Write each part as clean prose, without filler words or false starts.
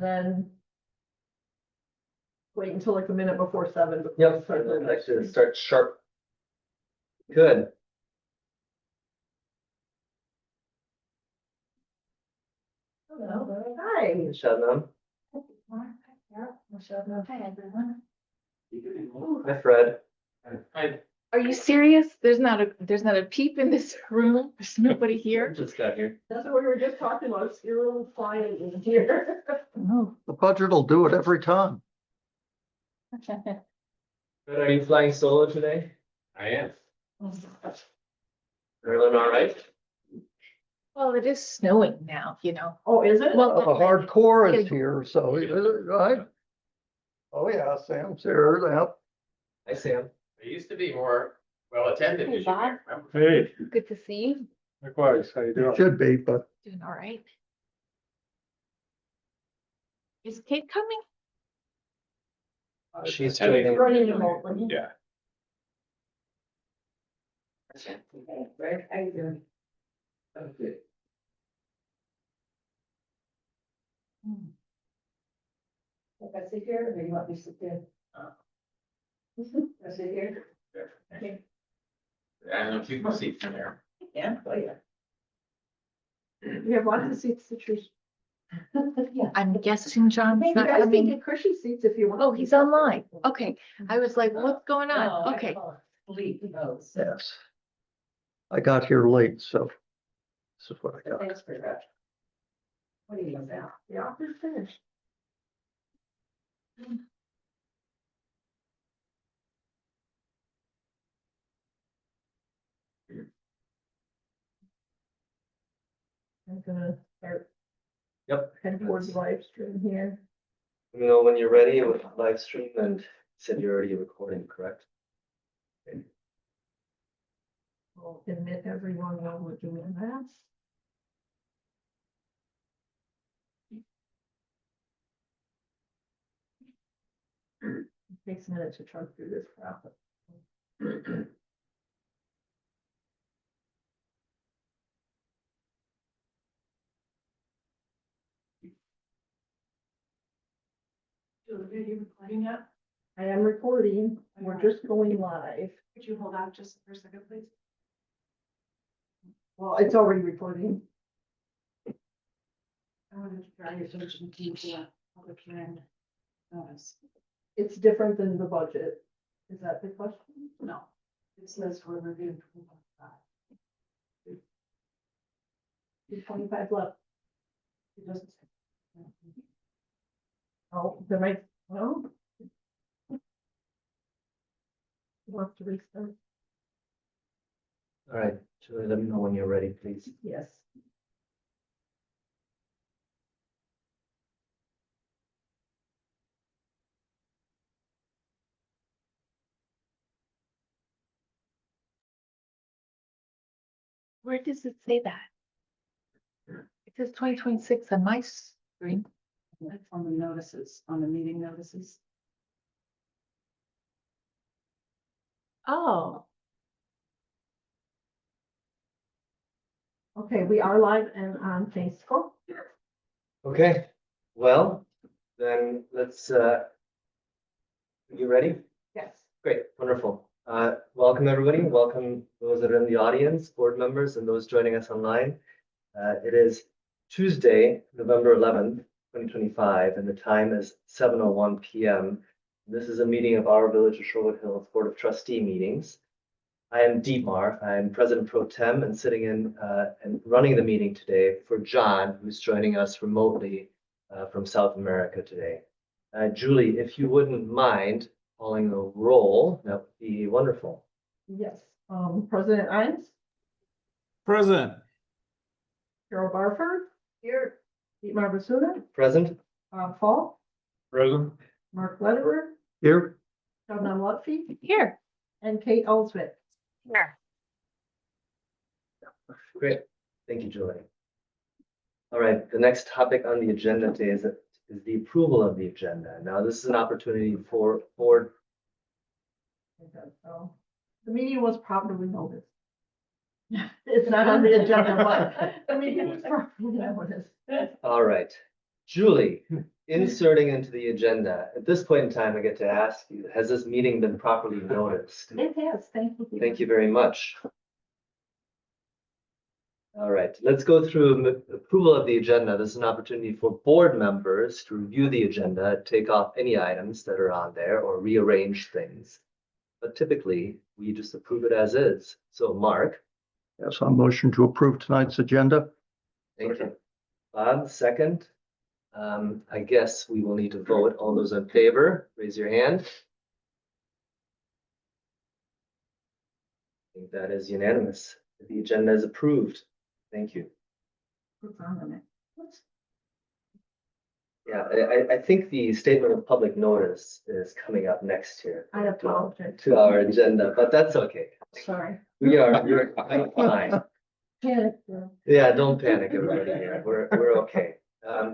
then wait until like a minute before 7. before we Yep, start the I'd like next to meeting. start sharp. Good. Hello. Hi. Shabnam. Hi, everyone. Hi, Fred. Are you serious? There's not a peep in this room. There's nobody here. Just got here. That's what we were just talking about, it's your little flying in here. Oh. The budget will do it every time. Fred, are you flying solo today? I am. Everyone all right? Well, it is snowing now, you know. Oh, is it? Well, The hardcore is here, so, right? Oh, yeah, Sam's here, yeah. Hi, Sam. I used to be more well attended. Hey, as you Bob. may remember. Hey, Good to see you. likewise, how you It doing? should be, but Doing all right. Is Kate coming? She's Attending. joining. Running remotely. Yeah. Right, how you doing? Okay. If I sit here, or you want me to sit there? I sit here? Okay. I don't know if you can see from there. Yeah, oh, yeah. We have lots of seats to choose. Yeah. I'm guessing John's Maybe not guys can coming. get cushy seats if you want. Oh, he's online. Okay. I was like, what's going on? Okay. yes. I got here late, so this is what I got. Thanks for that. What do you want now? The offer's finished. I'm gonna start. Yep. Head towards live stream here. Let me know when you're ready with live stream, and you said you're already recording, correct? We'll admit everyone while we're doing that. It takes a minute to chunk through this crap. Are you recording yet? I am recording. We're just going live. Could you hold out just for a second, please? Well, it's already recording. I wanted to draw your attention to the public hearing notice. It's different than the budget. Is that the question? No, it says for review. 25 left. It doesn't say. Oh, there might, well. We'll have to restart. All right, Julie, let me know when you're ready, please. Yes. Where does it say that? It says 2026 on my screen. That's on the notices, on the meeting notices. Oh, Okay, we are live and on Facebook. Okay, well, then let's, you ready? Yes. Great, wonderful. Welcome, everybody. Welcome those that are in the audience, board members, and those joining us online. It is Tuesday, November 11th, 2025, and the time is 7:01 p.m. This is a meeting of our Village of Sherwood Hills Board of Trustee meetings. I am Dietmar. I'm President Pro Tem and sitting in and running the meeting today for John, who's joining us remotely from South America today. Julie, if you wouldn't mind calling the roll, that would be wonderful. Yes. President Ines, Present. Carol Barford. Here. Dietmar Basuna, Present? Fall, Present. Mark Lederer, Here, Shabnam Lutfi, here. and Kate Olsvik. Here. Great. Thank you, Julie. All right, the next topic on the agenda today is the approval of the agenda. Now, this is an opportunity for board. Okay, so the meeting was properly noticed. It's not on the agenda, but the meeting was properly noticed. All right, Julie, inserting into the agenda, at this point in time, I get to ask you, has this meeting been properly noticed? It has, thank you. Thank you very much. All right, let's go through approval of the agenda. This is an opportunity for board members to review the agenda, take off any items that are on there or rearrange things. But typically, we just approve it as is. So Mark, Yes, on motion to approve tonight's agenda. thank you. Bob, second. I guess we will need to vote. All those in favor, raise your hand. I think that is unanimous. The agenda is approved. Thank you. What's on the next? What's- Yeah, I think the statement of public notice is coming up next here. I apologize. To our agenda, but that's okay. Sorry. You're fine. Panic, girl. Yeah, don't panic, everybody here. We're okay.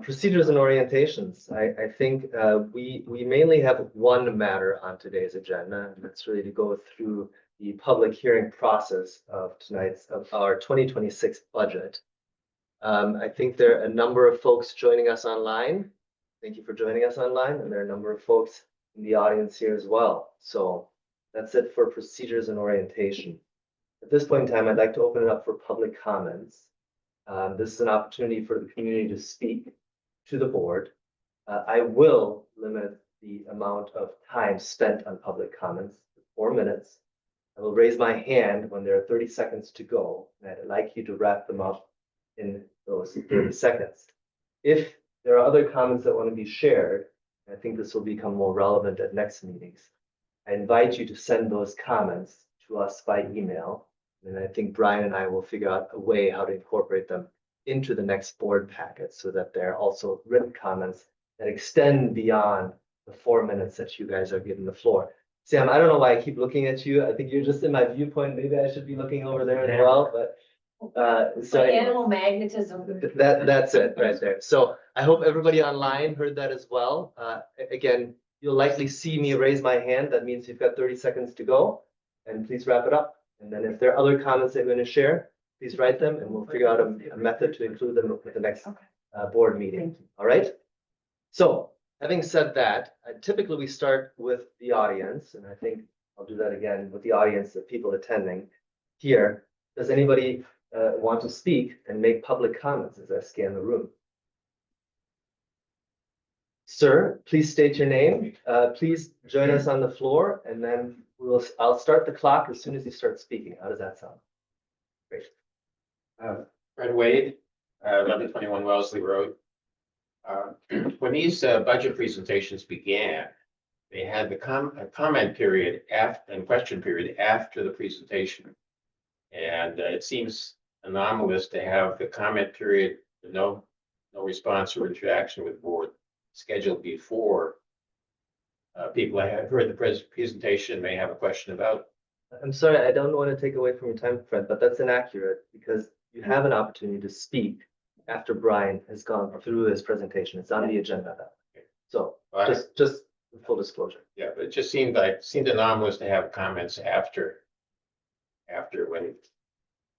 Procedures and orientations. I think we mainly have one matter on today's agenda, and that's really to go through the public hearing process of our 2026 budget. I think there are a number of folks joining us online. Thank you for joining us online, and there are a number of folks in the audience here as well. So that's it for procedures and orientation. At this point in time, I'd like to open it up for public comments. This is an opportunity for the community to speak to the board. I will limit the amount of time spent on public comments to 4 minutes. I will raise my hand when there are 30 seconds to go, and I'd like you to wrap them up in those 30 seconds. If there are other comments that want to be shared, I think this will become more relevant at next meetings. I invite you to send those comments to us by email. And I think Brian and I will figure out a way how to incorporate them into the next board packet so that they're also written comments that extend beyond the 4 minutes that you guys are given the floor. Sam, I don't know why I keep looking at you. I think you're just in my viewpoint. Maybe I should be looking over there as well, but so anyway. Animal magnetism. That's it right there. So I hope everybody online heard that as well. Again, you'll likely see me raise my hand. That means you've got 30 seconds to go, and please wrap it up. And then if there are other comments that you're going to share, please write them and we'll figure out a method to include them with the next board meeting. All right. So having said that, typically we start with the audience, and I think I'll do that again with the audience, the people attending here. Does anybody want to speak and make public comments as I scan the room? Sir, please state your name. Please join us on the floor, and then I'll start the clock as soon as you start speaking. How does that sound? Great. Fred Wade, 1121 Wellesley Road. When these budget presentations began, they had the comment period and question period after the presentation. And it seems anomalous to have the comment period, no response or interaction with board scheduled before people have heard the presentation may have a question about. I'm sorry, I don't want to take away from your time, Fred, but that's inaccurate because you have an opportunity to speak after Brian has gone through his presentation. It's on the agenda now. So just full disclosure. Yeah, but it just seemed anomalous to have comments after when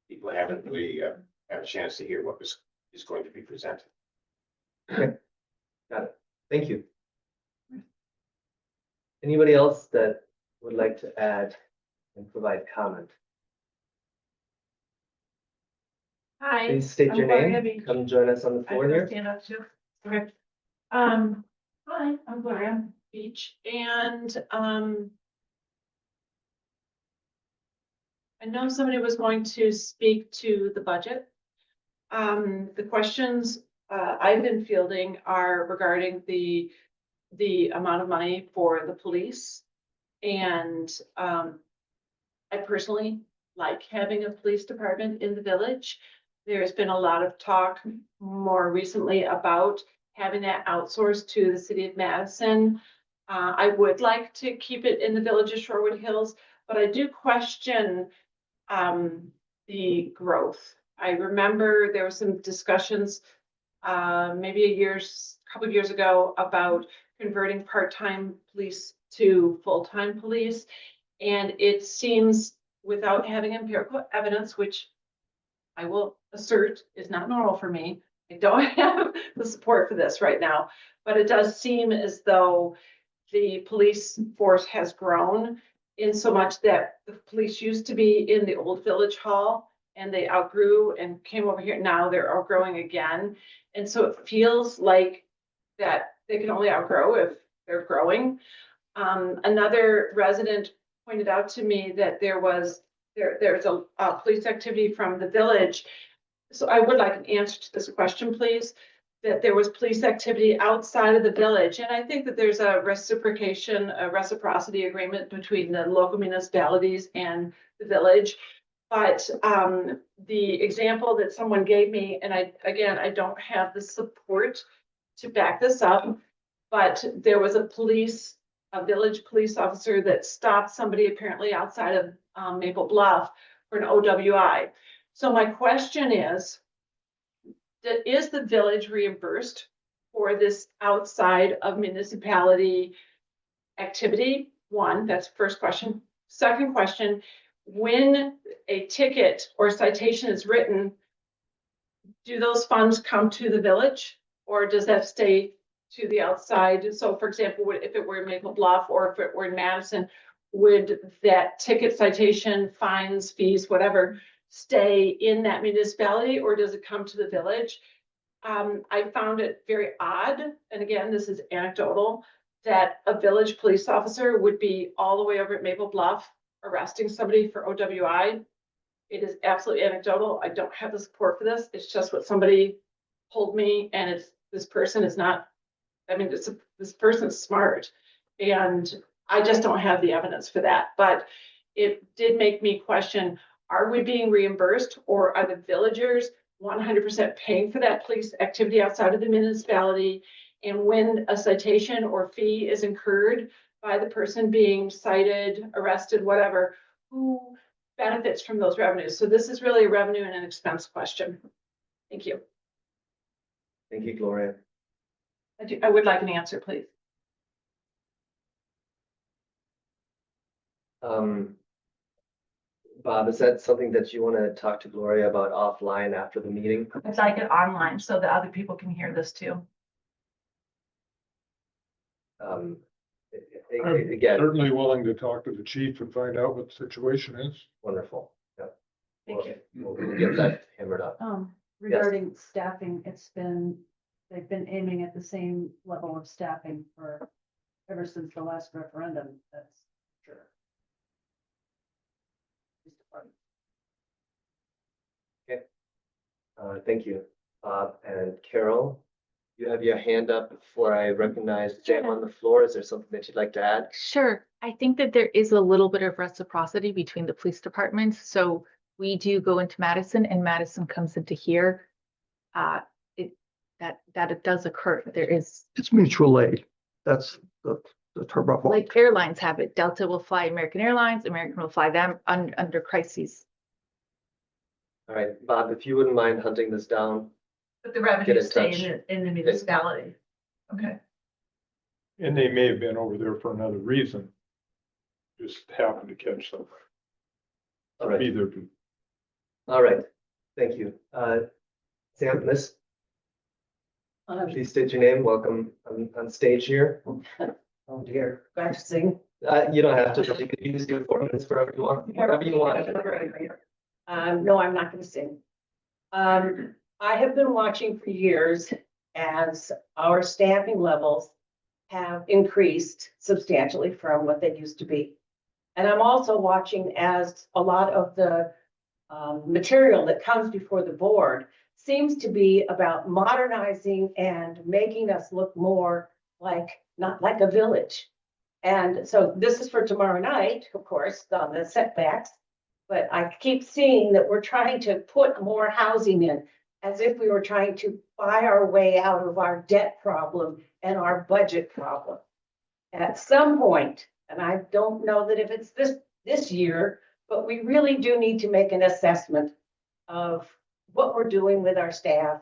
people haven't really had a chance to hear what is going to be presented. Okay, got it. Thank you. Anybody else that would like to add and provide comment? Hi. Please state your I'm Gloria name. Beach. Come join us on the I floor can here. stand up too. Okay. Hi, I'm Gloria Beach, and I know somebody was going to speak to the budget. The questions I've been fielding are regarding the amount of money for the police. And I personally like having a police department in the village. There's been a lot of talk more recently about having that outsourced to the city of Madison. I would like to keep it in the village of Shorewood Hills, but I do question the growth. I remember there were some discussions maybe a couple of years ago about converting part-time police to full-time police. And it seems, without having empirical evidence, which I will assert is not normal for me, I don't have the support for this right now. But it does seem as though the police force has grown in so much that the police used to be in the old village hall and they outgrew and came over here. Now they're outgrowing again. And so it feels like that they can only outgrow if they're growing. Another resident pointed out to me that there's a police activity from the village. So I would like an answer to this question, please, that there was police activity outside of the village. And I think that there's a reciprocity agreement between the local municipalities and the village. But the example that someone gave me, and I don't have the support to back this up, but there was a village police officer that stopped somebody apparently outside of Maple Bluff for an OWI. So my question is the village reimbursed for this outside of municipality activity? One, that's the first question. Second question, when a ticket or citation is written, do those funds come to the village or does that stay to the outside? So for example, if it were in Maple Bluff or if it were in Madison, would that ticket, citation, fines, fees, whatever, stay in that municipality or does it come to the village? I found it very odd, and again, this is anecdotal, that a village police officer would be all the way over at Maple Bluff arresting somebody for OWI. It is absolutely anecdotal. I don't have the support for this. It's just what somebody told me, and this person is not, I mean, this person is smart, and I just don't have the evidence for that. But it did make me question, are we being reimbursed or are the villagers 100% paying for that police activity outside of the municipality? And when a citation or fee is incurred by the person being cited, arrested, whatever, who benefits from those revenues? So this is really a revenue and an expense question. Thank you. Thank you, Gloria. I would like an answer, please. Bob, is that something that you want to talk to Gloria about offline after the meeting? I'd like it online so that other people can hear this too. I'm Again, certainly willing to talk to the chief and find out what the situation is. wonderful. Yeah. Thank you. We'll get that hammered out. Regarding staffing, they've been aiming at the same level of staffing ever since the last referendum, that's sure. Thank you, Bob and Carol. You have your hand up before I recognize Jam on the floor. Is there something that you'd like to add? Sure. I think that there is a little bit of reciprocity between the police departments. So we do go into Madison and Madison comes into here. It does occur. There is, It's mutual aid. That's the term of art. like airlines have it. Delta will fly American Airlines, American will fly them under crises. All right, Bob, if you wouldn't mind hunting this down. But the Get revenues in stay touch. in the municipality. Okay. And they may have been over there for another reason. Just happened to catch something. All right, Either. all right. Thank you. Sam, Miss, please state your name. Welcome on stage here. Oh dear, back to sing. You don't have to, you could use your 4 minutes wherever you want, whatever you want. No, I'm not gonna sing. I have been watching for years as our staffing levels have increased substantially from what they used to be. And I'm also watching as a lot of the material that comes before the board seems to be about modernizing and making us look more like, not like a village. And so this is for tomorrow night, of course, on the setbacks. But I keep seeing that we're trying to put more housing in, as if we were trying to buy our way out of our debt problem and our budget problem. At some point, and I don't know that if it's this year, but we really do need to make an assessment of what we're doing with our staff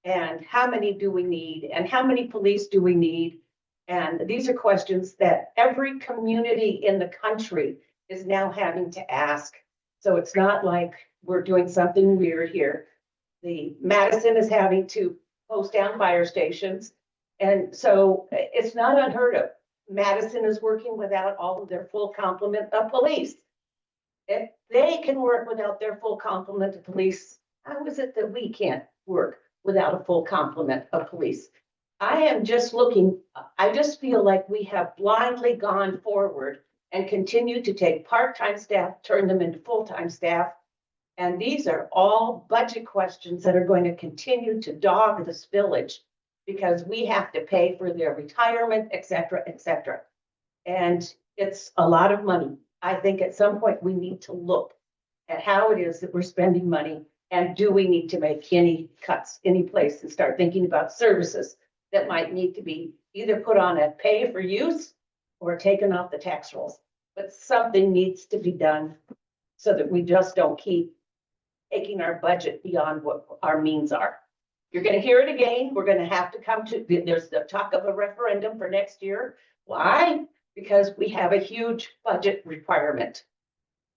and how many do we need and how many police do we need. And these are questions that every community in the country is now having to ask. So it's not like we're doing something weird here. The Madison is having to close down fire stations. And so it's not unheard of. Madison is working without all of their full complement of police. If they can work without their full complement of police, how is it that we can't work without a full complement of police? I am just looking, I just feel like we have blindly gone forward and continue to take part-time staff, turn them into full-time staff. And these are all budget questions that are going to continue to dog this village because we have to pay for their retirement, et cetera, et cetera. And it's a lot of money. I think at some point we need to look at how it is that we're spending money, and do we need to make any cuts any place and start thinking about services that might need to be either put on a pay for use or taken off the tax rolls. But something needs to be done so that we just don't keep taking our budget beyond what our means are. You're gonna hear it again. We're gonna have to come to, there's the talk of a referendum for next year. Why? Because we have a huge budget requirement.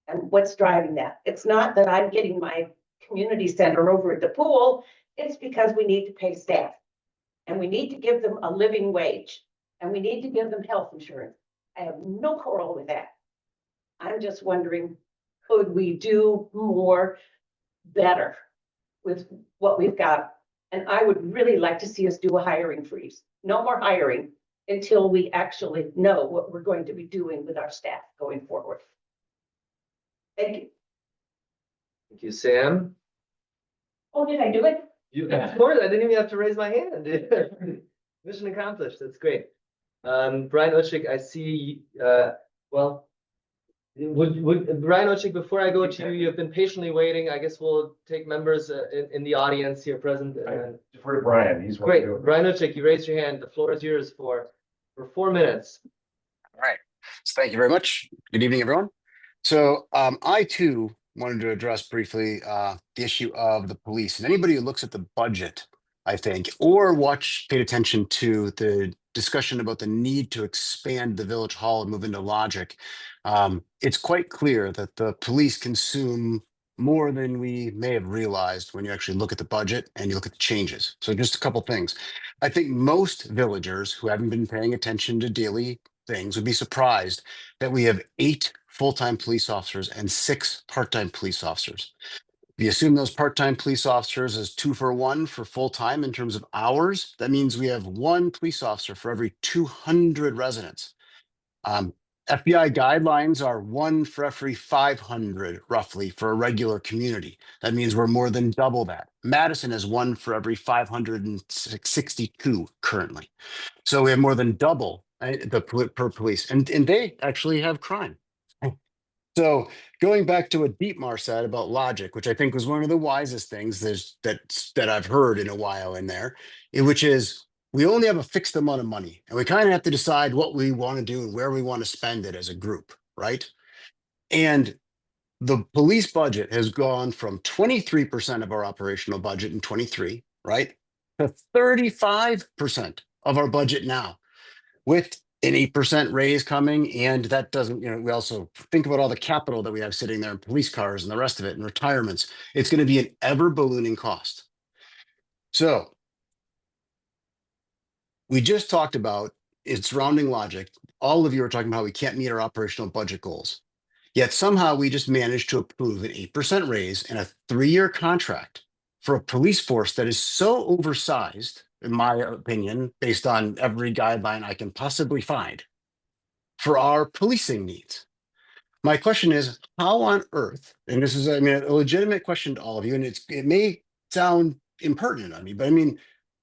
And what's driving that? It's not that I'm getting my community center over at the pool. It's because we need to pay staff. And we need to give them a living wage. And we need to give them health insurance. I have no quarrel with that. I'm just wondering, could we do more better with what we've got? And I would really like to see us do a hiring freeze. No more hiring until we actually know what we're going to be doing with our staff going forward. Thank you. Thank you, Sam. Oh, did I do it? You, of course, I didn't even have to raise my hand. Mission accomplished. That's great. Brian Ochik, I see, well, would Brian Ochik, before I go to you, you've been patiently waiting. I guess we'll take members in the audience here present. For Brian, he's. Great. Brian Ochik, you raised your hand. The floor is yours for 4 minutes. All right. So thank you very much. Good evening, everyone. So I too wanted to address briefly the issue of the police. And anybody who looks at the budget, I think, or paid attention to the discussion about the need to expand the village hall and move into Logic, it's quite clear that the police consume more than we may have realized when you actually look at the budget and you look at the changes. So just a couple things. I think most villagers who haven't been paying attention to daily things would be surprised that we have 8 full-time police officers and 6 part-time police officers. If you assume those part-time police officers as 2 for 1 for full-time in terms of hours, that means we have 1 police officer for every 200 residents. FBI guidelines are 1 for every 500 roughly for a regular community. That means we're more than double that. Madison is 1 for every 562 currently. So we have more than double per police, and they actually have crime. So going back to what Dietmar said about Logic, which I think was one of the wisest things that I've heard in a while in there, which is we only have a fixed amount of money and we kind of have to decide what we want to do and where we want to spend it as a group, right? And the police budget has gone from 23% of our operational budget in 23, right, to 35% of our budget now, with an 8% raise coming. And that doesn't, we also think about all the capital that we have sitting there in police cars and the rest of it and retirements. It's going to be an ever ballooning cost. So we just talked about its surrounding Logic. All of you are talking about how we can't meet our operational budget goals. Yet somehow we just managed to approve an 8% raise and a 3-year contract for a police force that is so oversized, in my opinion, based on every guideline I can possibly find, for our policing needs. My question is, how on earth, and this is, a legitimate question to all of you, and it may sound impertinent on me, but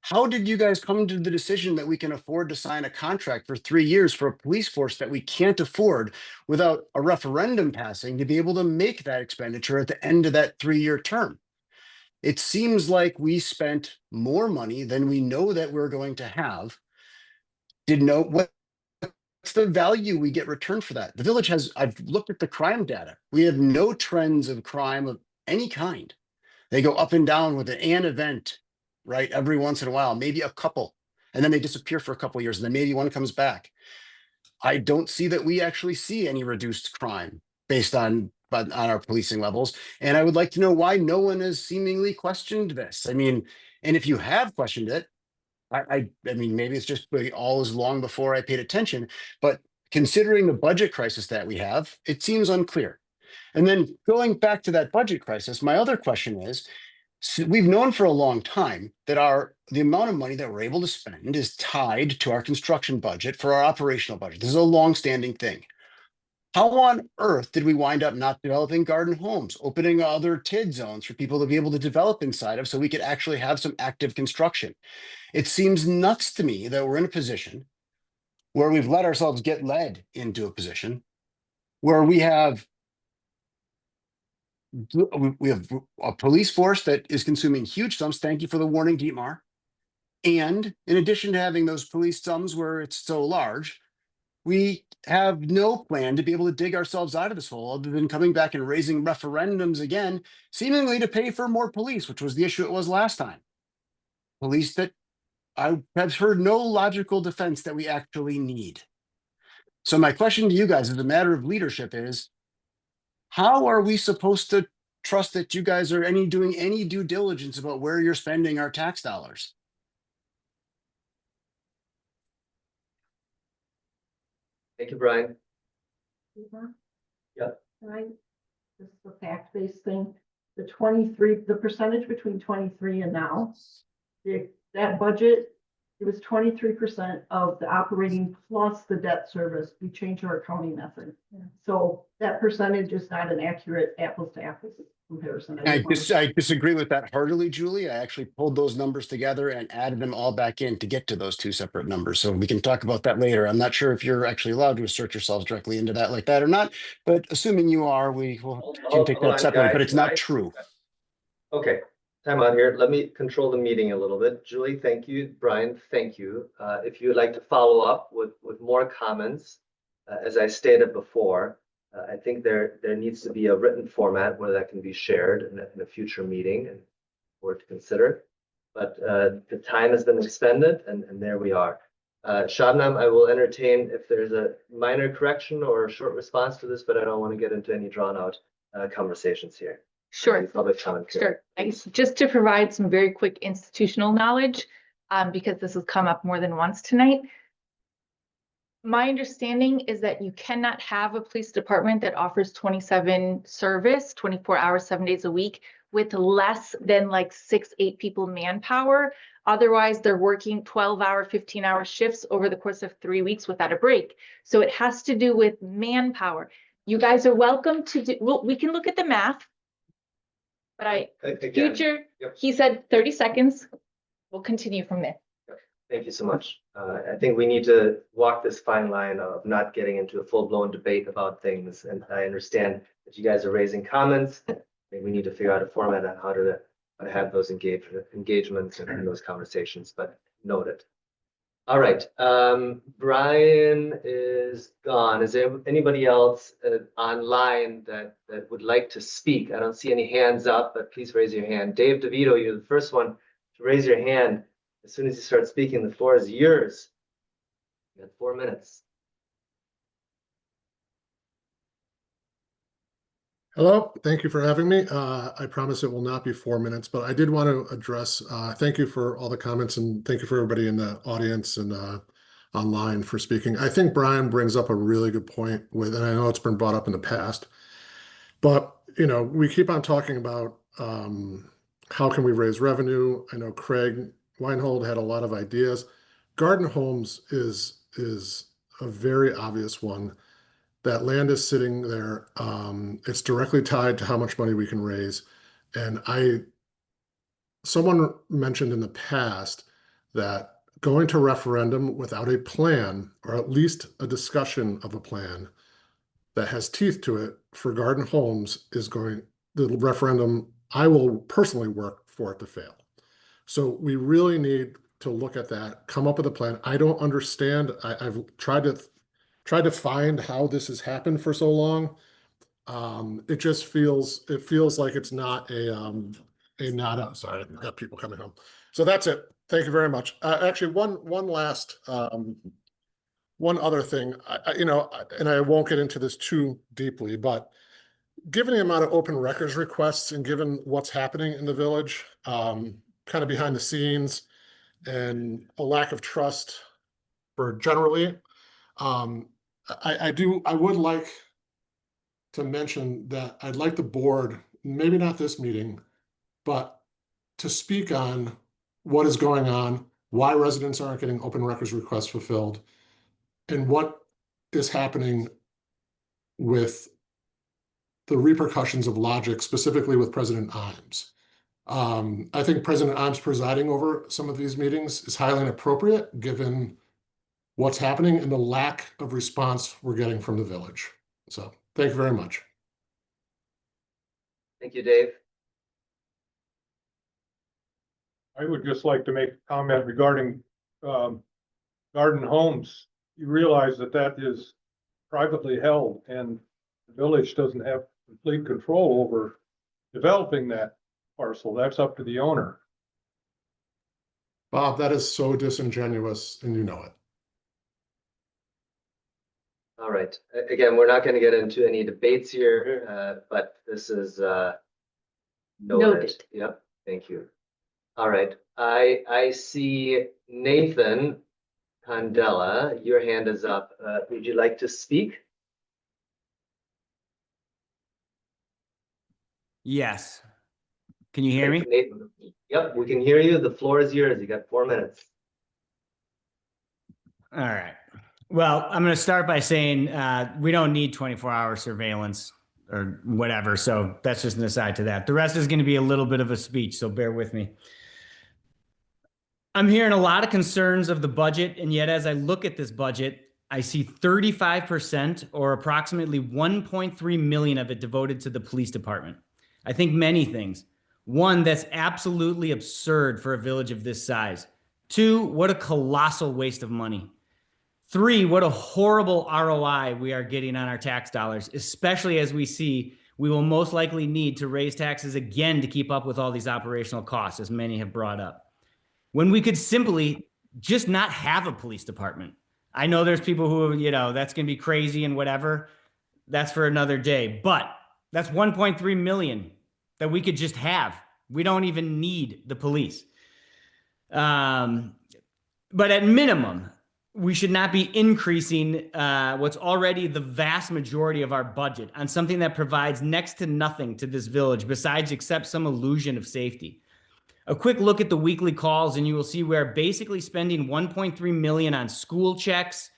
how did you guys come to the decision that we can afford to sign a contract for 3 years for a police force that we can't afford without a referendum passing to be able to make that expenditure at the end of that 3-year term? It seems like we spent more money than we know that we're going to have. What's the value we get returned for that? The village has, I've looked at the crime data. We have no trends of crime of any kind. They go up and down with an event, right? Every once in a while, maybe a couple, and then they disappear for a couple of years, and then maybe one comes back. I don't see that we actually see any reduced crime based on our policing levels. And I would like to know why no one has seemingly questioned this. And if you have questioned it, I mean, maybe it's just all as long before I paid attention, but considering the budget crisis that we have, it seems unclear. And then going back to that budget crisis, my other question is, so we've known for a long time that the amount of money that we're able to spend is tied to our construction budget for our operational budget. This is a long-standing thing. How on earth did we wind up not developing garden homes, opening other TID zones for people to be able to develop inside of so we could actually have some active construction? It seems nuts to me that we're in a position where we've let ourselves get led into a position where we have a police force that is consuming huge sums. Thank you for the warning, Dietmar. And in addition to having those police sums where it's so large, we have no plan to be able to dig ourselves out of this hole other than coming back and raising referendums again, seemingly to pay for more police, which was the issue it was last time. Police that I have heard no logical defense that we actually need. So my question to you guys as a matter of leadership is, how are we supposed to trust that you guys are doing any due diligence about where you're spending our tax dollars? Thank you, Brian. Yeah. Right, this is a fact-based thing, the percentage between 23 and now, that budget, it was 23% of the operating plus the debt service. We changed our accounting method. So that percentage is not an accurate apples to apples comparison. I disagree with that heartily, Julie. I actually pulled those numbers together and added them all back in to get to those two separate numbers. So we can talk about that later. I'm not sure if you're actually allowed to assert yourselves directly into that like that or not, but assuming you are, we will take Hold that on, separately, but guys, it's not guys. true. Okay, time out here. Let me control the meeting a little bit. Julie, thank you. Brian, thank you. If you would like to follow up with more comments, as I stated before, I think there needs to be a written format where that can be shared in a future meeting and for it to consider. But the time has been expended and there we are. Shabnam, I will entertain if there's a minor correction or a short response to this, but I don't want to get into any drawn out conversations here. Sure. Public comment. Sure. Just to provide some very quick institutional knowledge, because this has come up more than once tonight. My understanding is that you cannot have a police department that offers 24 hours, 7 days a week with less than like 6-8 people manpower. Otherwise, they're working 12-hour, 15-hour shifts over the course of 3 weeks without a break. So it has to do with manpower. You guys are welcome to do, we can look at the math. But Again, yep. He said 30 seconds. We'll continue from there. Thank you so much. I think we need to walk this fine line of not getting into a full-blown debate about things. And I understand that you guys are raising comments. I think we need to figure out a format on how to have those engagements and those conversations, but noted. All right, Brian is gone. Is there anybody else online that would like to speak? I don't see any hands up, but please raise your hand. Dave DeVito, you're the first one to raise your hand. As soon as you start speaking, the floor is yours. You have 4 minutes. Hello, thank you for having me. I promise it will not be 4 minutes, but I did want to address, thank you for all the comments and thank you for everybody in the audience and online for speaking. I think Brian brings up a really good point and I know it's been brought up in the past, but we keep on talking about how can we raise revenue. I know Craig Weinhold had a lot of ideas. Garden homes is a very obvious one. That land is sitting there. It's directly tied to how much money we can raise. And someone mentioned in the past that going to referendum without a plan, or at least a discussion of a plan that has teeth to it for garden homes the referendum, I will personally work for it to fail. So we really need to look at that, come up with a plan. I don't understand. I've tried to find how this has happened for so long. It feels like it's not sorry, I've got people coming home. So that's it. Thank you very much. Actually, one other thing, and I won't get into this too deeply, but given the amount of open records requests and given what's happening in the village, kind of behind the scenes and a lack of trust for generally. I would like to mention that I'd like the board, maybe not this meeting, but to speak on what is going on, why residents aren't getting open records requests fulfilled, and what is happening with the repercussions of logic, specifically with President Imes. I think President Imes presiding over some of these meetings is highly inappropriate given what's happening and the lack of response we're getting from the village. So thank you very much. Thank you, Dave. I would just like to make a comment regarding Garden Homes. You realize that that is privately held and the village doesn't have complete control over developing that parcel. That's up to the owner. Bob, that is so disingenuous and you know it. All right. Again, we're not going to get into any debates here, but this is noted. Noted. Yep. Thank you. All right. I see Nathan Candela. Your hand is up. Would you like to speak? Yes. Can you hear me? Nathan. Yep, we can hear you. The floor is yours. You got 4 minutes. All right. Well, I'm going to start by saying we don't need 24-hour surveillance or whatever. So that's just an aside to that. The rest is going to be a little bit of a speech, so bear with me. I'm hearing a lot of concerns of the budget, and yet as I look at this budget, I see 35% or approximately 1.3 million of it devoted to the police department. I think many things. One, that's absolutely absurd for a village of this size. Two, what a colossal waste of money. Three, what a horrible ROI we are getting on our tax dollars, especially as we see we will most likely need to raise taxes again to keep up with all these operational costs, as many have brought up. When we could simply just not have a police department. I know there's people who, that's going to be crazy and whatever. That's for another day. But that's 1.3 million that we could just have. We don't even need the police. But at minimum, we should not be increasing what's already the vast majority of our budget on something that provides next to nothing to this village besides except some illusion of safety. A quick look at the weekly calls and you will see we're basically spending 1.3 million on school checks,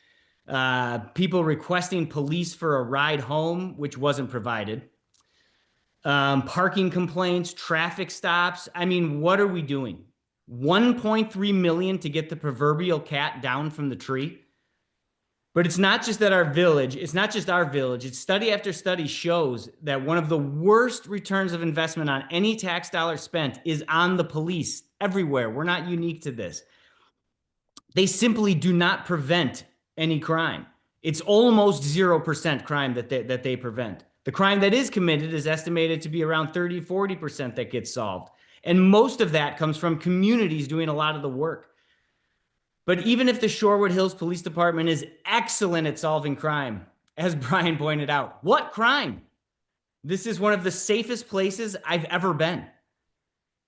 people requesting police for a ride home, which wasn't provided, parking complaints, traffic stops. I mean, what are we doing? 1.3 million to get the proverbial cat down from the tree. But it's not just that our village, it's not just our village. It's study after study shows that one of the worst returns of investment on any tax dollar spent is on the police everywhere. We're not unique to this. They simply do not prevent any crime. It's almost 0% crime that they prevent. The crime that is committed is estimated to be around 30, 40% that gets solved. And most of that comes from communities doing a lot of the work. But even if the Shorewood Hills Police Department is excellent at solving crime, as Brian pointed out, what crime? This is one of the safest places I've ever been.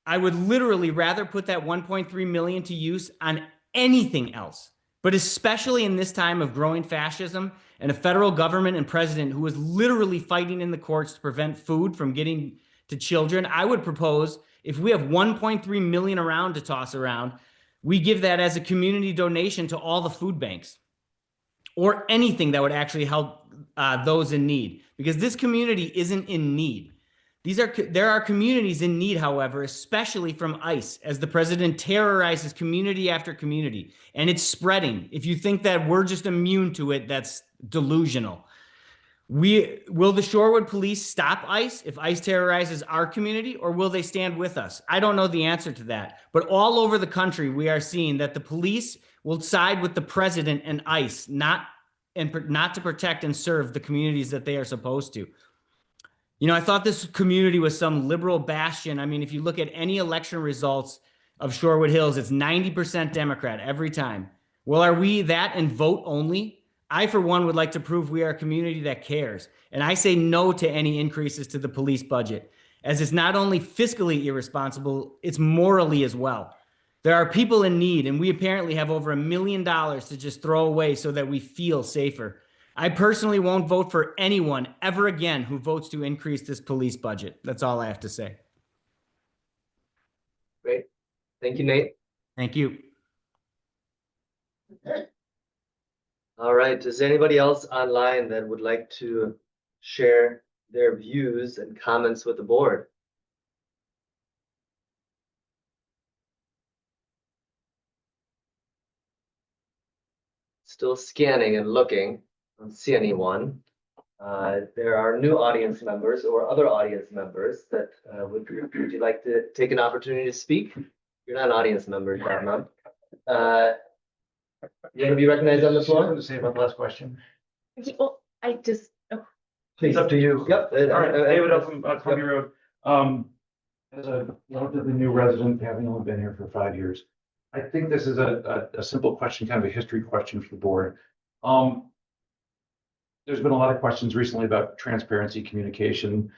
I would literally rather put that 1.3 million to use on anything else, but especially in this time of growing fascism and a federal government and president who is literally fighting in the courts to prevent food from getting to children. I would propose if we have 1.3 million around to toss around, we give that as a community donation to all the food banks or anything that would actually help those in need, because this community isn't in need. There are communities in need, however, especially from ICE, as the president terrorizes community after community, and it's spreading. If you think that we're just immune to it, that's delusional. Will the Shorewood police stop ICE if ICE terrorizes our community, or will they stand with us? I don't know the answer to that. But all over the country, we are seeing that the police will side with the president and ICE, not to protect and serve the communities that they are supposed to. I thought this community was some liberal bastion. I mean, if you look at any election results of Shorewood Hills, it's 90% Democrat every time. Well, are we that and vote only? I, for one, would like to prove we are a community that cares. And I say no to any increases to the police budget. as it's not only fiscally irresponsible, it's morally as well. There are people in need, and we apparently have over $1 million to just throw away so that we feel safer. I personally won't vote for anyone ever again who votes to increase this police budget. That's all I have to say. Great. Thank you, Nate. Thank you. All right, is there anybody else online that would like to share their views and comments with the board? Still scanning and looking. I don't see anyone. There are new audience members or other audience members that would you like to take an opportunity to speak? You're not an audience member, Shabnam. You want to be recognized on the floor? To say about the last question. Well, I just, It's up to you. Yep. All right, David up from Columbia Road. As a relatively new resident, having only been here for 5 years, I think this is a simple question, kind of a history question for the board. There's been a lot of questions recently about transparency, communication,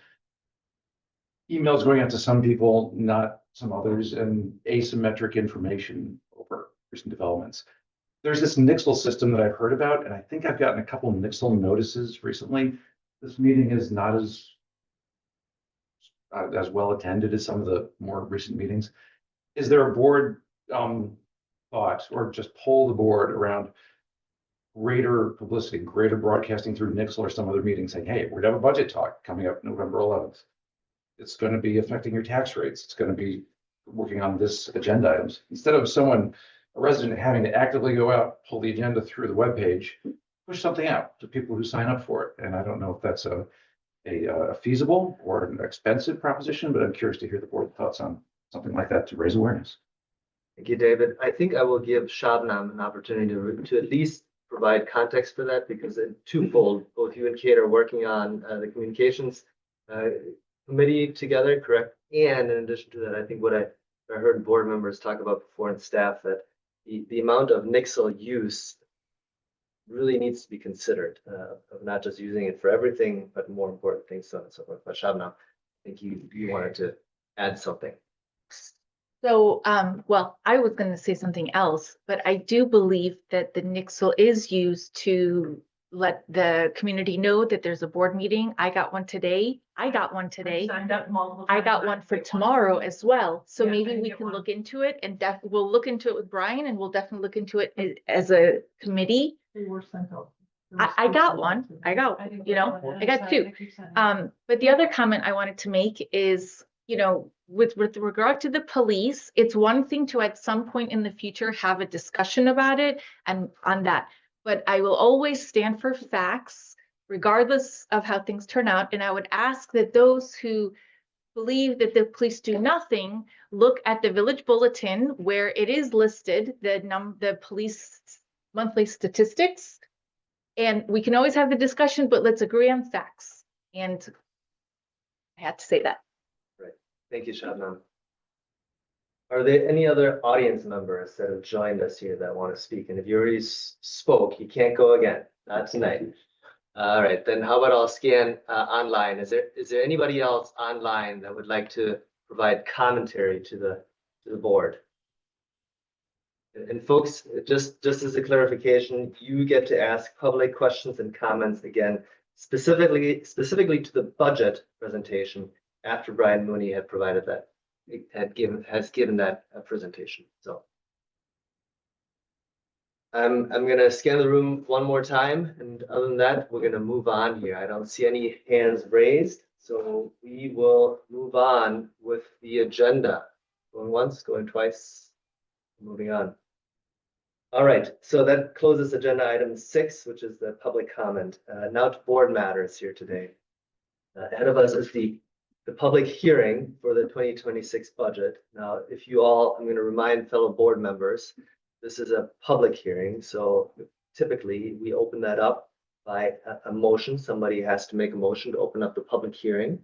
emails going out to some people, not some others, and asymmetric information over recent developments. There's this Nixle system that I've heard about, and I think I've gotten a couple of Nixle notices recently. This meeting is not as well attended as some of the more recent meetings. Is there a board thought, or just poll the board around greater publicity, greater broadcasting through Nixle or some other meeting saying, hey, we're gonna have a budget talk coming up November 11th. It's going to be affecting your tax rates. It's going to be working on this agenda items. Instead of someone, a resident, having to actively go out, pull the agenda through the webpage, push something out to people who sign up for it. And I don't know if that's a feasible or an expensive proposition, but I'm curious to hear the board's thoughts on something like that to raise awareness. Thank you, David. I think I will give Shabnam an opportunity to at least provide context for that, because in twofold, both you and Kate are working on the communications committee together, correct? And in addition to that, I think what I heard board members talk about before and staff, that the amount of Nixle use really needs to be considered, of not just using it for everything, but more important things, so on and so forth. But Shabnam, I think you wanted to add something. so, well, I was gonna say something else, but I do believe that the Nixle is used to let the community know that there's a board meeting. I got one today. I got one for tomorrow as well. So Yeah, I maybe didn't we get can one. look into it, and we'll look into it with Brian, and we'll definitely look into it as a committee. They were sent out. I got one. I got, you know, I got two. But the other comment I wanted to make is, you know, with regard to the police, it's one thing to at some point in the future have a discussion about it and on that. But I will always stand for facts, regardless of how things turn out. And I would ask that those who believe that the police do nothing, look at the village bulletin where it is listed, the police monthly statistics. And we can always have the discussion, but let's agree on facts. And I had to say that. Thank you, Shabnam. Are there any other audience members that have joined us here that want to speak? And if you already spoke, you can't go again, not tonight. All right, then how about I'll scan online. Is there anybody else online that would like to provide commentary to the board? And folks, just as a clarification, you get to ask public questions and comments again, specifically to the budget presentation after Brian Mooney had provided that, has given that presentation. So I'm gonna scan the room one more time, and other than that, we're gonna move on here. I don't see any hands raised, so we will move on with the agenda. Going once, going twice, moving on. All right, so that closes agenda item 6, which is the public comment. Now to board matters here today. Ahead of us is the public hearing for the 2026 budget. Now, if you all, I'm going to remind fellow board members, this is a public hearing, so typically we open that up by a motion. Somebody has to make a motion to open up the public hearing.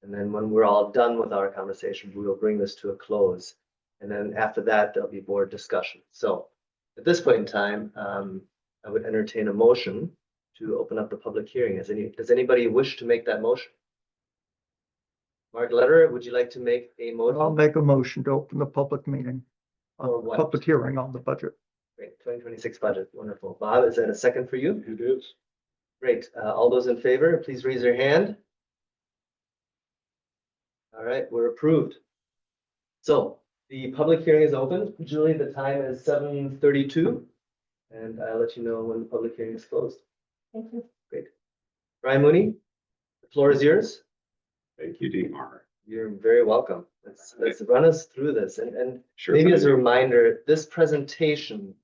And then when we're all done with our conversation, we will bring this to a close. And then after that, there'll be board discussion. So at this point in time, I would entertain a motion to open up the public hearing. Does anybody wish to make that motion? Mark Letter, would you like to make a I'll motion? make a motion to open the public meeting. For what? Public hearing on the budget. Great, 2026 budget, wonderful. Bob, is that a second for you? It is. Great, all those in favor, please raise your hand. All right, we're approved. So the public hearing is open. Julie, the time is 7:32. And I'll let you know when the public hearing is closed. Thank you. Great. Brian Mooney, the floor is yours. Thank you, Dietmar. You're very welcome. Let's run us through this and Sure maybe thing. as a reminder, this presentation,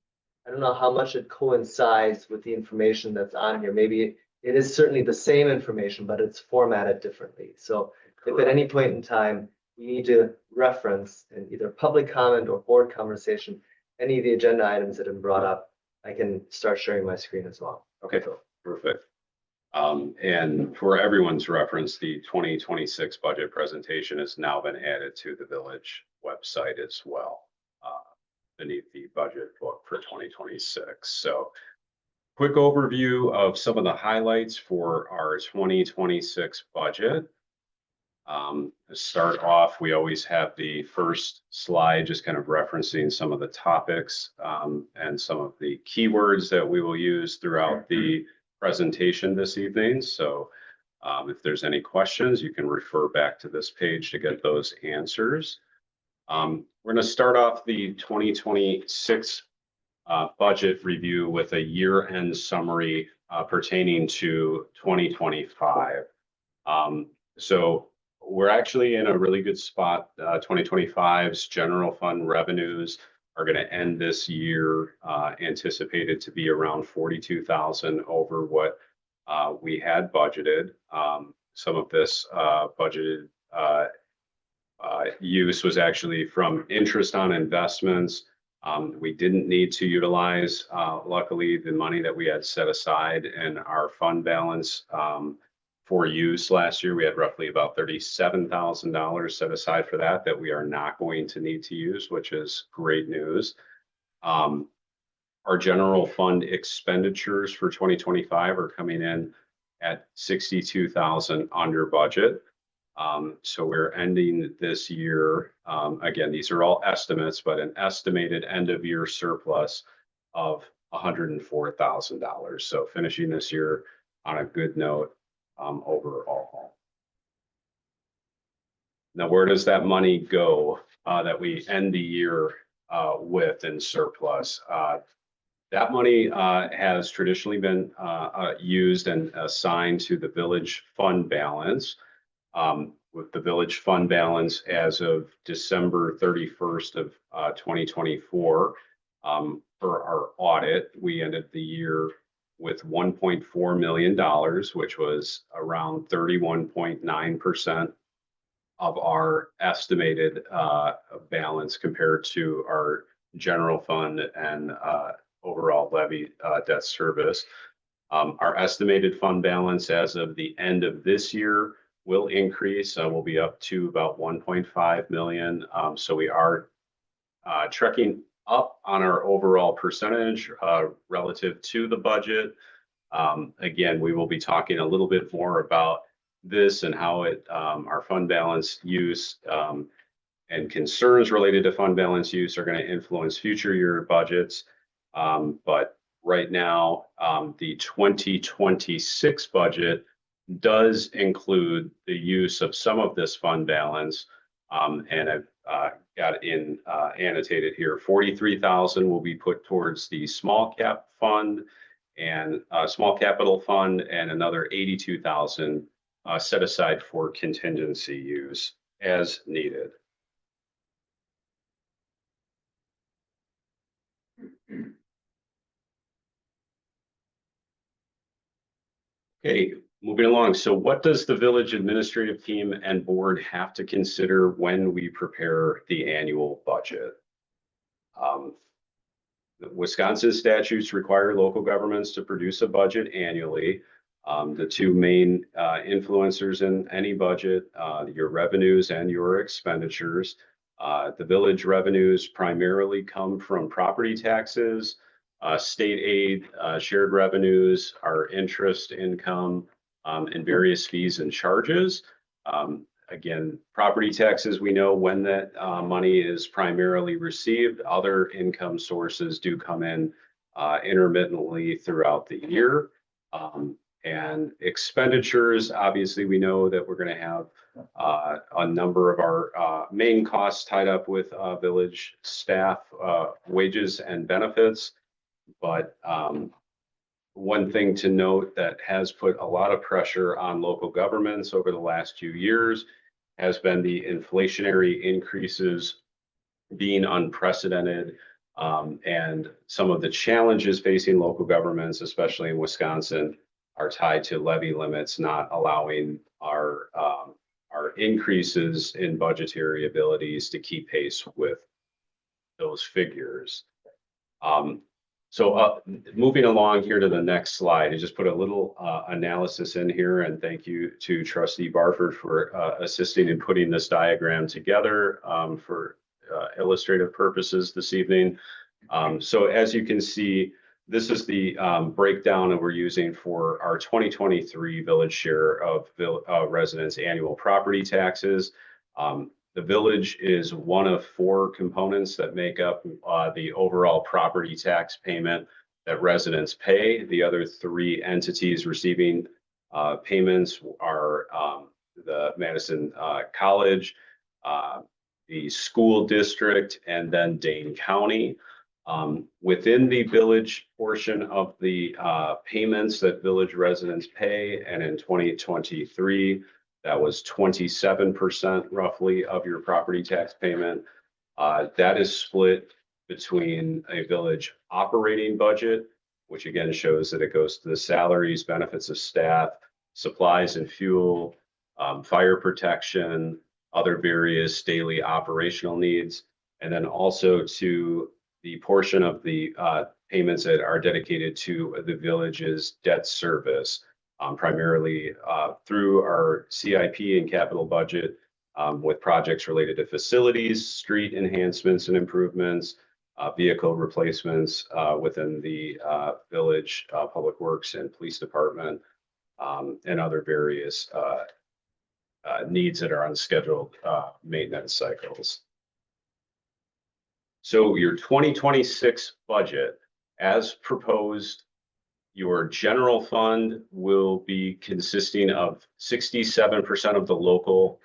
I don't know how much it coincides with the information that's on here. Maybe it is certainly the same information, but it's formatted differently. So if at any point in time we need to reference in either public comment or board conversation, any of the agenda items that have been brought up, I can start sharing my screen as well. Okay, perfect. And for everyone's reference, the 2026 budget presentation has now been added to the village website as well, beneath the budget book for 2026. So quick overview of some of the highlights for our 2026 budget. To start off, we always have the first slide just kind of referencing some of the topics and some of the keywords that we will use throughout the presentation this evening. So if there's any questions, you can refer back to this page to get those answers. We're going to start off the 2026 budget review with a year-end summary pertaining to 2025. So we're actually in a really good spot. 2025's general fund revenues are going to end this year anticipated to be around 42,000 over what we had budgeted. Some of this budgeted use was actually from interest on investments. We didn't need to utilize, luckily, the money that we had set aside in our fund balance for use last year. We had roughly about $37,000 set aside for that we are not going to need to use, which is great news. Our general fund expenditures for 2025 are coming in at 62,000 under budget. So we're ending this year, again, these are all estimates, but an estimated end of year surplus of $104,000. So finishing this year on a good note overall. Now, where does that money go that we end the year with in surplus? That money has traditionally been used and assigned to the village fund balance. With the village fund balance as of December 31st of 2024, for our audit, we ended the year with $1.4 million, which was around 31.9% of our estimated balance compared to our general fund and overall levy debt service. Our estimated fund balance as of the end of this year will increase. We'll be up to about 1.5 million. So we are trekking up on our overall percentage relative to the budget. Again, we will be talking a little bit more about this and how it, our fund balance use and concerns related to fund balance use are going to influence future year budgets. But right now, the 2026 budget does include the use of some of this fund balance. And I've got in annotated here, 43,000 will be put towards the small cap fund and small capital fund, and another 82,000 set aside for contingency use as needed. Okay, moving along. So what does the village administrative team and board have to consider when we prepare the annual budget? Wisconsin statutes require local governments to produce a budget annually. The two main influencers in any budget, your revenues and your expenditures. The village revenues primarily come from property taxes, state aid, shared revenues, our interest income, and various fees and charges. Again, property taxes, we know when that money is primarily received. Other income sources do come in intermittently throughout the year. And expenditures, obviously, we know that we're going to have a number of our main costs tied up with village staff, wages and benefits. But one thing to note that has put a lot of pressure on local governments over the last few years has been the inflationary increases being unprecedented, and some of the challenges facing local governments, especially in Wisconsin, are tied to levy limits not allowing our increases in budgetary abilities to keep pace with those figures. So moving along here to the next slide, I just put a little analysis in here, and thank you to Trustee Barford for assisting in putting this diagram together for illustrative purposes this evening. So as you can see, this is the breakdown that we're using for our 2023 village share of residents' annual property taxes. The village is one of 4 components that make up the overall property tax payment that residents pay. The other 3 entities receiving payments are the Madison College, the school district, and then Dane County. Within the village portion of the payments that village residents pay, and in 2023, that was 27% roughly of your property tax payment. That is split between a village operating budget, which again shows that it goes to the salaries, benefits of staff, supplies and fuel, fire protection, other various daily operational needs, and then also to the portion of the payments that are dedicated to the village's debt service. Primarily through our CIP and capital budget with projects related to facilities, street enhancements and improvements, vehicle replacements within the village public works and police department, and other various needs that are on scheduled maintenance cycles. So your 2026 budget, as proposed, your general fund will be consisting of 67% of the local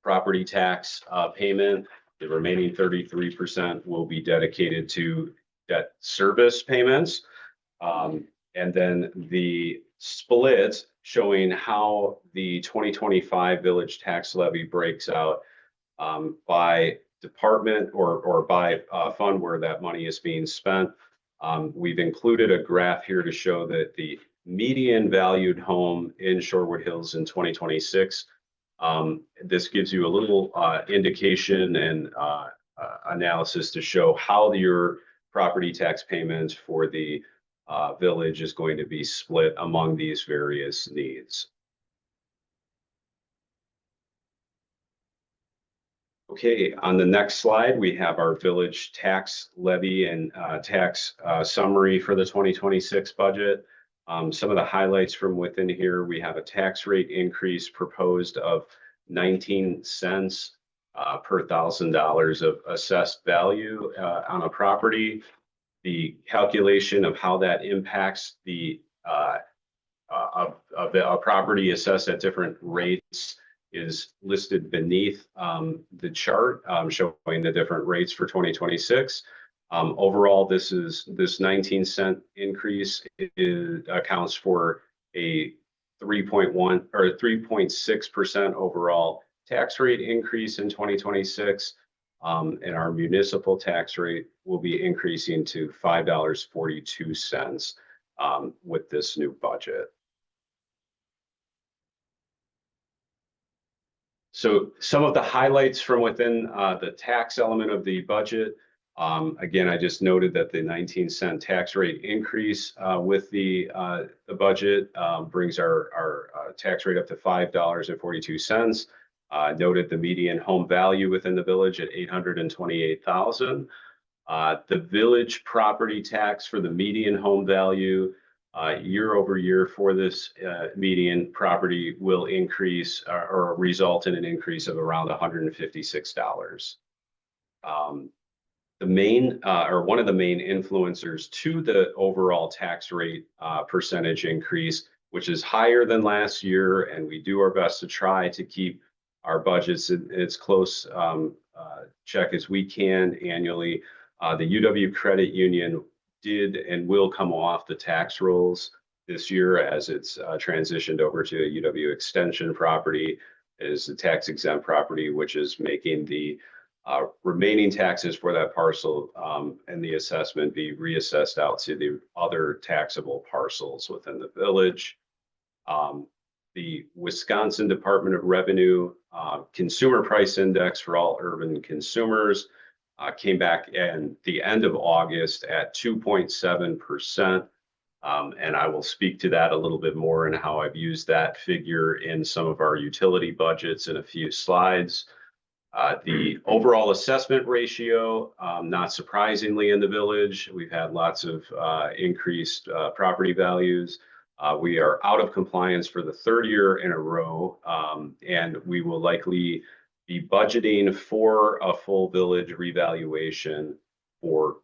property tax payment. The remaining 33% will be dedicated to debt service payments. And then the split showing how the 2025 village tax levy breaks out by department or by fund where that money is being spent. We've included a graph here to show that the median valued home in Shorewood Hills in 2026, this gives you a little indication and analysis to show how your property tax payments for the village is going to be split among these various needs. Okay, on the next slide, we have our village tax levy and tax summary for the 2026 budget. Some of the highlights from within here, we have a tax rate increase proposed of 19 cents per $1,000 of assessed value on a property. The calculation of how that impacts the a property assessed at different rates is listed beneath the chart showing the different rates for 2026. Overall, this 19-cent increase accounts for a 3.1 or 3.6% overall tax rate increase in 2026. And our municipal tax rate will be increasing to $5.42 with this new budget. So some of the highlights from within the tax element of the budget. Again, I just noted that the 19-cent tax rate increase with the budget brings our tax rate up to $5.42. Noted the median home value within the village at $828,000. The village property tax for the median home value year over year for this median property will increase or result in an increase of around $156. The main or one of the main influencers to the overall tax rate percentage increase, which is higher than last year, and we do our best to try to keep our budgets in as close check as we can annually. The UW Credit Union did and will come off the tax rolls this year as it's transitioned over to a UW Extension property. It is a tax exempt property, which is making the remaining taxes for that parcel and the assessment be reassessed out to the other taxable parcels within the village. The Wisconsin Department of Revenue Consumer Price Index for all urban consumers came back in the end of August at 2.7%. And I will speak to that a little bit more and how I've used that figure in some of our utility budgets in a few slides. The overall assessment ratio, not surprisingly in the village, we've had lots of increased property values. We are out of compliance for the third year in a row, and we will likely be budgeting for a full village revaluation for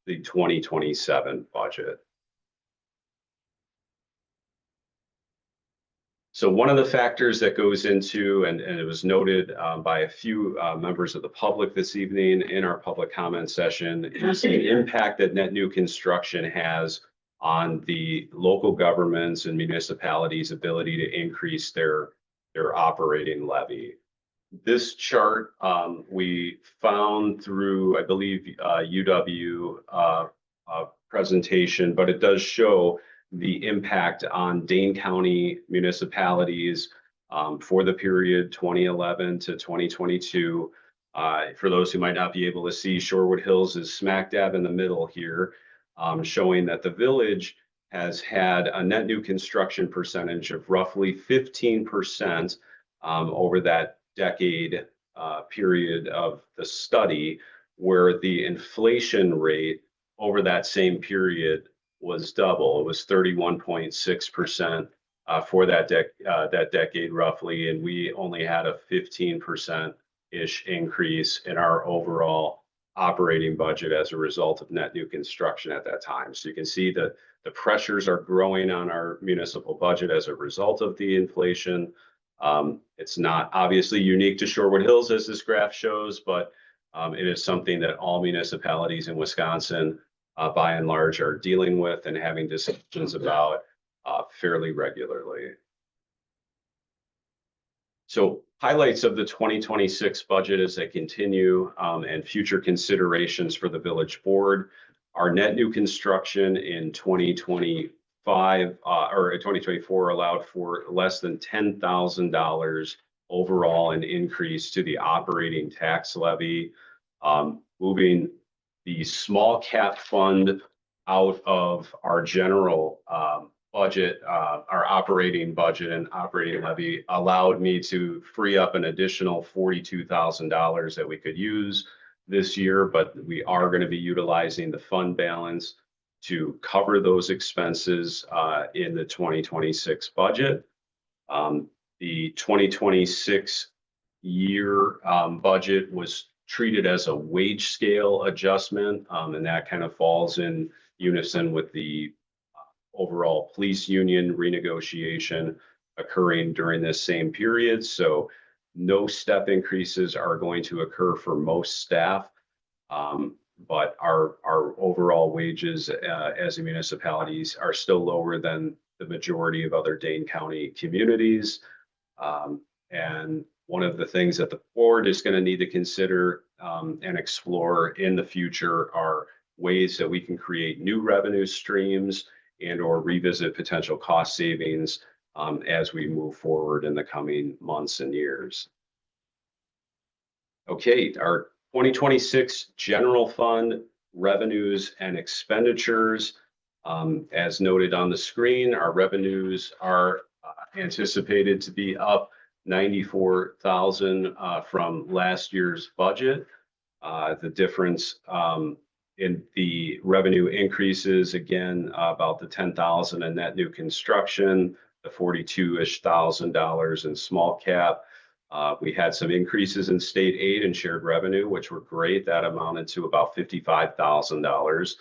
the 2027 budget. So one of the factors that goes into, and it was noted by a few members of the public this evening in our public comment session, is the impact that net new construction has on the local governments and municipalities' ability to increase their operating levy. This chart we found through, I believe, UW presentation, but it does show the impact on Dane County municipalities for the period 2011 to 2022. For those who might not be able to see, Shorewood Hills is smack dab in the middle here, showing that the village has had a net new construction percentage of roughly 15% over that decade period of the study, where the inflation rate over that same period was double. It was 31.6% for that decade roughly, and we only had a 15%-ish increase in our overall operating budget as a result of net new construction at that time. So you can see that the pressures are growing on our municipal budget as a result of the inflation. It's not obviously unique to Shorewood Hills, as this graph shows, but it is something that all municipalities in Wisconsin by and large are dealing with and having discussions about fairly regularly. So highlights of the 2026 budget as they continue and future considerations for the village board. Our net new construction in 2025 or 2024 allowed for less than $10,000 overall an increase to the operating tax levy, moving the small cap fund out of our general budget, our operating budget and operating levy allowed me to free up an additional $42,000 that we could use this year, but we are going to be utilizing the fund balance to cover those expenses in the 2026 budget. The 2026 year budget was treated as a wage scale adjustment, and that kind of falls in unison with the overall police union renegotiation occurring during this same period. So no step increases are going to occur for most staff, but our overall wages as a municipalities are still lower than the majority of other Dane County communities. And one of the things that the board is going to need to consider and explore in the future are ways that we can create new revenue streams and or revisit potential cost savings as we move forward in the coming months and years. Okay, our 2026 general fund revenues and expenditures, as noted on the screen, our revenues are anticipated to be up $94,000 from last year's budget. The difference In the revenue increases, again, about the 10,000 in net new construction, the 42-ish thousand dollars in small cap. We had some increases in state aid and shared revenue, which were great. That amounted to about $55,000.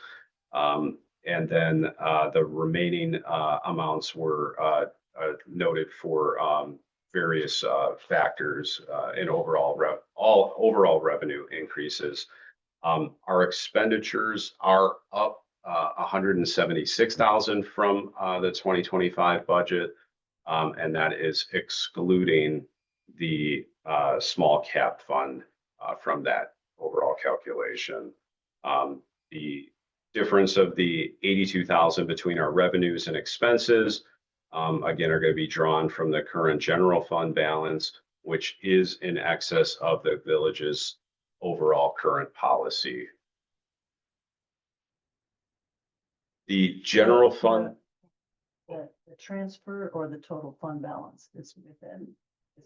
And then the remaining amounts were noted for various factors in overall revenue increases. Our expenditures are up 176,000 from the 2025 budget, and that is excluding the small cap fund from that overall calculation. The difference of the 82,000 between our revenues and expenses, again, are going to be drawn from the current general fund balance, which is in excess of the village's overall current policy. The general fund, The transfer or the total fund balance is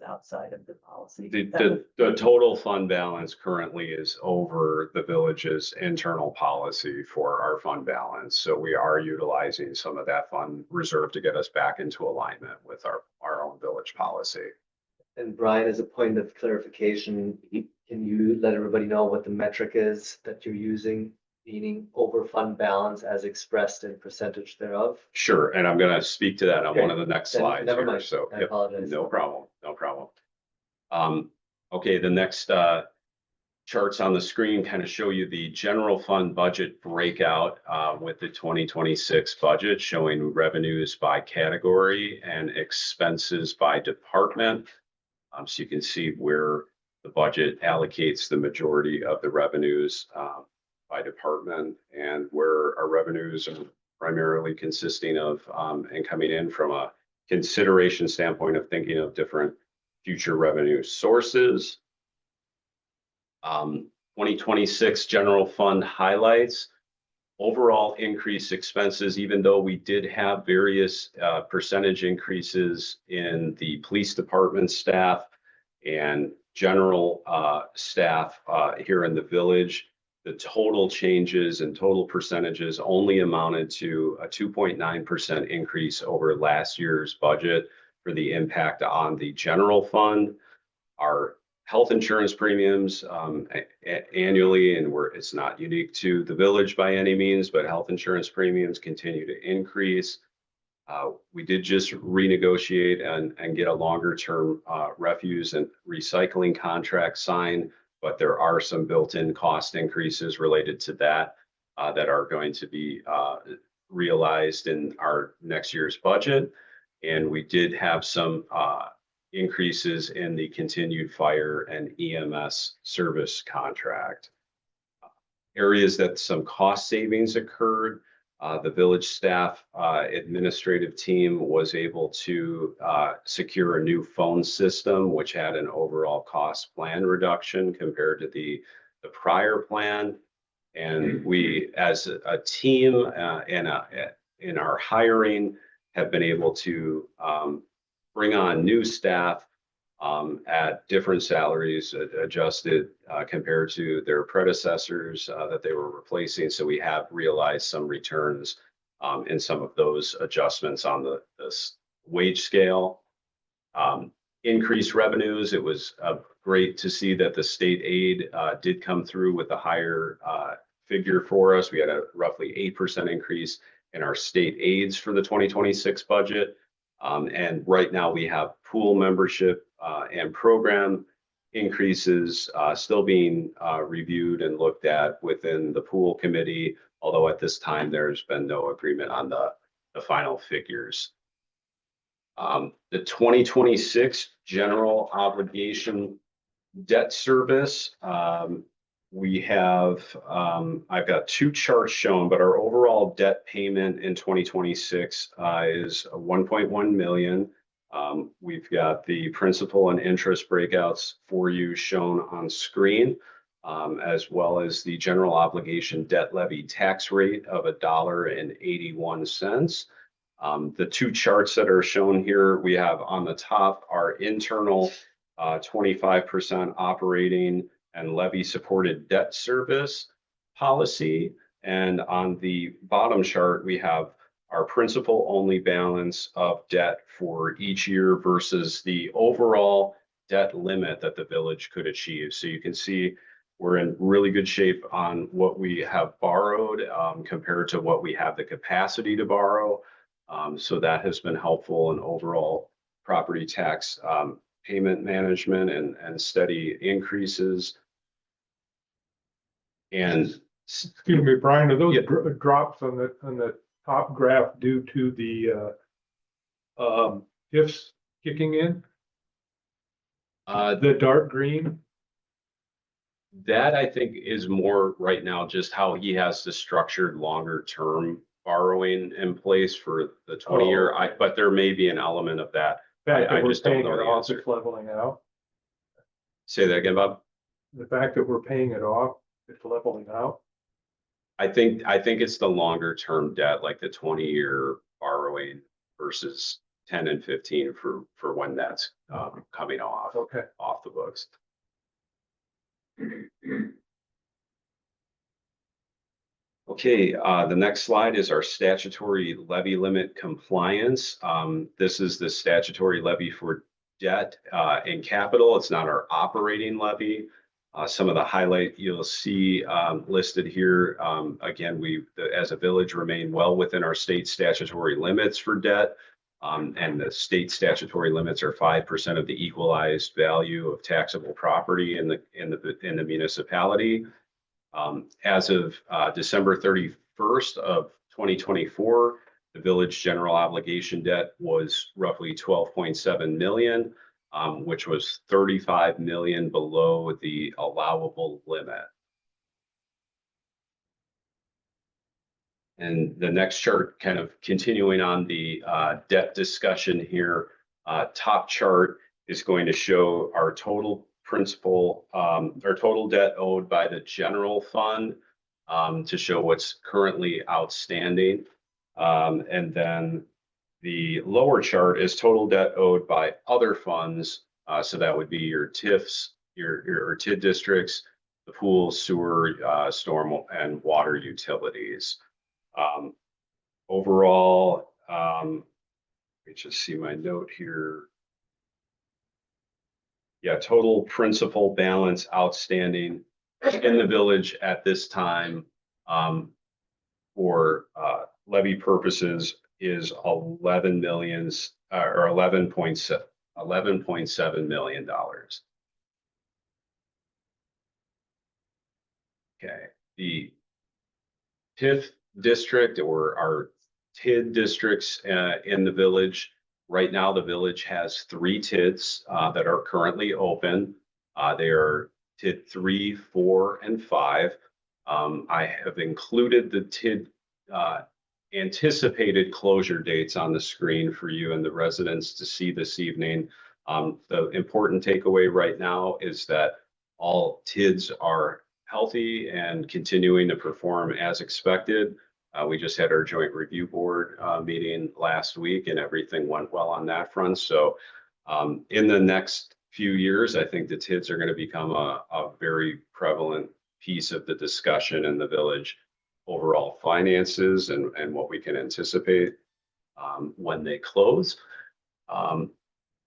outside of the policy. the total fund balance currently is over the village's internal policy for our fund balance. So we are utilizing some of that fund reserve to get us back into alignment with our own village policy. And Brian, as a point of clarification, can you let everybody know what the metric is that you're using, meaning over fund balance as expressed in percentage thereof? Sure, and I'm going to speak to that on one of the next Then slides never here, mind. so, I yep, apologize. no problem. Okay, the next charts on the screen kind of show you the general fund budget breakout with the 2026 budget, showing revenues by category and expenses by department. So you can see where the budget allocates the majority of the revenues by department, and where our revenues are primarily consisting of and coming in from a consideration standpoint of thinking of different future revenue sources. 2026 general fund highlights. Overall increased expenses, even though we did have various percentage increases in the police department staff and general staff here in the village, the total changes and total percentages only amounted to a 2.9% increase over last year's budget for the impact on the general fund. Our health insurance premiums annually, and it's not unique to the village by any means, but health insurance premiums continue to increase. We did just renegotiate and get a longer term refuse and recycling contract signed, but there are some built-in cost increases related to that that are going to be realized in our next year's budget. And we did have some increases in the continued fire and EMS service contract. Areas that some cost savings occurred. The village staff administrative team was able to secure a new phone system, which had an overall cost plan reduction compared to the prior plan. And we, as a team in our hiring, have been able to bring on new staff at different salaries adjusted compared to their predecessors that they were replacing. So we have realized some returns in some of those adjustments on the wage scale. Increased revenues. It was great to see that the state aid did come through with a higher figure for us. We had a roughly 8% increase in our state aids for the 2026 budget. And right now we have pool membership and program increases still being reviewed and looked at within the pool committee, although at this time there's been no agreement on the final figures. The 2026 general obligation debt service, we have, I've got two charts shown, but our overall debt payment in 2026 is 1.1 million. We've got the principal and interest breakouts for you shown on screen, as well as the general obligation debt levy tax rate of $1.81. The two charts that are shown here, we have on the top our internal 25% operating and levy supported debt service. policy. And on the bottom chart, we have our principal only balance of debt for each year versus the overall debt limit that the village could achieve. So you can see we're in really good shape on what we have borrowed compared to what we have the capacity to borrow. So that has been helpful in overall property tax payment management and steady increases. And Excuse me, Brian, are those Yeah. drops on the top graph due to the ifs kicking in? The dark green? that I think is more right now just how he has the structured longer term borrowing in place for the 20-year. But there may be an element of that. Fact I that we're just don't paying know it the off, answer. it's leveling out. Say that again, Bob. The fact that we're paying it off, it's leveling out. I think it's the longer term debt, like the 20-year borrowing versus 10 and 15 for when that's coming off Okay. off the books. Okay, the next slide is our statutory levy limit compliance. This is the statutory levy for debt and capital. It's not our operating levy. Some of the highlight you'll see listed here. Again, we, as a village, remain well within our state statutory limits for debt. And the state statutory limits are 5% of the equalized value of taxable property in the municipality. As of December 31st of 2024, the village general obligation debt was roughly 12.7 million, which was 35 million below the allowable limit. And the next chart, kind of continuing on the debt discussion here, top chart is going to show our total principal, our total debt owed by the general fund to show what's currently outstanding. And then the lower chart is total debt owed by other funds. So that would be your TIFs, your TID districts, the pool, sewer, storm, and water utilities. Overall, let me just see my note here. Yeah, total principal balance outstanding in the village at this time for levy purposes is 11 millions or $11.7 million. Okay, the TIF district or our TID districts in the village. Right now, the village has 3 TIDs that are currently open. They are TID 3, 4, and 5. I have included the TID anticipated closure dates on the screen for you and the residents to see this evening. The important takeaway right now is that all TIDs are healthy and continuing to perform as expected. We just had our joint review board meeting last week and everything went well on that front. So in the next few years, I think the TIDs are going to become a very prevalent piece of the discussion in the village overall finances and what we can anticipate when they close.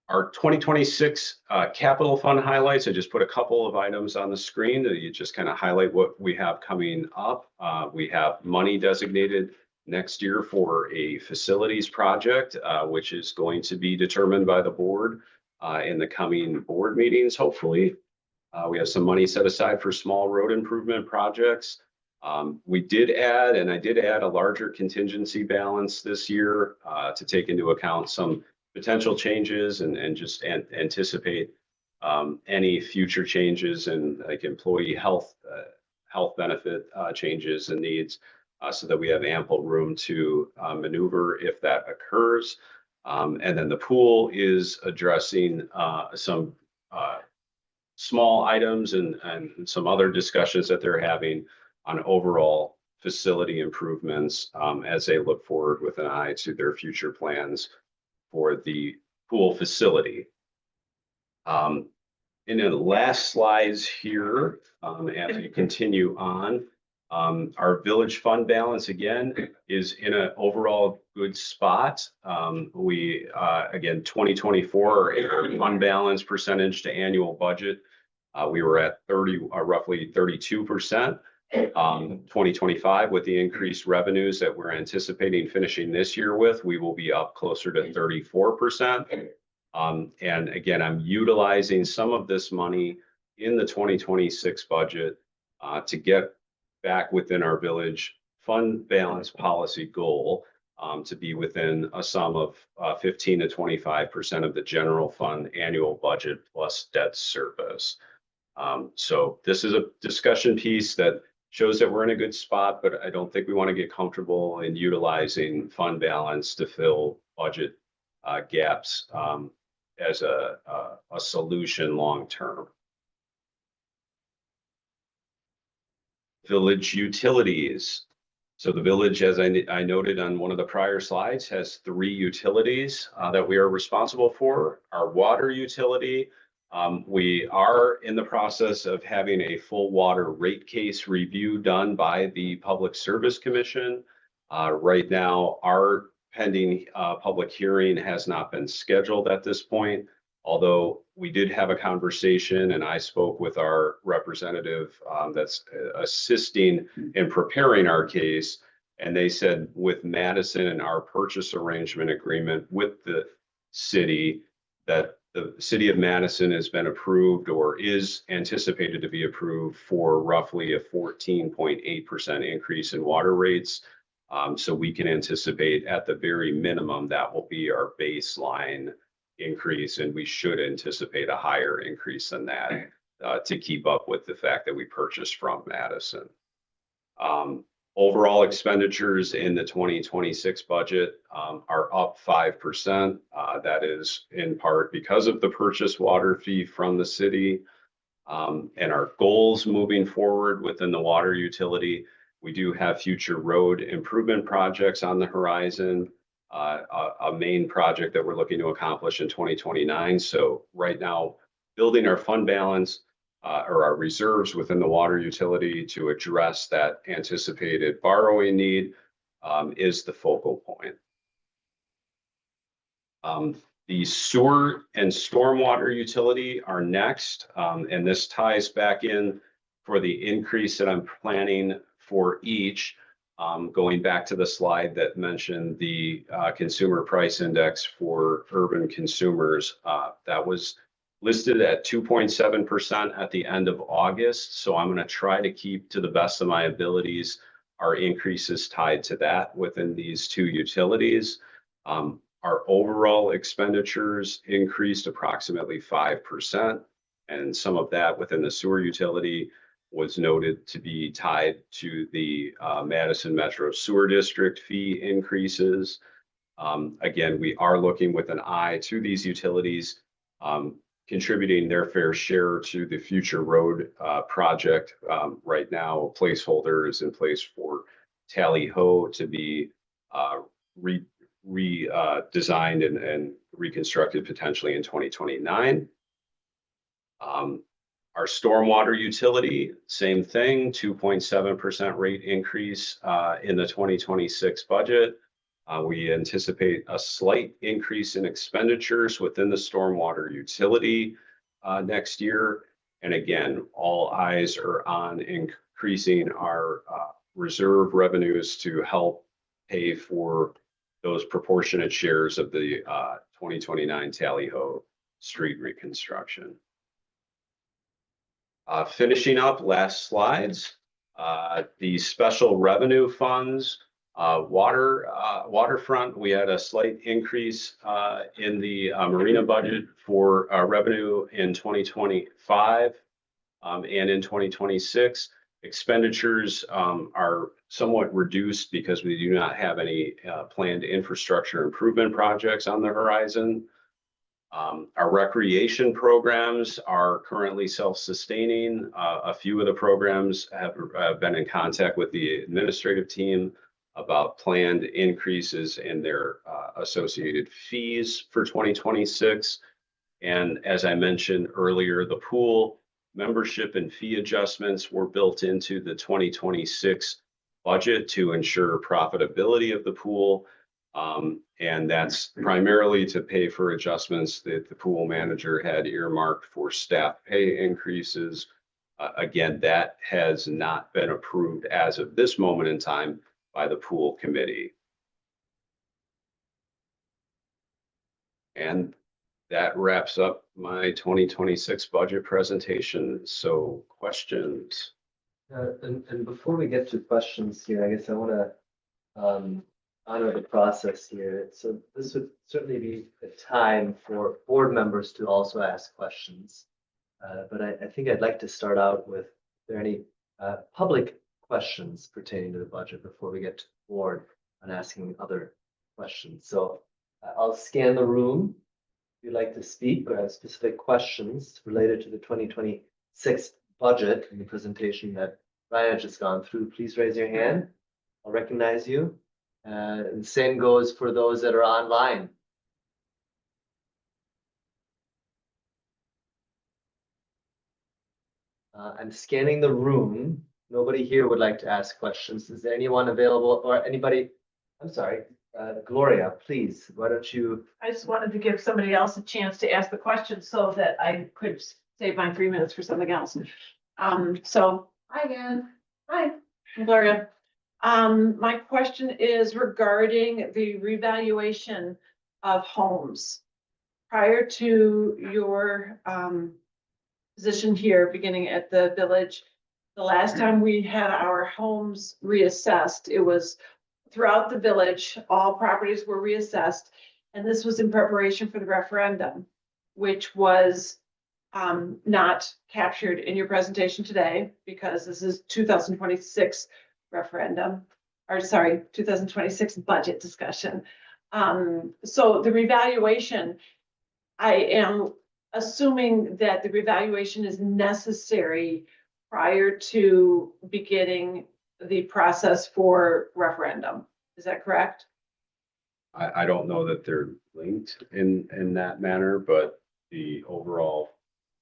Our 2026 capital fund highlights, I just put a couple of items on the screen that you just kind of highlight what we have coming up. We have money designated next year for a facilities project, which is going to be determined by the board in the coming board meetings, hopefully. We have some money set aside for small road improvement projects. We did add, and I did add a larger contingency balance this year to take into account some potential changes and just anticipate any future changes in like employee health benefit changes and needs so that we have ample room to maneuver if that occurs. And then the pool is addressing some small items and some other discussions that they're having on overall facility improvements as they look forward with an eye to their future plans for the pool facility. In the last slides here, as we continue on, Our village fund balance again is in an overall good spot. Again, 2024 our fund balance percentage to annual budget. We were at roughly 32%. 2025 with the increased revenues that we're anticipating finishing this year with, we will be up closer to 34%. And again, I'm utilizing some of this money in the 2026 budget to get back within our village fund balance policy goal to be within a sum of 15 to 25% of the general fund annual budget plus debt service. So this is a discussion piece that shows that we're in a good spot, but I don't think we want to get comfortable in utilizing fund balance to fill budget gaps as a solution long term. Village utilities. So the village, as I noted on one of the prior slides, has 3 utilities that we are responsible for. Our water utility, we are in the process of having a full water rate case review done by the Public Service Commission. Right now, our pending public hearing has not been scheduled at this point, although we did have a conversation and I spoke with our representative that's assisting in preparing our case. And they said with Madison and our purchase arrangement agreement with the city, that the city of Madison has been approved or is anticipated to be approved for roughly a 14.8% increase in water rates. So we can anticipate at the very minimum that will be our baseline increase, and we should anticipate a higher increase than that to keep up with the fact that we purchased from Madison. Overall expenditures in the 2026 budget are up 5%. That is in part because of the purchase water fee from the city. And our goals moving forward within the water utility, we do have future road improvement projects on the horizon. A main project that we're looking to accomplish in 2029. So right now, building our fund balance or our reserves within the water utility to address that anticipated borrowing need is the focal point. The sewer and stormwater utility are next, and this ties back in for the increase that I'm planning for each. Going back to the slide that mentioned the consumer price index for urban consumers, that was listed at 2.7% at the end of August. So I'm going to try to keep, to the best of my abilities, our increases tied to that within these 2 utilities. Our overall expenditures increased approximately 5%, and some of that within the sewer utility was noted to be tied to the Madison Metro Sewer District fee increases. Again, we are looking with an eye to these utilities, contributing their fair share to the future road project. Right now, a placeholder is in place for Tally Ho to be redesigned and reconstructed potentially in 2029. Our stormwater utility, same thing, 2.7% rate increase in the 2026 budget. We anticipate a slight increase in expenditures within the stormwater utility next year. And again, all eyes are on increasing our reserve revenues to help pay for those proportionate shares of the 2029 Tally Ho street reconstruction. Finishing up, last slides, the special revenue funds, waterfront, we had a slight increase in the marina budget for revenue in 2025 and in 2026. Expenditures are somewhat reduced because we do not have any planned infrastructure improvement projects on the horizon. Our recreation programs are currently self-sustaining. A few of the programs have been in contact with the administrative team about planned increases in their associated fees for 2026. And as I mentioned earlier, the pool membership and fee adjustments were built into the 2026 budget to ensure profitability of the pool. And that's primarily to pay for adjustments that the pool manager had earmarked for staff pay increases. Again, that has not been approved as of this moment in time by the pool committee. And that wraps up my 2026 budget presentation. So questions? And before we get to questions here, I guess I want to honor the process here. So this would certainly be a time for board members to also ask questions. But I think I'd like to start out with, are there any public questions pertaining to the budget before we get to the board on asking other questions? So I'll scan the room. If you'd like to speak or have specific questions related to the 2026 budget and the presentation that Ryan has just gone through, please raise your hand. I'll recognize you. And the same goes for those that are online. I'm scanning the room. Nobody here would like to ask questions. Is there anyone available or anybody? I'm sorry, Gloria, please, why don't you? I just wanted to give somebody else a chance to ask the question so that I could save my 3 minutes for something else. So, hi again. Hi, I'm Gloria. My question is regarding the revaluation of homes. Prior to your position here, beginning at the village, the last time we had our homes reassessed, it was throughout the village, all properties were reassessed. And this was in preparation for the referendum, which was not captured in your presentation today because this is 2026 referendum, or sorry, 2026 budget discussion. So the revaluation, I am assuming that the revaluation is necessary prior to beginning the process for referendum. Is that correct? I don't know that they're linked in that manner, but the overall,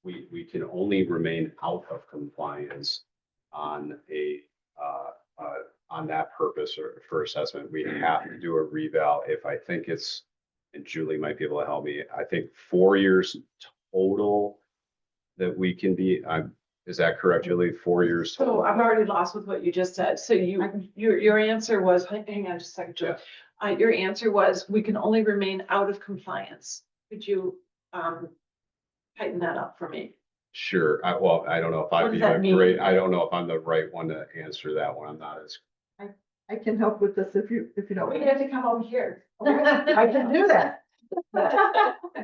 we can only remain out of compliance on on that purpose or for assessment. We have to do a reval if I think it's, and Julie might be able to help me, I think 4 years total that we can be, is that correct, Julie? 4 years So total? I'm already lost with what you just said. So your answer was, hang on just a second, Julie. Your answer was, we can only remain out of compliance. Could you tighten that up for me? Sure. Well, I don't know if What I'd does be that a mean? great, I don't know if I'm the right one to answer that one. I'm not as. I can help with this if you don't. We have to come over here. I can do that.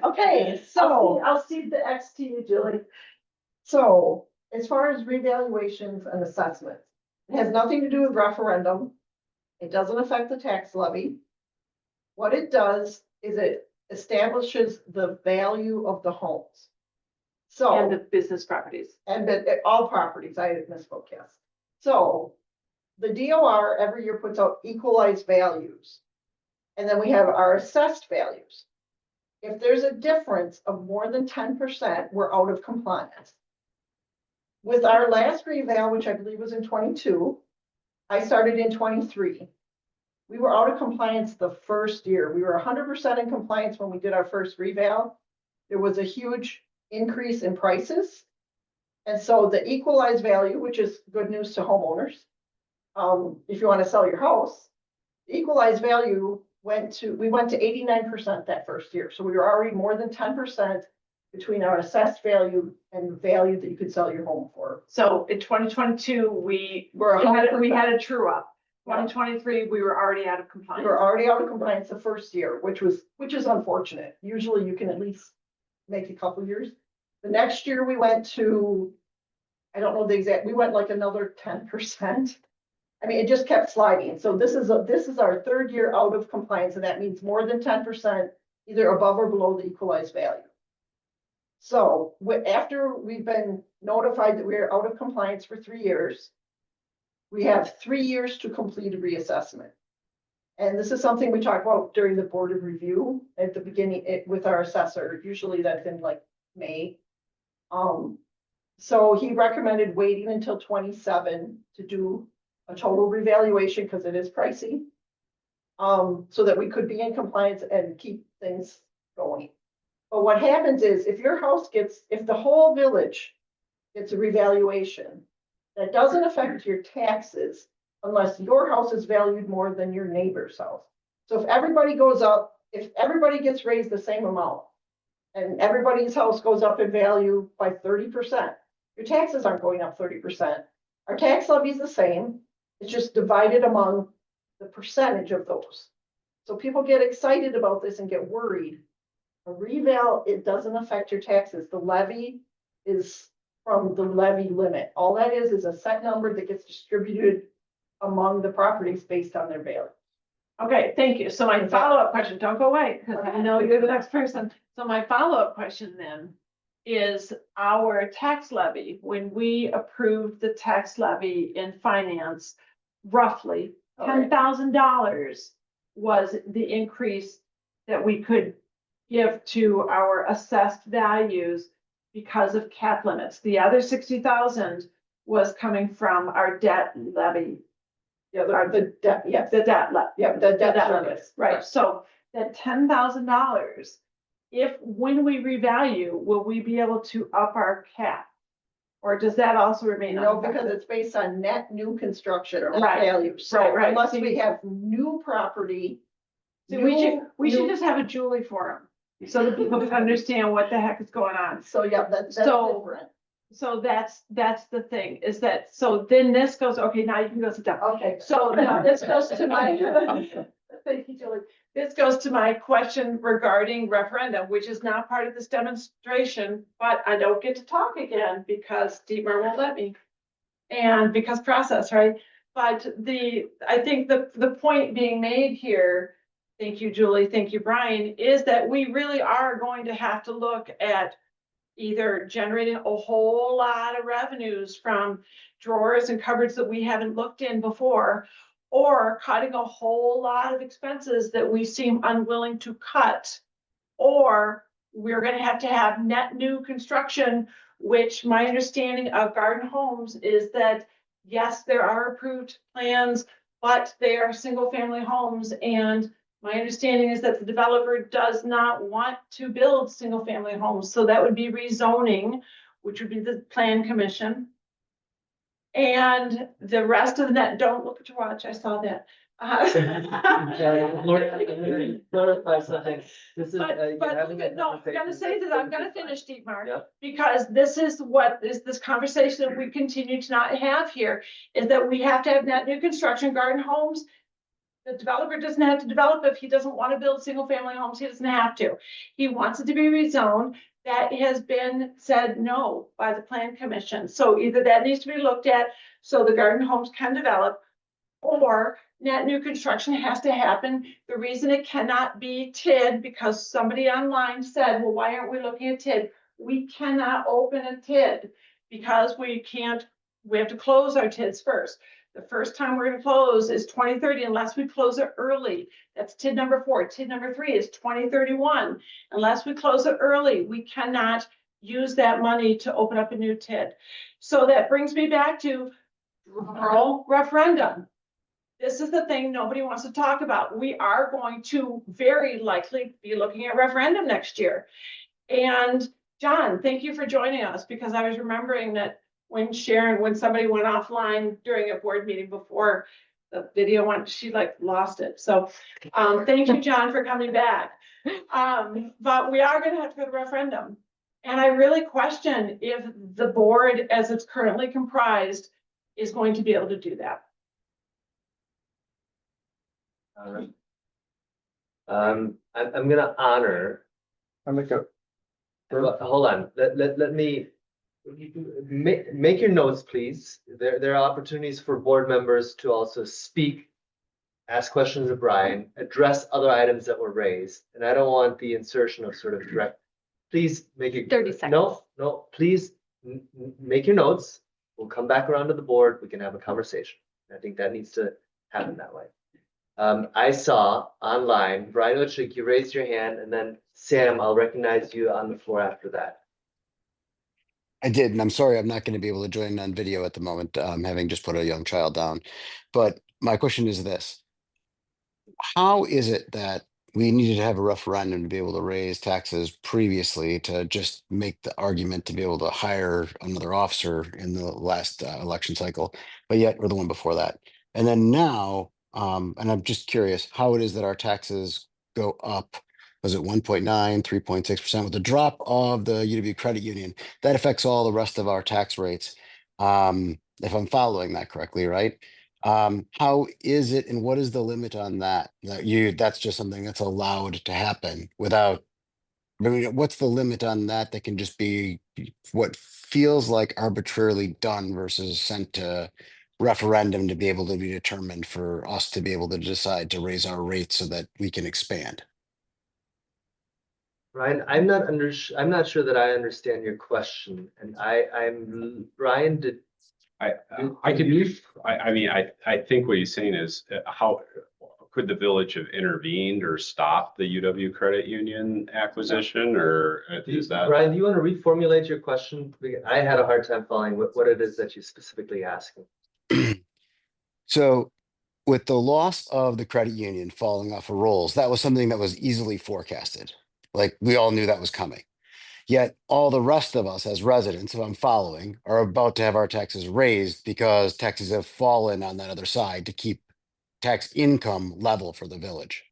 Okay, so I'll cede the X to you, Julie. So as far as revaluations and assessments, it has nothing to do with referendum. It doesn't affect the tax levy. What it does is it establishes the value of the homes. So. And the business properties. And all properties, I misspoke, yes. So the DOR every year puts out equalized values. And then we have our assessed values. If there's a difference of more than 10%, we're out of compliance. With our last reval, which I believe was in 22, I started in 23. We were out of compliance the first year. We were 100% in compliance when we did our first reval. There was a huge increase in prices. And so the equalized value, which is good news to homeowners, if you want to sell your house, the equalized value we went to 89% that first year. So we were already more than 10% between our assessed value and the value that you could sell your home for. So in 2022, we had a true up. 2023, we were already out of We compliance. were already out of compliance the first year, which is unfortunate. Usually you can at least make a couple years. The next year we went to, I don't know the exact, we went like another 10%. I mean, it just kept sliding. So this is our third year out of compliance, and that means more than 10%, either above or below the equalized value. So after we've been notified that we're out of compliance for 3 years, we have 3 years to complete a reassessment. And this is something we talk about during the board of review at the beginning with our assessor. Usually that's in like May. So he recommended waiting until 27 to do a total revaluation because it is pricey. So that we could be in compliance and keep things going. But what happens is if your house if the whole village gets a revaluation, that doesn't affect your taxes unless your house is valued more than your neighbor's house. So if everybody goes up, if everybody gets raised the same amount and everybody's house goes up in value by 30%, your taxes aren't going up 30%. Our tax levy is the same. It's just divided among the percentage of those. So people get excited about this and get worried. A reval, it doesn't affect your taxes. The levy is from the levy limit. All that is a set number that gets distributed among the properties based on their value. Okay, thank you. So my follow-up question, don't go away, because I know you're the next person. So my follow-up question then is our tax levy, when we approved the tax levy in finance, roughly $10,000 was the increase that we could give to our assessed values because of cap limits. The other 60,000 was coming from our debt levy. The debt, yes. The debt levy. Yeah, the debt That service. limit, right, so that $10,000, when we revalue, will we be able to up our cap? Or does that also remain? No, because unaffected? it's based on net new construction, not Right, value. So right. unless See- we have new property. So we should new- just have a Julie forum, so that people can understand what the heck is going on. So, yeah, that's So- different. So that's the thing, is that, so then this goes, okay, now you can go sit down. Okay. So now this goes to my, thank you, Julie. This goes to my question regarding referendum, which is not part of this demonstration, but I don't get to talk again because Dietmar won't let me. And because process, right? But I think the point being made here, thank you, Julie, thank you, Brian, is that we really are going to have to look at either generating a whole lot of revenues from drawers and cupboards that we haven't looked in before, or cutting a whole lot of expenses that we seem unwilling to cut. Or we're gonna have to have net new construction, which my understanding of Garden Homes is that, yes, there are approved plans, but they are single-family homes, and my understanding is that the developer does not want to build single-family homes, so that would be rezoning, which would be the plan commission. And the rest of the net, don't look at your watch, I saw that. Lord, I'm gonna clarify something. This is, you're But having a no, I'm gonna conversation say that's that, I'm gonna gonna be fine. finish, Dietmar. Yep. Because this is what is this conversation that we continue to not have here, is that we have to have net new construction Garden Homes. The developer doesn't have to develop if he doesn't want to build single family homes, he doesn't have to. He wants it to be rezoned. That has been said no by the plan commission. So either that needs to be looked at so the Garden Homes can develop, or net new construction has to happen. The reason it cannot be TID, because somebody online said, well, why aren't we looking at TID? We cannot open a TID because we have to close our TIDs first. The first time we're gonna close is 2030 unless we close it early. That's TID number 4. TID number 3 is 2031. Unless we close it early, we cannot use that money to open up a new TID. So that brings me back to rural referendum. This is the thing nobody wants to talk about. We are going to very likely be looking at referendum next year. And John, thank you for joining us, because I was remembering that when somebody went offline during a board meeting before the video went, she like lost it. So thank you, John, for coming back. But we are gonna have to go to referendum. And I really question if the board, as it's currently comprised, is going to be able to do that. All right. I'm gonna honor. I make a, Hold on, let me. Make your notes, please. There are opportunities for board members to also speak, ask questions of Brian, address other items that were raised, and I don't want the insertion of sort of direct. Please make it. 30 seconds. No, please make your notes. We'll come back around to the board. We can have a conversation. I think that needs to happen that way. I saw online, Brian Ochik, you raised your hand, and then Sam, I'll recognize you on the floor after that. I did, and I'm sorry I'm not going to be able to join on video at the moment, having just put a young child down. But my question is this. How is it that we needed to have a referendum to be able to raise taxes previously to just make the argument to be able to hire another officer in the last election cycle, but yet, or the one before that? And then now, and I'm just curious how it is that our taxes go up. Was it 1.9, 3.6% with the drop of the UW credit union? That affects all the rest of our tax rates. If I'm following that correctly, right? How is it and what is the limit on that? That's just something that's allowed to happen without, I mean, what's the limit on that that can just be what feels like arbitrarily done versus sent to referendum to be able to be determined for us to be able to decide to raise our rates so that we can expand? Ryan, I'm not sure that I understand your question. And Ryan, I mean, I think what he's saying is how could the village have intervened or stopped the UW credit union acquisition, or is that? Ryan, do you want to reformulate your question? I had a hard time following what it is that you're specifically asking. So with the loss of the credit union falling off of rolls, that was something that was easily forecasted. Like we all knew that was coming. Yet all the rest of us as residents, if I'm following, are about to have our taxes raised because taxes have fallen on that other side to keep tax income level for the village.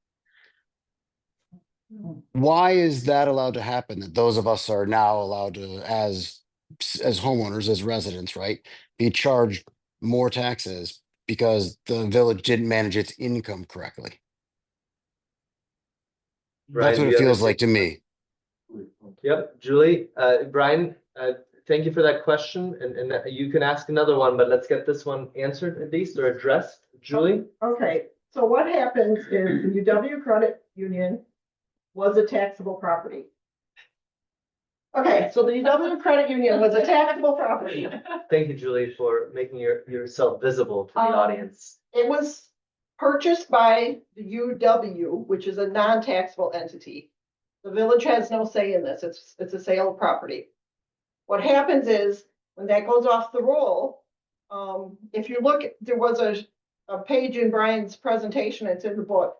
Why is that allowed to happen? That those of us are now allowed to, as homeowners, as residents, right, be charged more taxes because the village didn't manage its income correctly? That's what it feels like to me. Yep, Julie, Brian, thank you for that question, and you can ask another one, but let's get this one answered at least or addressed. Julie? Okay, so what happens is the UW Credit Union was a taxable property. Okay, so the UW Credit Union was a taxable property. Thank you, Julie, for making yourself visible to the audience. It was purchased by the UW, which is a non-taxable entity. The village has no say in this. It's a sale of property. What happens is when that goes off the roll, if you look, there was a page in Brian's presentation, it's in the book.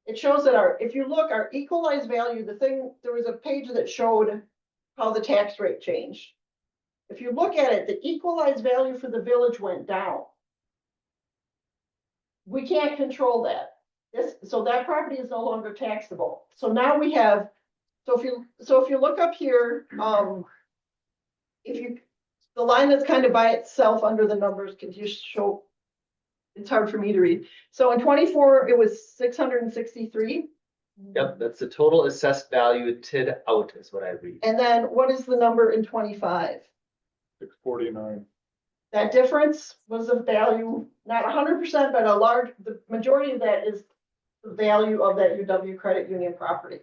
It shows that if you look, our equalized value, there was a page that showed how the tax rate changed. If you look at it, the equalized value for the village went down. We can't control that. So that property is no longer taxable. So now we have, so if you look up here, the line that's kind of by itself under the numbers can just show, it's hard for me to read. So in 24, it was 663. Yep, that's the total assessed value TID out is what I read. And then what is the number in 25? 649. That difference was a value, not 100%, but the majority of that is the value of that UW Credit Union property.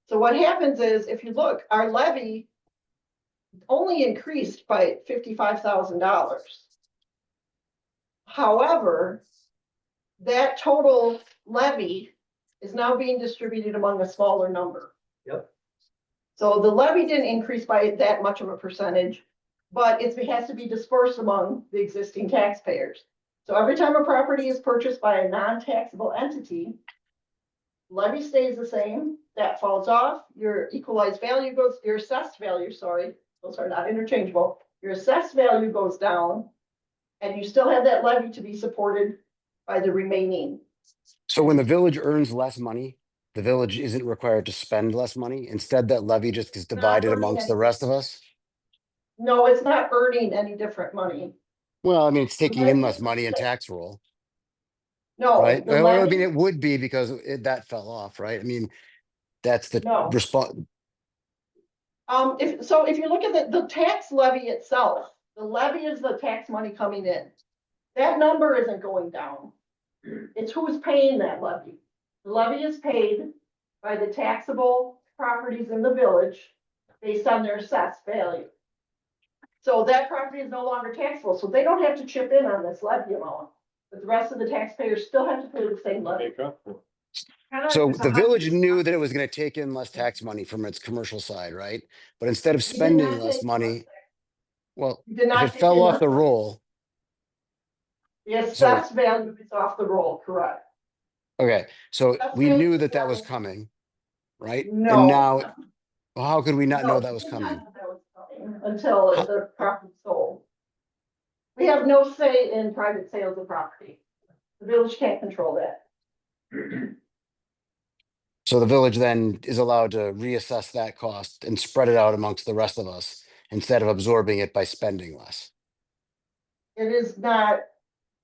So what happens is, if you look, our levy only increased by $55,000. However, that total levy is now being distributed among a smaller number. Yep. So the levy didn't increase by that much of a percentage, but it has to be dispersed among the existing taxpayers. So every time a property is purchased by a non-taxable entity, levy stays the same, that falls off, your equalized value goes, your assessed value, sorry, those are not interchangeable. Your assessed value goes down, and you still have that levy to be supported by the remaining. So when the village earns less money, the village isn't required to spend less money. Instead, that levy just gets divided amongst the rest of us. No, it's not earning any different money. Well, I mean, it's taking in less money in tax roll, No. right? the Well, I levy- mean, it would be because that fell off, right? I mean, that's the No. response. If you look at the tax levy itself, the levy is the tax money coming in. That number isn't going down. It's who's paying that levy. The levy is paid by the taxable properties in the village based on their assessed value. So that property is no longer taxable, so they don't have to chip in on this levy amount, but the rest of the taxpayers still have to pay the same levy. So the village knew that it was going to take in less tax money from its commercial side, right? But instead of We did spending not less take money, Well, You did if not it take fell in off the roll, The assessed value is off the roll, correct? okay, so That's we the- knew that that was coming, right? And No. now, well, how could we not know No, that was we did not coming? know that was coming Until How- the property sold. We have no say in private sales of property. The village can't control that. So the village then is allowed to reassess that cost and spread it out amongst the rest of us instead of absorbing it by spending less. It is not,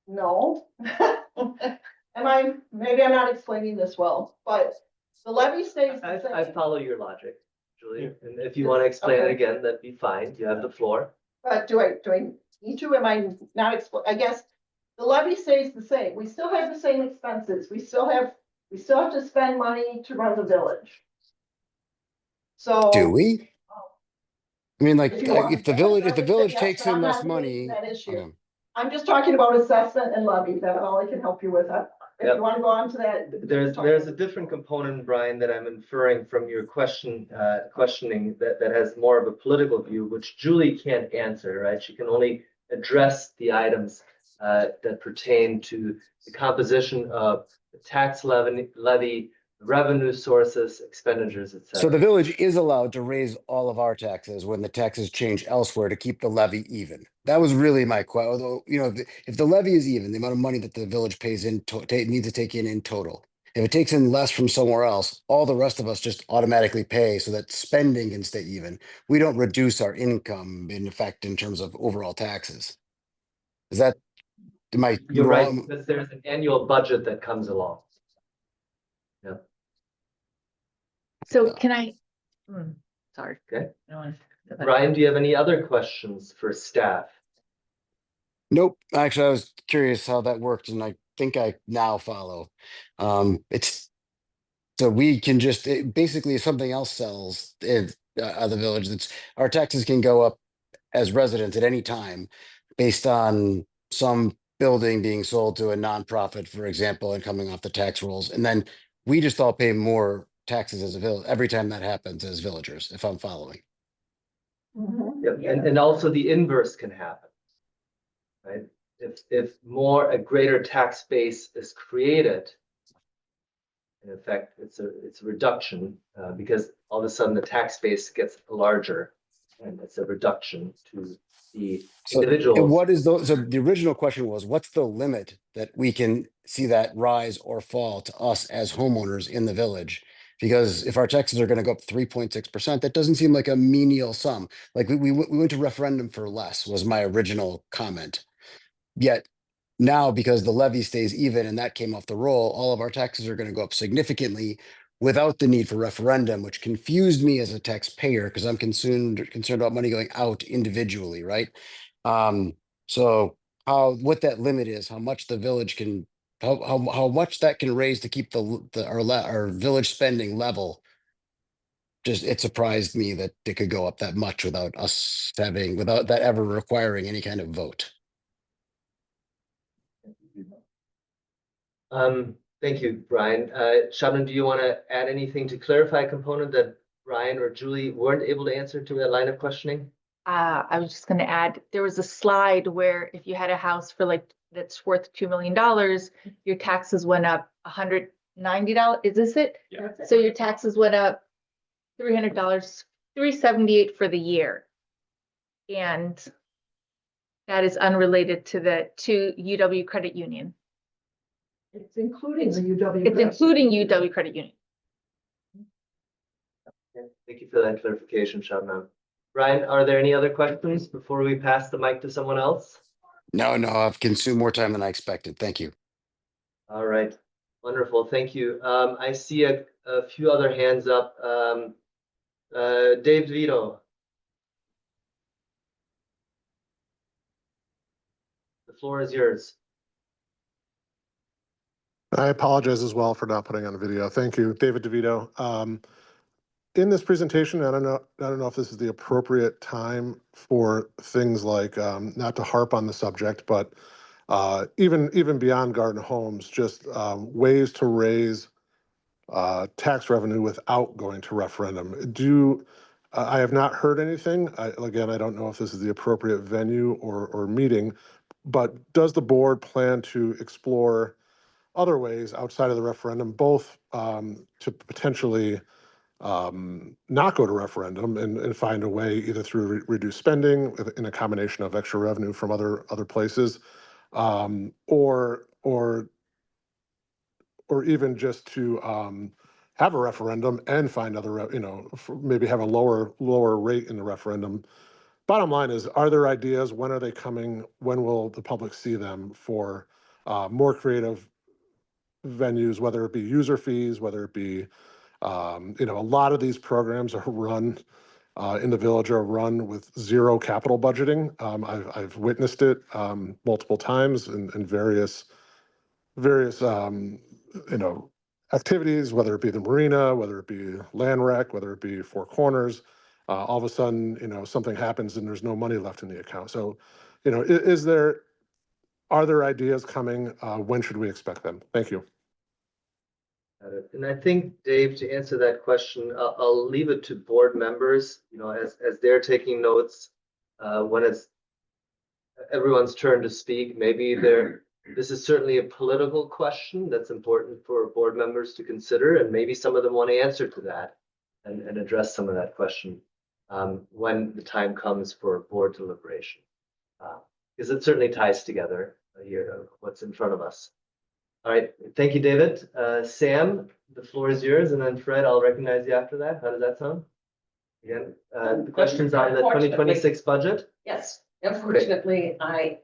no. Maybe I'm not explaining this well, but the levy stays the I same. follow your logic, Julie, and if you want to explain it Okay. again, that'd be fine. You have the floor. But do I need to, am I not I guess the levy stays the same. We still have the same expenses. We still have to spend money to run the village. So. Do we? I mean, like, If you want- if the village Yes, takes but I'm in not less debating money. that issue. Okay. I'm just talking about assessment and levy. That's all I can help you with. If Yep. you want to go on to that. There's a different component, Brian, that I'm inferring from your questioning that has more of a political view, which Julie can't answer, right? She can only address the items that pertain to the composition of the tax levy, revenue sources, expenditures, et So cetera. the village is allowed to raise all of our taxes when the taxes change elsewhere to keep the levy even. That was really my question. Although, you know, if the levy is even, the amount of money that the village pays in, needs to take in total. If it takes in less from somewhere else, all the rest of us just automatically pay so that spending can stay even. We don't reduce our income in effect in terms of overall taxes. Is that, am I You're right, wrong? because there's an annual budget that comes along. Yeah. So can I, sorry. Okay. I don't wanna- Brian, do you have any other questions for staff? Nope. Actually, I was curious how that worked, and I think I now follow. It's so we can just basically if something else sells in the village. That's our taxes can go up as residents at any time based on some building being sold to a nonprofit, for example, and coming off the tax rolls, and then we just all pay more taxes as a village every time that happens as villagers. If I'm following. Yep, and also the inverse can happen. Right? If a greater tax base is created, in effect, it's a reduction because all of a sudden the tax base gets larger and it's a reduction to the So individuals. what is so the original question was, what's the limit that we can see that rise or fall to us as homeowners in the village? Because if our taxes are going to go up 3.6%, that doesn't seem like a menial sum. Like we went to referendum for less was my original comment. Yet now, because the levy stays even and that came off the roll, all of our taxes are going to go up significantly without the need for referendum, which confused me as a taxpayer because I'm concerned about money going out individually, right? So what that limit is, how much the village can, how much that can raise to keep our village spending level. Just it surprised me that it could go up that much without that ever requiring any kind of vote. Thank you, Brian. Shannon, do you want to add anything to clarify a component that Brian or Julie weren't able to answer to that line of questioning? I was just gonna add, there was a slide where if you had a house for that's worth $2 million, your taxes went up $190. Is this it? Yeah. So your taxes went up $300, $378 for the year. And that is unrelated to UW Credit Union. It's including the UW. It's including UW Credit Union. Thank you for that clarification, Shannon. Brian, are there any other questions before we pass the mic to someone else? No, I've consumed more time than I expected. Thank you. All right, wonderful, thank you. I see a few other hands up. Dave DeVito. The floor is yours. I apologize as well for not putting on a video. Thank you, David DeVito. In this presentation, I don't know if this is the appropriate time for things like, not to harp on the subject, but even beyond Garden Homes, just ways to raise tax revenue without going to referendum. I have not heard anything. Again, I don't know if this is the appropriate venue or meeting, but does the board plan to explore other ways outside of the referendum, both to potentially not go to referendum and find a way either through reduced spending in a combination of extra revenue from other places, or even just to have a referendum and find other, maybe have a lower rate in the referendum. Bottom line is, are there ideas? When are they coming? When will the public see them for more creative venues, whether it be user fees, whether it be, a lot of these programs are run in the village are run with zero capital budgeting. I've witnessed it multiple times in various activities, whether it be the marina, whether it be land rec, whether it be Four Corners. All of a sudden, something happens and there's no money left in the account. So, are there ideas coming? When should we expect them? Thank you. Got it. And I think, Dave, to answer that question, I'll leave it to board members, as they're taking notes, when it's everyone's turn to speak, maybe this is certainly a political question that's important for board members to consider, and maybe some of them want to answer to that and address some of that question when the time comes for board deliberation. Because it certainly ties together here, what's in front of us. All right, thank you, David. Sam, the floor is yours, and then Fred, I'll recognize you after that. How does that sound? Again, the questions on the 2026 budget? Yes, unfortunately, I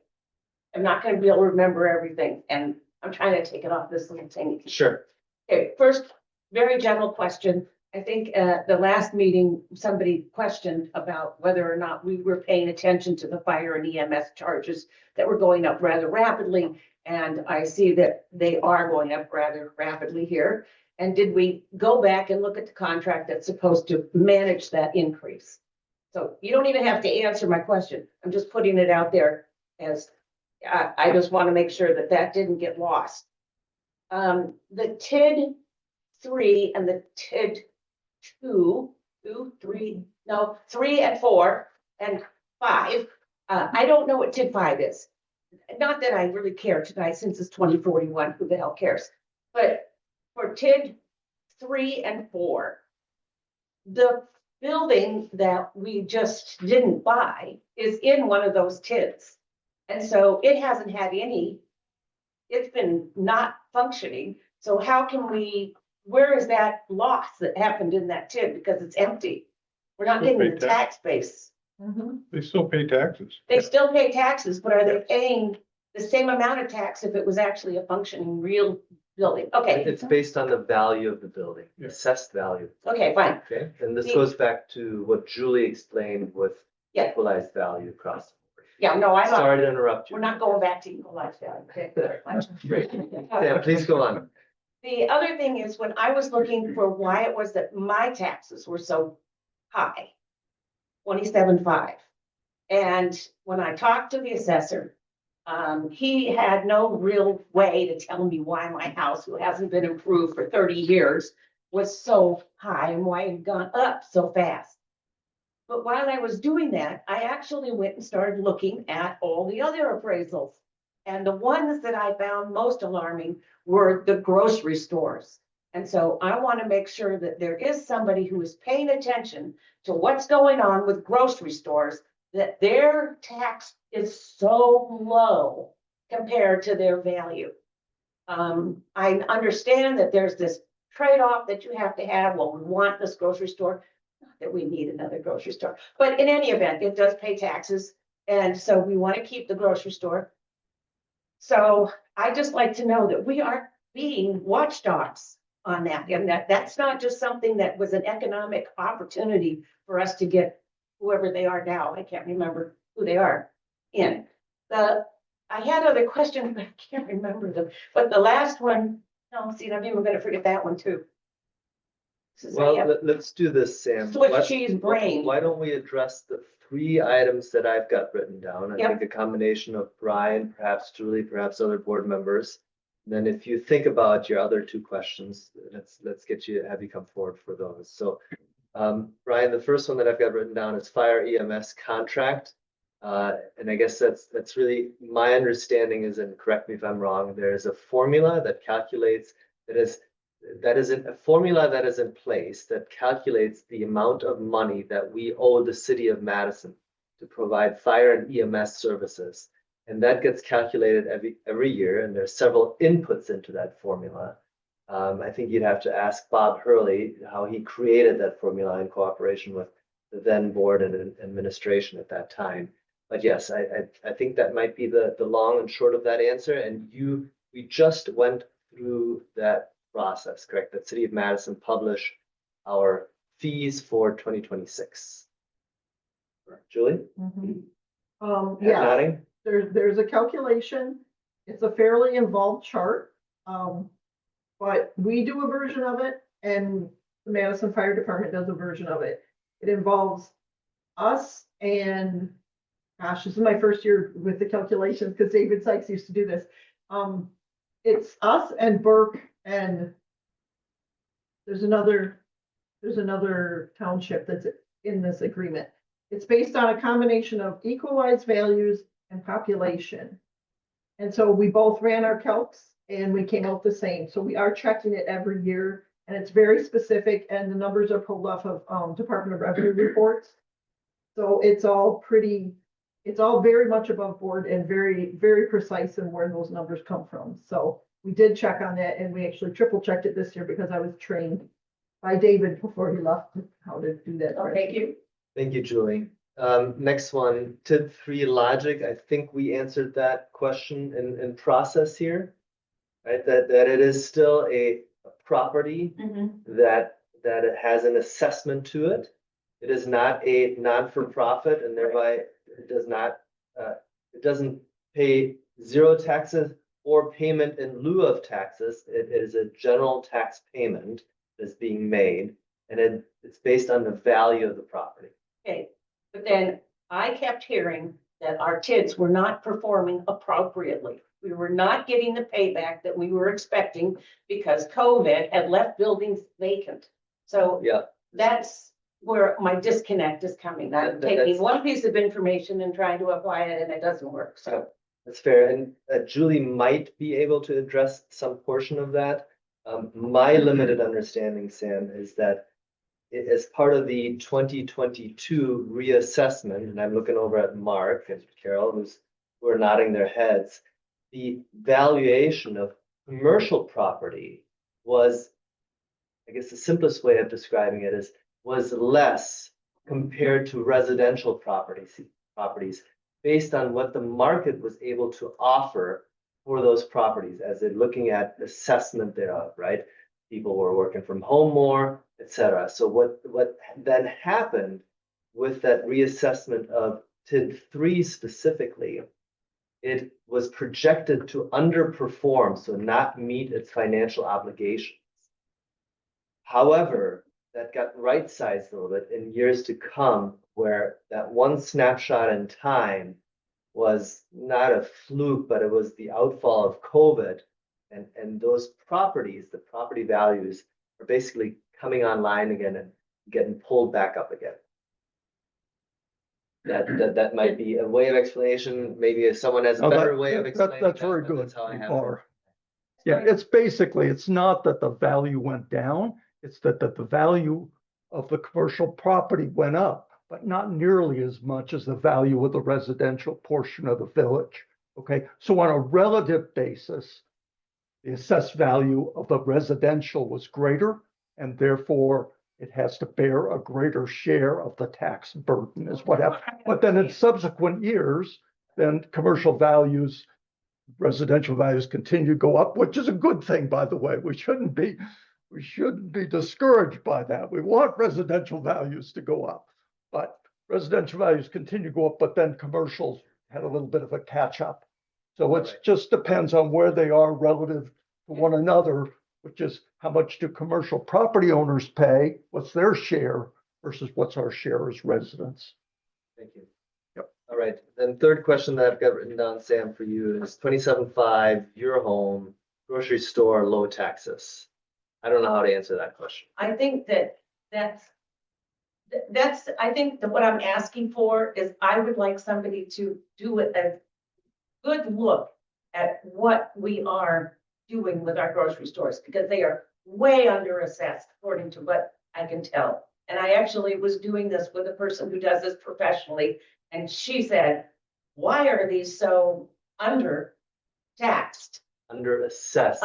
am not gonna be able to remember everything, and I'm trying to take it off this little thing. Sure. Okay, first, very general question. I think at the last meeting, somebody questioned about whether or not we were paying attention to the fire and EMS charges that were going up rather rapidly. And I see that they are going up rather rapidly here. And did we go back and look at the contract that's supposed to manage that increase? So you don't even have to answer my question. I'm just putting it out there as, I just want to make sure that that didn't get lost. The TID 3 and the TID 3 and 4 and 5. I don't know what TID 5 is. Not that I really care tonight since it's 2041, who the hell cares? But for TID 3 and 4, the building that we just didn't buy is in one of those TIDs. And so it hasn't had it's been not functioning. So how can where is that loss that happened in that TID? Because it's empty. We're not getting the tax base. They still pay taxes. They still pay taxes, but are they paying the same amount of tax if it was actually a functioning real building? Okay. It's based on the value of the building, assessed value. Okay, fine. Okay, and this goes back to what Julie explained with equalized value across the board. Yeah, no, I'm not. Sorry to interrupt you. We're not going back to equalized value. Okay, Great. Sam, please go on. The other thing is, when I was looking for why it was that my taxes were so high, 27.5. And when I talked to the assessor, he had no real way to tell me why my house, who hasn't been improved for 30 years, was so high and why it had gone up so fast. But while I was doing that, I actually went and started looking at all the other appraisals. And the ones that I found most alarming were the grocery stores. And so I want to make sure that there is somebody who is paying attention to what's going on with grocery stores, that their tax is so low compared to their value. I understand that there's this trade-off that you have to have. Well, we want this grocery store, not that we need another grocery store, but in any event, it does pay taxes. And so we want to keep the grocery store. So I just like to know that we are being watchdogs on that, and that's not just something that was an economic opportunity for us to get whoever they are now. I can't remember who they are in. I had other questions, but I can't remember them. But the last one, no, see, I'm even gonna forget that one too. Well, let's do this, Sam. Swift cheese brain. Why don't we address the 3 items that I've got written down? I think a combination of Brian, perhaps Julie, perhaps other board members. And then if you think about your other 2 questions, let's have you come forward for those. So Brian, the first one that I've got written down is fire EMS contract. And I guess that's really my understanding is, and correct me if I'm wrong, there's a formula that calculates, that is a formula that is in place that calculates the amount of money that we owe the city of Madison to provide fire and EMS services. And that gets calculated every year, and there's several inputs into that formula. I think you'd have to ask Bob Hurley how he created that formula in cooperation with the then board and administration at that time. But yes, I think that might be the long and short of that answer. And we just went through that process, correct? That City of Madison published our fees for 2026. Julie? Yeah, Nodding? there's a calculation. It's a fairly involved chart. But we do a version of it and the Madison Fire Department does a version of it. It involves us and, gosh, this is my first year with the calculations because David Sykes used to do this. It's us and Burke and there's another township that's in this agreement. It's based on a combination of equalized values and population. And so we both ran our calcs and we came out the same. So we are checking it every year and it's very specific and the numbers are pulled off of Department of Revenue reports. So it's all very much above board and very, very precise in where those numbers come from. So we did check on that and we actually triple checked it this year because I was trained by David before he left how to do that. Oh, thank you. Thank you, Julie. Next one, TID 3 logic. I think we answered that question in process here, right? That it is still a property that it has an assessment to it. It is not a non-for-profit and thereby it doesn't pay zero taxes or payment in lieu of taxes. It is a general tax payment that's being made and it's based on the value of the property. Okay, but then I kept hearing that our TIDs were not performing appropriately. We were not getting the payback that we were expecting because COVID had left buildings vacant. So Yeah, that's where my disconnect is coming. I'm taking one piece of information and trying to apply it and it doesn't work, so. that's fair. And Julie might be able to address some portion of that. My limited understanding, Sam, is that as part of the 2022 reassessment, and I'm looking over at Mark and Carol, who are nodding their heads, the valuation of commercial property was, I guess the simplest way of describing it is, was less compared to residential properties based on what the market was able to offer for those properties as they're looking at assessment thereof, right? People were working from home more, etc. So what then happened with that reassessment of TID 3 specifically, it was projected to underperform, so not meet its financial obligations. However, that got right-sized a little bit in years to come, where that one snapshot in time was not a fluke, but it was the outfall of COVID. And those properties, the property values are basically coming online again and getting pulled back up again. That might be a way of explanation. Maybe if someone has a No, better way of explaining. That's that, very but good. That's how I have it. Or- Yeah, it's basically, it's not that the value went down, it's that the value of the commercial property went up, but not nearly as much as the value of the residential portion of the village. Okay, so on a relative basis, the assessed value of the residential was greater, and therefore it has to bear a greater share of the tax burden is what happened. But then in subsequent years, then commercial values, residential values continue to go up, which is a good thing, by the way. We shouldn't be discouraged by that. We want residential values to go up, but residential values continue to go up, but then commercials had a little bit of a catch up. So it just depends on where they are relative to one another, which is how much do commercial property owners pay? What's their share versus what's our share as residents? Thank you. Yep. All right. Then third question that I've got written down, Sam, for you is 27.5, your home, grocery store, low taxes. I don't know how to answer that question. I think that's That's, I think that what I'm asking for is I would like somebody to do a good look at what we are doing with our grocery stores, because they are way under assessed according to what I can tell. And I actually was doing this with a person who does this professionally, and she said, why are these so under taxed? Under assessed.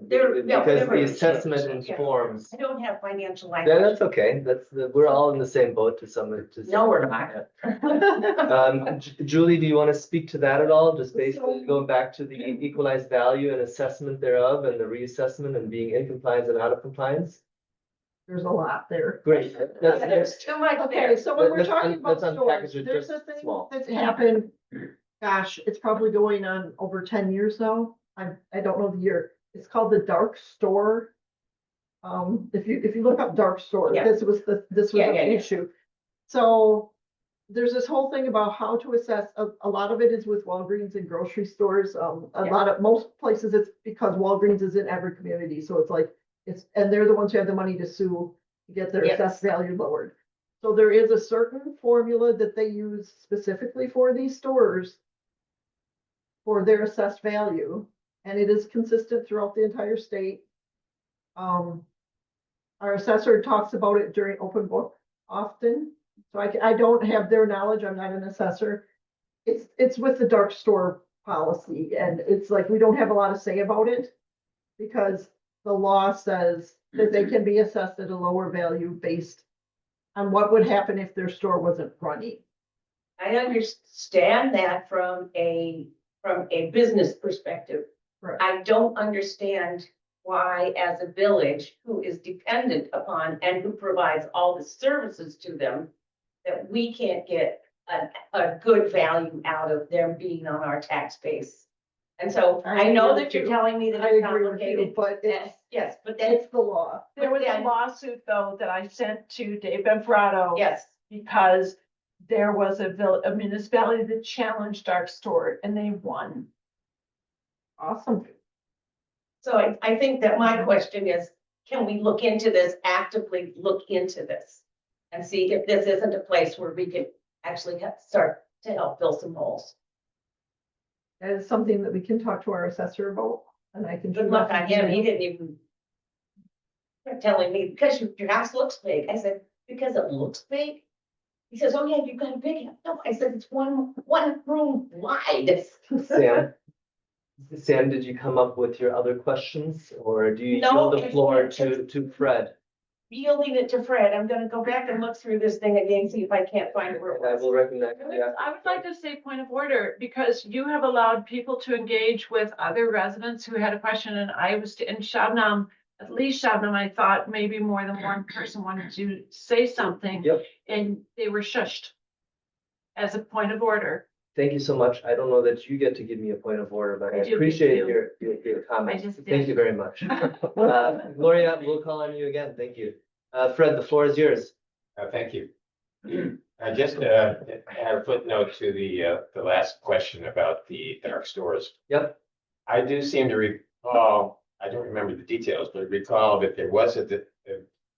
They're, no, Because they're- the assessment Yeah. informs. I don't have financial Yeah, language. that's okay. We're all in the same boat to some. No, we're not. Julie, do you want to speak to that at all? Just basically going back to the equalized value and assessment thereof and the reassessment and being in compliance and out of compliance? There's a lot there. Great. There's too much Okay, there. so when we're Let's talking about let's unpackage stores, it there's a just thing small. that's happened. Gosh, it's probably going on over 10 years now. I don't know the year. It's called the dark store. If you look up dark store, Yeah. this was Yeah, an yeah, yeah. issue. So there's this whole thing about how to assess, a lot of it is with Walgreens and grocery stores. Most places it's because Walgreens is in every community, so it's like, and they're the ones who have the money to sue to get their Yes. assessed value lowered. So there is a certain formula that they use specifically for these stores for their assessed value, and it is consistent throughout the entire state. Our assessor talks about it during open book often, so I don't have their knowledge, I'm not an assessor. It's with the dark store policy, and it's like, we don't have a lot to say about it because the law says that they can be assessed at a lower value based on what would happen if their store wasn't running. I understand that from a business perspective. Right. I don't understand why, as a village who is dependent upon and who provides all the services to them, that we can't get a good value out of them being on our tax base. And so I I know agree that with you're you. telling me that I it's agree with you, complicated. but Yes, but then, it's the law. There was a then- lawsuit, though, that I sent to Dave Benfrato. yes, Because there was a municipality that challenged Dark Store and they won. Awesome. so I think that my question is, can we look into this, actively look into this? And see if this isn't a place where we could actually start to help fill some holes. That is something that we can talk to our assessor about, and I can. Good luck on him, he didn't even. Kept telling me, because your house looks big, I said, because it looks big? He says, oh yeah, you've got a big house, no, I said, it's one room wide. Sam, did you come up with your other questions or do you No, yield the floor to Fred? Yielding it to Fred, I'm gonna go back and look through this thing again, see if I can't find where it I was. will recognize, yeah. I would like to say point of order, because you have allowed people to engage with other residents who had a question, and I was, in Shabnam, at least Shabnam, I thought maybe more than one person wanted to say something. Yep. And they were shushed as a point of order. Thank you so much. I don't know that you get to give me a point of order, but I I do, appreciate you do. your comments. I just Thank did. you very much. Gloria, we'll call on you again. Thank you. Fred, the floor is yours. Thank you. I just add a footnote to the last question about the dark stores. Yep. I do seem to recall, I don't remember the details, but recall that there was a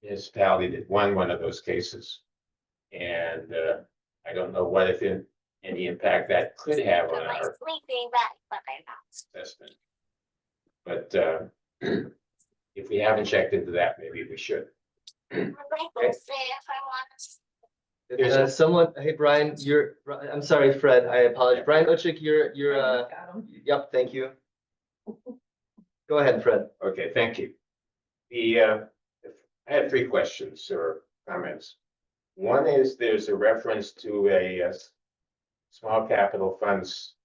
municipality that won one of those cases. And I don't know what, if any impact that could have on our assessment. But if we haven't checked into that, maybe we should. Someone, hey, Brian, I'm sorry, Fred, I apologize. Brian Uchik, Got 'em. yep, thank you. Go ahead, Fred. Okay, thank you. I had 3 questions or comments. One is there's a reference to a small capital funds,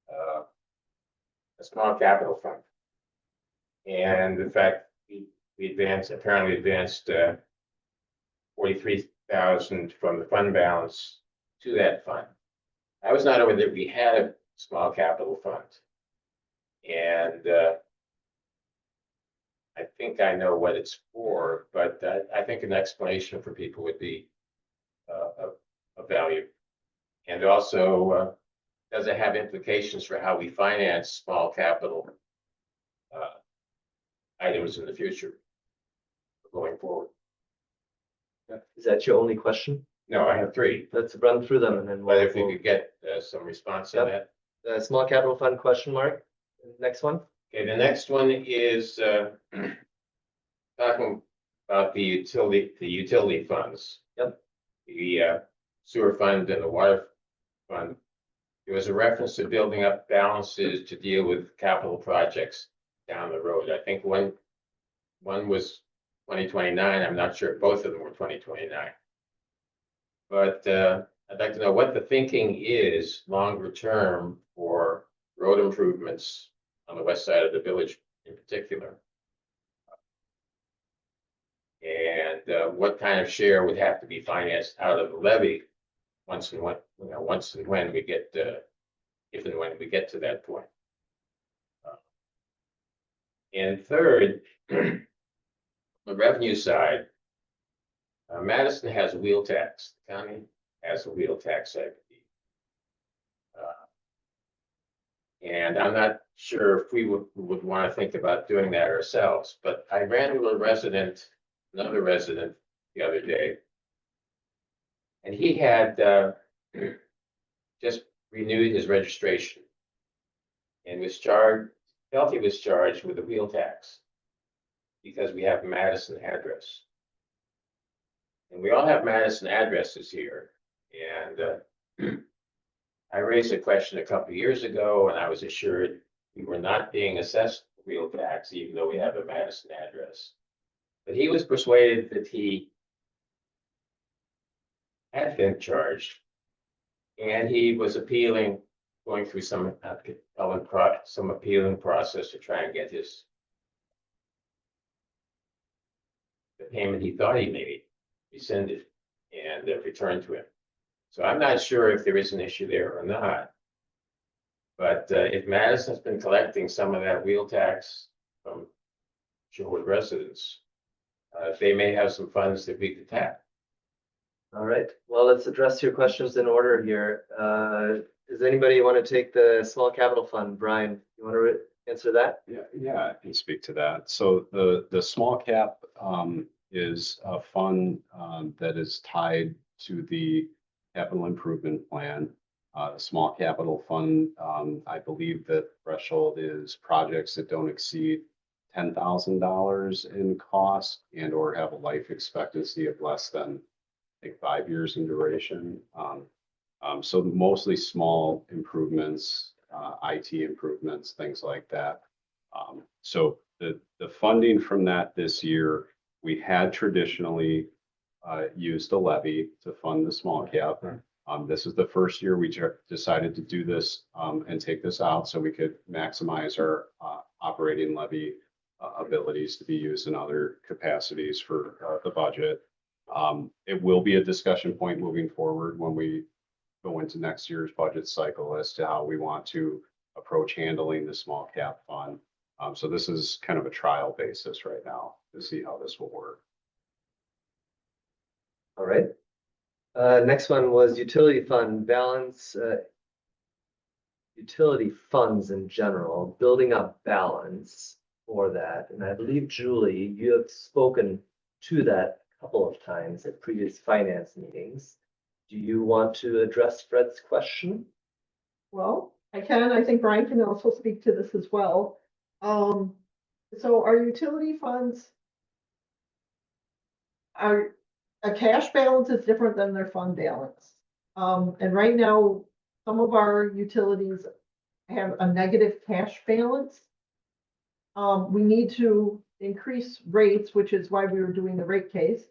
a small capital fund. And in fact, we apparently advanced 43,000 from the fund balance to that fund. I was not aware that we had a small capital fund. And I think I know what it's for, but I think an explanation for people would be of value. And also, does it have implications for how we finance small capital items in the future going forward? Is that your only question? No, I have three. Let's run through them and then. But if we could get some response on that. Small capital fund question mark. Next one. Okay, the next one is talking about the utility funds. Yep. The sewer fund and the water fund. There was a reference to building up balances to deal with capital projects down the road. I think one was 2029. I'm not sure if both of them were 2029. But I'd like to know what the thinking is longer term for road improvements on the west side of the village in particular. And what kind of share would have to be financed out of the levy once and when we get, if and when we get to that point. And third, the revenue side, Madison has a wheel tax. The county has a wheel tax, I believe. And I'm not sure if we would want to think about doing that ourselves, but I ran into another resident the other day. And he had just renewed his registration and felt he was charged with a wheel tax because we have a Madison address. And we all have Madison addresses here. And I raised a question a couple of years ago, and I was assured we were not being assessed wheel tax, even though we have a Madison address. But he was persuaded that he had been charged, and he was appealing, going through some appealing process to try and get the payment he thought he made rescinded and returned to him. So I'm not sure if there is an issue there or not. But if Madison's been collecting some of that wheel tax from Sherwood residents, they may have some funds that we could tap. All right, well, let's address your questions in order here. Does anybody want to take the small capital fund? Brian, you want to answer that? Yeah, I can speak to that. So the small cap is a fund that is tied to the capital improvement plan. The small capital fund, I believe that threshold is projects that don't exceed $10,000 in cost and or have a life expectancy of less than, I think, 5 years in duration. So mostly small improvements, IT improvements, things like that. So the funding from that this year, we had traditionally used a levy to fund the small cap. This is the first year we decided to do this and take this out so we could maximize our operating levy abilities to be used in other capacities for the budget. It will be a discussion point moving forward when we go into next year's budget cycle as to how we want to approach handling the small cap fund. So this is kind of a trial basis right now to see how this will work. All right. Next one was utility fund balance. Utility funds in general, building up balance for that. And I believe, Julie, you have spoken to that a couple of times at previous finance meetings. Do you want to address Fred's question? Well, I can. I think Brian can also speak to this as well. So our utility funds are, a cash balance is different than their fund balance. And right now, some of our utilities have a negative cash balance. We need to increase rates, which is why we were doing the rate case.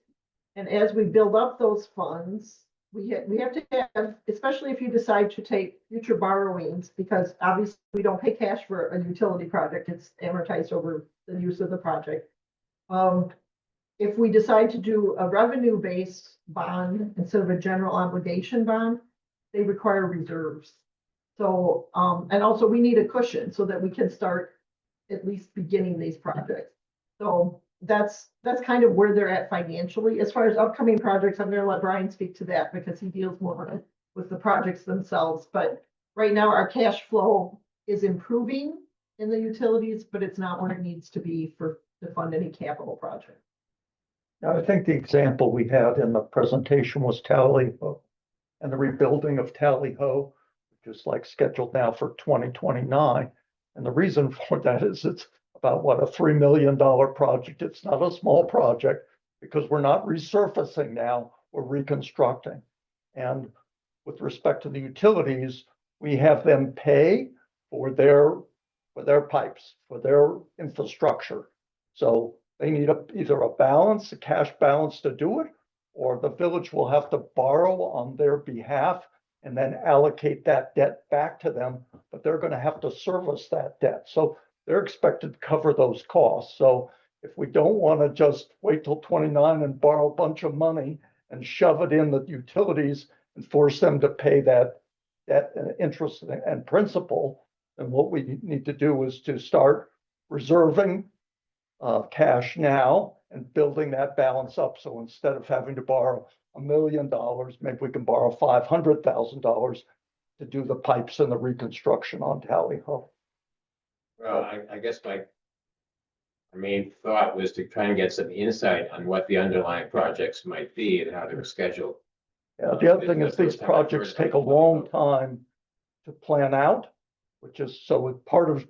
And as we build up those funds, we have to have, especially if you decide to take future borrowings, because obviously we don't pay cash for a utility project, it's amortized over the use of the project. If we decide to do a revenue-based bond instead of a general obligation bond, they require reserves. So, and also we need a cushion so that we can start at least beginning these projects. So that's kind of where they're at financially. As far as upcoming projects, I'm gonna let Brian speak to that because he deals more with the projects themselves. But right now, our cash flow is improving in the utilities, but it's not where it needs to be to fund any capital project. I think the example we had in the presentation was Tally Ho and the rebuilding of Tally Ho, which is like scheduled now for 2029. And the reason for that is it's about what, a $3 million project. It's not a small project because we're not resurfacing now, we're reconstructing. And with respect to the utilities, we have them pay for their pipes, for their infrastructure. So they need either a balance, a cash balance to do it, or the village will have to borrow on their behalf and then allocate that debt back to them, but they're going to have to service that debt. So they're expected to cover those costs. So if we don't want to just wait till 29 and borrow a bunch of money and shove it in the utilities and force them to pay that debt and interest and principal, then what we need to do is to start reserving cash now and building that balance up. So instead of having to borrow $1 million, maybe we can borrow $500,000 to do the pipes and the reconstruction on Tally Ho. Well, I guess my main thought was to try and get some insight on what the underlying projects might be and how they were scheduled. Yeah, the other thing is these projects take a long time to plan out, which is so part of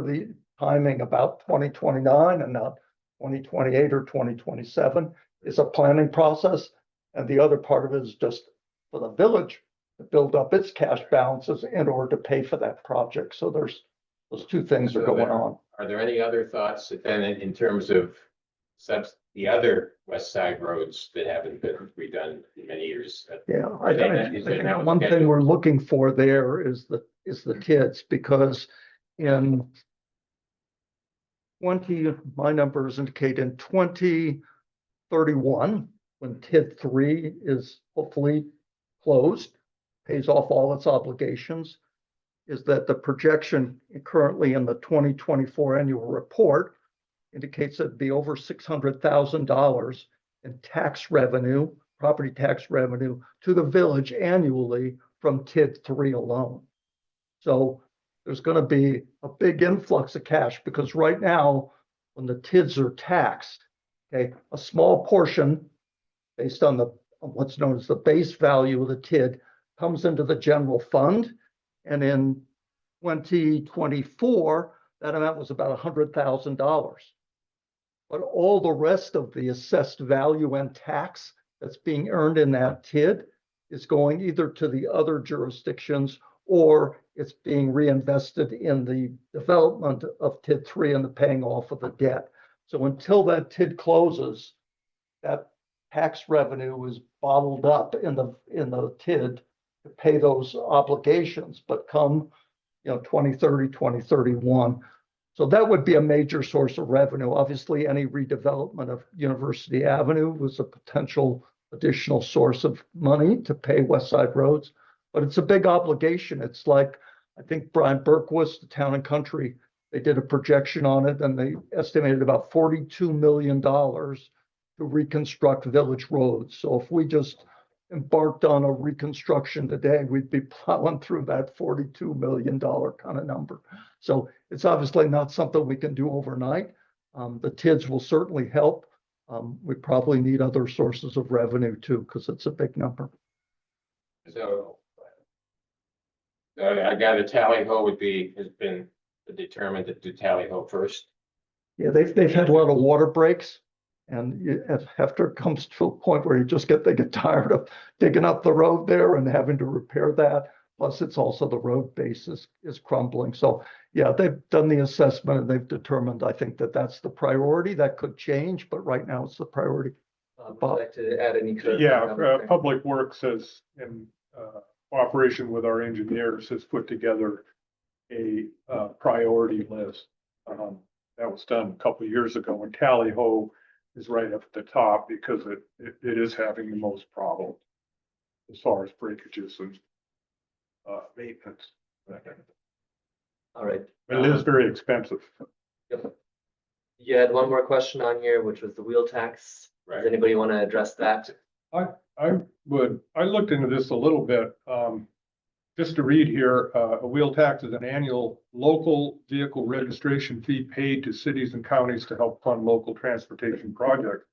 the timing about 2029 and not 2028 or 2027 is a planning process. And the other part of it is just for the village to build up its cash balances in order to pay for that project. So there's those two things are going on. Are there any other thoughts then in terms of the other west side roads that haven't been redone in many years? Yeah, I think one thing we're looking for there is the TIDs, because in my numbers indicate in 2031, when TID 3 is hopefully closed, pays off all its obligations, is that the projection currently in the 2024 annual report indicates it'd be over $600,000 in tax revenue, property tax revenue to the village annually from TID 3 alone. So there's going to be a big influx of cash because right now, when the TIDs are taxed, okay, a small portion based on what's known as the base value of the TID comes into the general fund. And in 2024, that amount was about $100,000. But all the rest of the assessed value and tax that's being earned in that TID is going either to the other jurisdictions or it's being reinvested in the development of TID 3 and the paying off of the debt. So until that TID closes, that tax revenue is bottled up in the TID to pay those obligations, but come 2030, 2031. So that would be a major source of revenue. Obviously, any redevelopment of University Avenue was a potential additional source of money to pay West Side roads, but it's a big obligation. It's like, I think Brian Berquist, the Town and Country, they did a projection on it and they estimated about $42 million to reconstruct village roads. So if we just embarked on a reconstruction today, we'd be plowing through that $42 million kind of number. So it's obviously not something we can do overnight. The TIDs will certainly help. We probably need other sources of revenue too, because it's a big number. So I gather Tally Ho has been determined to do Tally Ho first. Yeah, they've had a lot of water breaks. And after it comes to a point where they get tired of digging up the road there and having to repair that. Plus, it's also the road base is crumbling. So, yeah, they've done the assessment and they've determined, I think that's the priority. That could change, but right now it's the priority. Would you like to add any? Public Works has, in cooperation with our engineers, has put together a priority list. That was done a couple of years ago, and Tally Ho is right up at the top because it is having the most problem as far as breakages and maintenance. All right. But it is very expensive. Yep. You had one more question on here, which was the wheel tax. Right. Does anybody want to address that? I looked into this a little bit. Just to read here, a wheel tax is an annual local vehicle registration fee paid to cities and counties to help fund local transportation projects.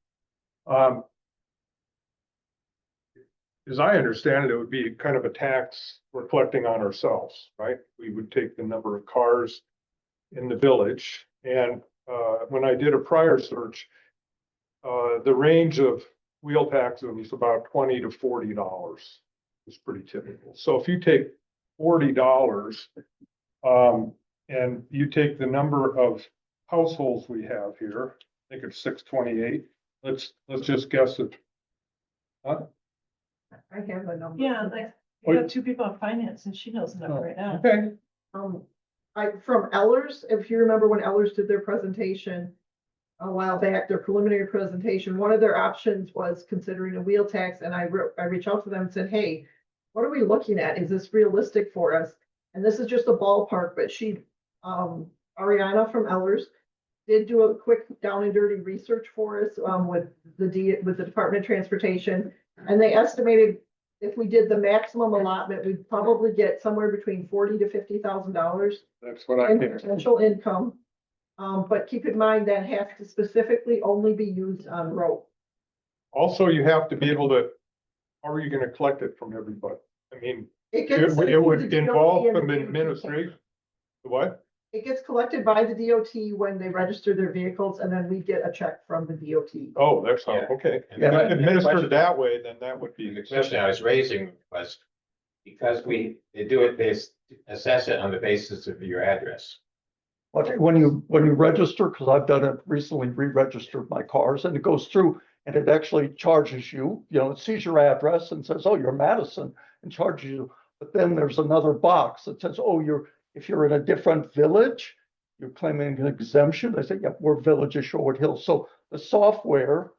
As I understand it, it would be kind of a tax we're collecting on ourselves, right? We would take the number of cars in the village, and when I did a prior search, the range of wheel taxes was about $20 to $40. It's pretty typical. So if you take $40, and you take the number of households we have here, I think it's 628. Let's just guess it. Huh? I have a number. Yeah, like, we have two people in finance and she knows the number right now. Okay. From Ellers, if you remember when Ellers did their presentation a while back, their preliminary presentation, one of their options was considering a wheel tax, and I reached out to them and said, hey, what are we looking at? Is this realistic for us? And this is just a ballpark, but Ariana from Ellers did do a quick down and dirty research for us, with the Department of Transportation. And they estimated if we did the maximum allotment, we'd probably get somewhere between $40,000 to $50,000 That's what I in think. potential income. But keep in mind that has to specifically only be used on road. Also, you have to be able to, how are you gonna collect it from everybody? I mean, It it gets would sent to the involve DOT and some the DOT. administration. What? It gets collected by the DOT when they register their vehicles, and then we get a check from the DOT. Oh, that's how, Yeah. okay. And If the- it's administered that way, then that would be. The question I was raising was because they do it, they assess it on the basis of your address. But when you register, because I've done it recently, re-registered my cars, and it goes through and it actually charges you, it sees your address and says, oh, you're Madison, and charges you. But then there's another box that says, oh, if you're in a different village, you're claiming an exemption. They say, yeah, we're Village of Shorewood Hills. So the software,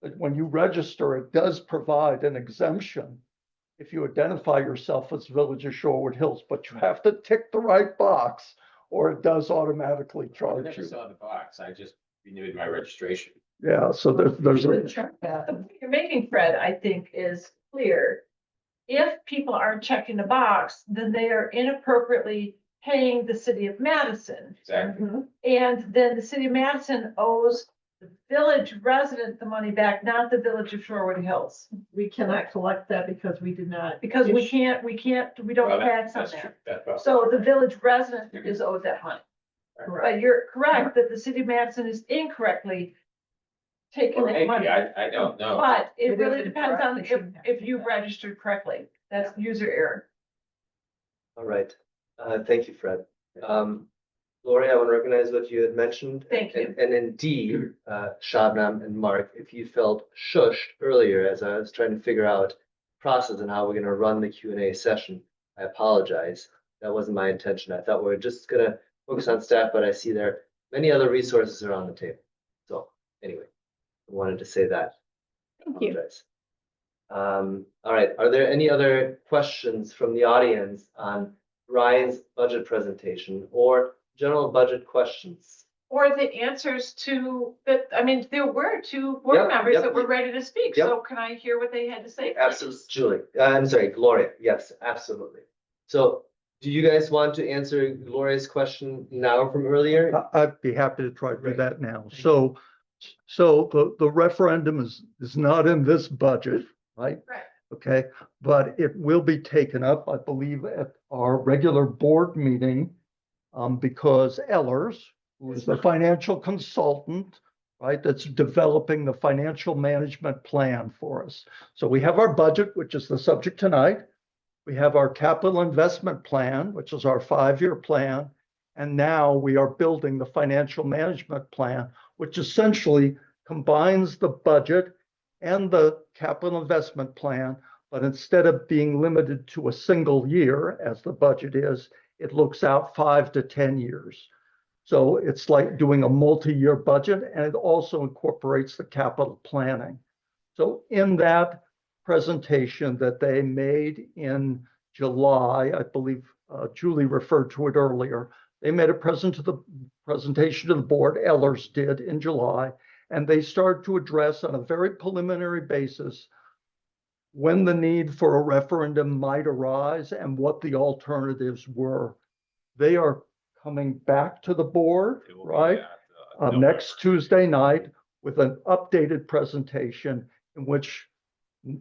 that when you register, it does provide an exemption if you identify yourself as Village of Shorewood Hills, but you have to tick the right box or it does automatically I charge never you. saw the box. I just renewed my registration. Yeah, so there's You a, would check that. The point you're making, Fred, I think is clear. If people aren't checking the box, then they are inappropriately paying the city of Madison. Exactly. And then the city of Madison owes the village resident the money back, not the Village of Shorewood Hills. We cannot collect that because we did not. Because we don't Well, tax on that's true. that. That's So the village resident is owed that money. Correct. But you're correct that the city of Madison is incorrectly taking Or that maybe, money. I don't know. But it It really is depends on incorrect. They shouldn't have to if do you that. registered correctly. That's user error. All right. Thank you, Fred. Lori, I want to recognize what you had mentioned. Thank you. And indeed, Shabnam and Mark, if you felt shushed earlier as I was trying to figure out process and how we're going to run the Q&A session, I apologize. That wasn't my intention. I thought we were just going to focus on staff, but I see there many other resources are on the table. So anyway, I wanted to say that. Thank you. Apologize. All right, are there any other questions from the audience on Ryan's budget presentation or general budget questions? Or the answers to that, I mean, there were two board Yep, members yep. that were ready to speak, Yep. so can I hear what they had to say? please? Absolutely, Julie, I'm sorry, Gloria, yes, absolutely. So do you guys want to answer Gloria's question now from earlier? I'd be happy to try to do that now. So the referendum is not in this budget, right? Right. Okay, but it will be taken up, I believe, at our regular board meeting. Because Ellers, who is the financial consultant, right, that's developing the financial management plan for us. So we have our budget, which is the subject tonight. We have our capital investment plan, which is our 5-year plan. And now we are building the financial management plan, which essentially combines the budget and the capital investment plan. But instead of being limited to a single year, as the budget is, it looks out 5 to 10 years. So it's like doing a multi-year budget, and it also incorporates the capital planning. So in that presentation that they made in July, I believe Julie referred to it earlier, they made a presentation to the board, Ellers did in July, and they started to address on a very preliminary basis when the need for a referendum might arise and what the alternatives were. They are coming back to the board, It will be right? at, November. Next Tuesday night with an updated presentation in which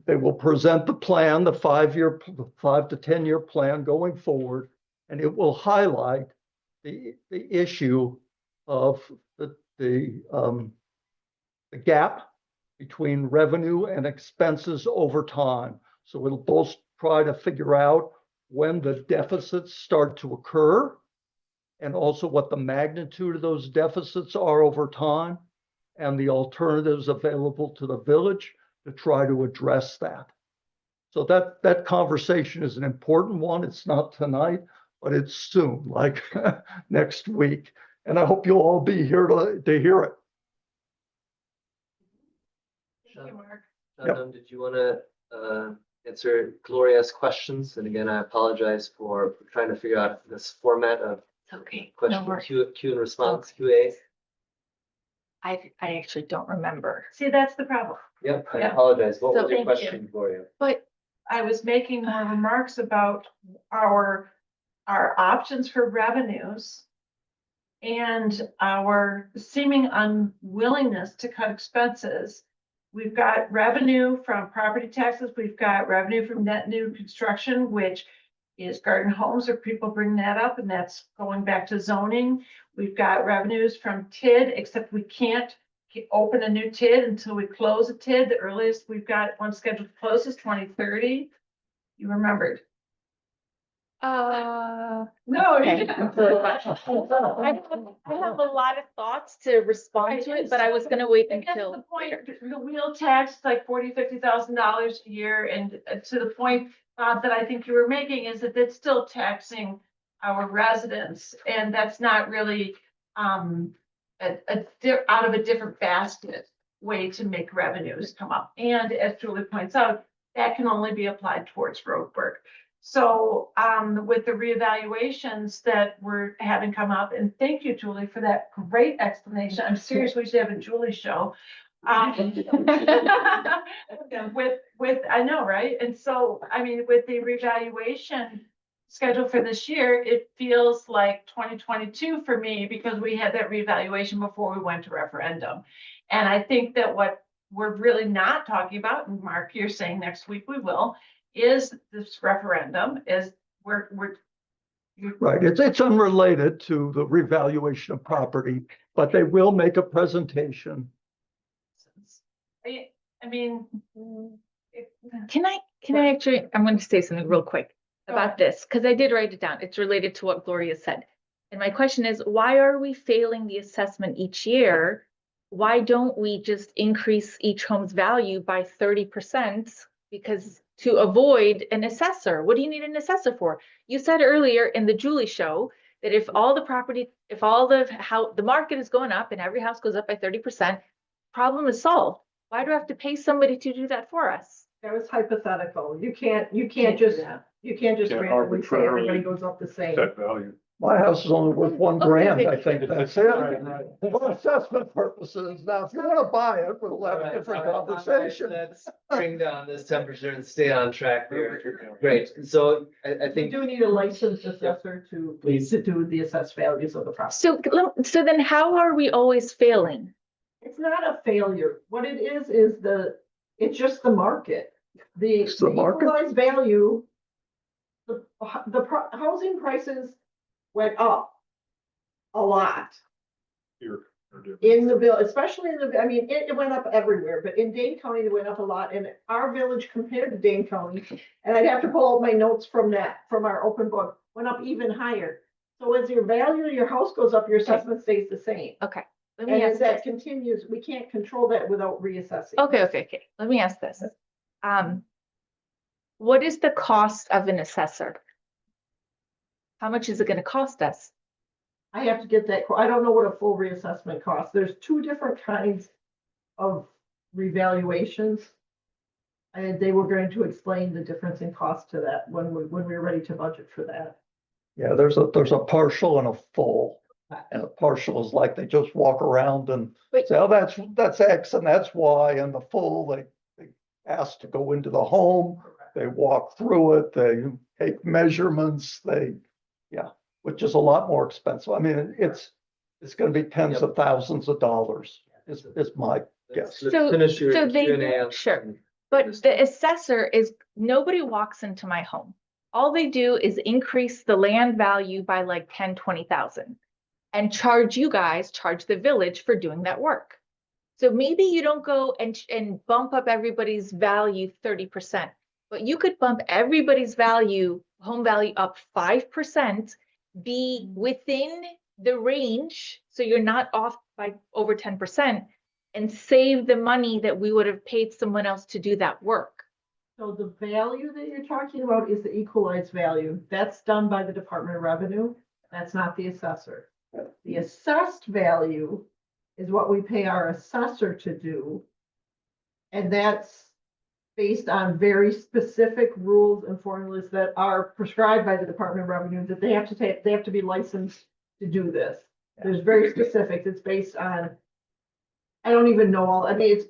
they will present the plan, the 5 to 10 year plan going forward, and it will highlight the issue of the gap between revenue and expenses over time. So it'll both try to figure out when the deficits start to occur and also what the magnitude of those deficits are over time and the alternatives available to the village to try to address that. So that conversation is an important one. It's not tonight, but it's soon, like next week. And I hope you'll all be here to hear it. Thank you, Mark. Shannon, did you want to answer Gloria's questions? And again, I apologize for trying to figure out this format of It's okay. No question worries. Q and response, QA. I actually don't remember, See, that's the problem. Yep, I Yeah. apologize. What So was your thank you. question, Gloria? but I was making more remarks about our options for revenues and our seeming unwillingness to cut expenses. We've got revenue from property taxes. We've got revenue from net new construction, which is garden homes, or people bring that up, and that's going back to zoning. We've got revenues from TID, except we can't open a new TID until we close a TID. The earliest we've got one scheduled to close is 2030. You remembered? No, okay. you didn't. I have a lot of thoughts to respond to it, but I was gonna wait And that's the until point, later. the wheel tax is like $40,000-$50,000 a year, and to the point, Bob, that I think you were making is that it's still taxing our residents, and that's not really out of a different basket way to make revenues come up. And as Julie points out, that can only be applied towards road work. So with the reevaluations that we're having come up, and thank you, Julie, for that great explanation. I'm serious, we should have a Julie show. With, I know, right? And so, I mean, with the revaluation schedule for this year, it feels like 2022 for me, because we had that reevaluation before we went to referendum. And I think that what we're really not talking about, and Mark, you're saying next week we will, is this referendum, is we're Right, it's unrelated to the revaluation of property, but they will make a presentation. I mean. Can I actually, I'm going to say something real quick about this, because I did write it down. It's related to what Gloria said. And my question is, why are we failing the assessment each year? Why don't we just increase each home's value by 30%? Because to avoid an assessor, what do you need an assessor for? You said earlier in the Julie show that if all the property, if all the market is going up and every house goes up by 30%, problem is solved. Why do I have to pay somebody to do that for us? That was hypothetical. You can't just Can't randomly say everybody arbitrarily goes up the same. Set value. My house is only worth $1,000, I think, that's it. Right, right. For assessment purposes, now, if you wanna buy it, we'll have a different conversation. Let's bring down this temperature and stay on track here. Great, so I We think, do need a licensed assessor to do the assessed values of the property. So then how are we always failing? It's not a failure. What it is it's just the market. It's the market. Equalized value, housing prices went up a lot Here. in the bill, especially in the, I mean, it went up everywhere, but in Dane County, it went up a lot. And our village compared to Dane County, and I'd have to pull out my notes from our open book, went up even higher. So as your value of your house goes up, your assessment stays the same. Okay. Let And me as ask that this. continues, we can't control that without reassessing. Okay. Let me ask this. What is the cost of an assessor? How much is it gonna cost us? I have to get that, I don't know what a full reassessment costs. There's two different kinds of revaluations. And they were going to explain the difference in cost to that when we're ready to budget for that. Yeah, there's a partial and a full. And a partial is like they just walk around and Wait. say, oh, that's X and that's Y, and the full, they ask to go into the home, they walk through it, they take measurements, which is a lot more expensive. I mean, it's gonna be tens of thousands of dollars. is my guess. Let's So- finish your so they Q&A do- on- sure. on But this the one. assessor is, nobody walks into my home. All they do is increase the land value by like 10, 20,000 and charge the village for doing that work. So maybe you don't go and bump up everybody's value 30%, but you could bump everybody's value, home value up 5%, be within the range, so you're not off by over 10%, and save the money that we would have paid someone else to do that work. So the value that you're talking about is the equalized value. That's done by the Department of Revenue. That's not the assessor. The assessed value is what we pay our assessor to do. And that's based on very specific rules and formulas that are prescribed by the Department of Revenue, that they have to take, they have to be licensed to do this. There's very specific, it's based on, I don't even know all, I mean, it's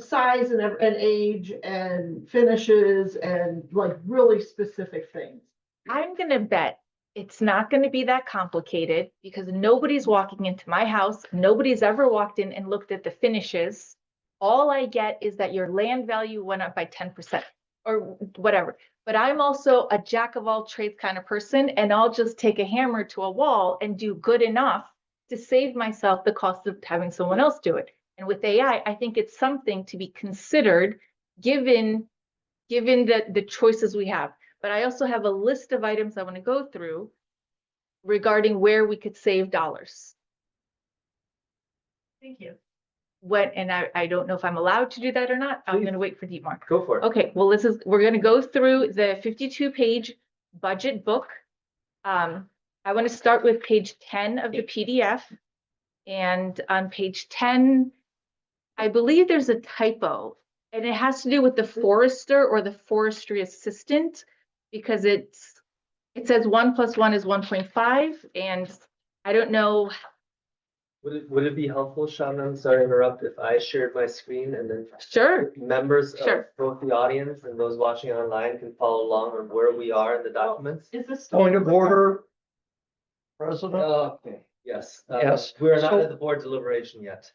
size and age and finishes and like really specific things. I'm gonna bet it's not gonna be that complicated because nobody's walking into my house. Nobody's ever walked in and looked at the finishes. All I get is that your land value went up by 10% or whatever. But I'm also a jack of all trades kind of person, and I'll just take a hammer to a wall and do good enough to save myself the cost of having someone else do it. And with AI, I think it's something to be considered given the choices we have. But I also have a list of items I want to go through regarding where we could save dollars. Thank you. And I don't know if I'm allowed to do that or not. I'm Please. gonna wait for Dietmar. Go for it. Okay, well, we're gonna go through the 52-page budget book. I want to start with page 10 of the PDF. And on page 10, I believe there's a typo, and it has to do with the forester or the forestry assistant, because it says 1 + 1 is 1.5, and I don't know. Would it be helpful, Shabnam, sorry to interrupt, if I shared my screen and then Sure, members of Sure. both the audience and those watching online can follow along on where we are in the documents? Is this? Point of order, President? Okay, yes. Yes. We are not So- at the board deliberation yet.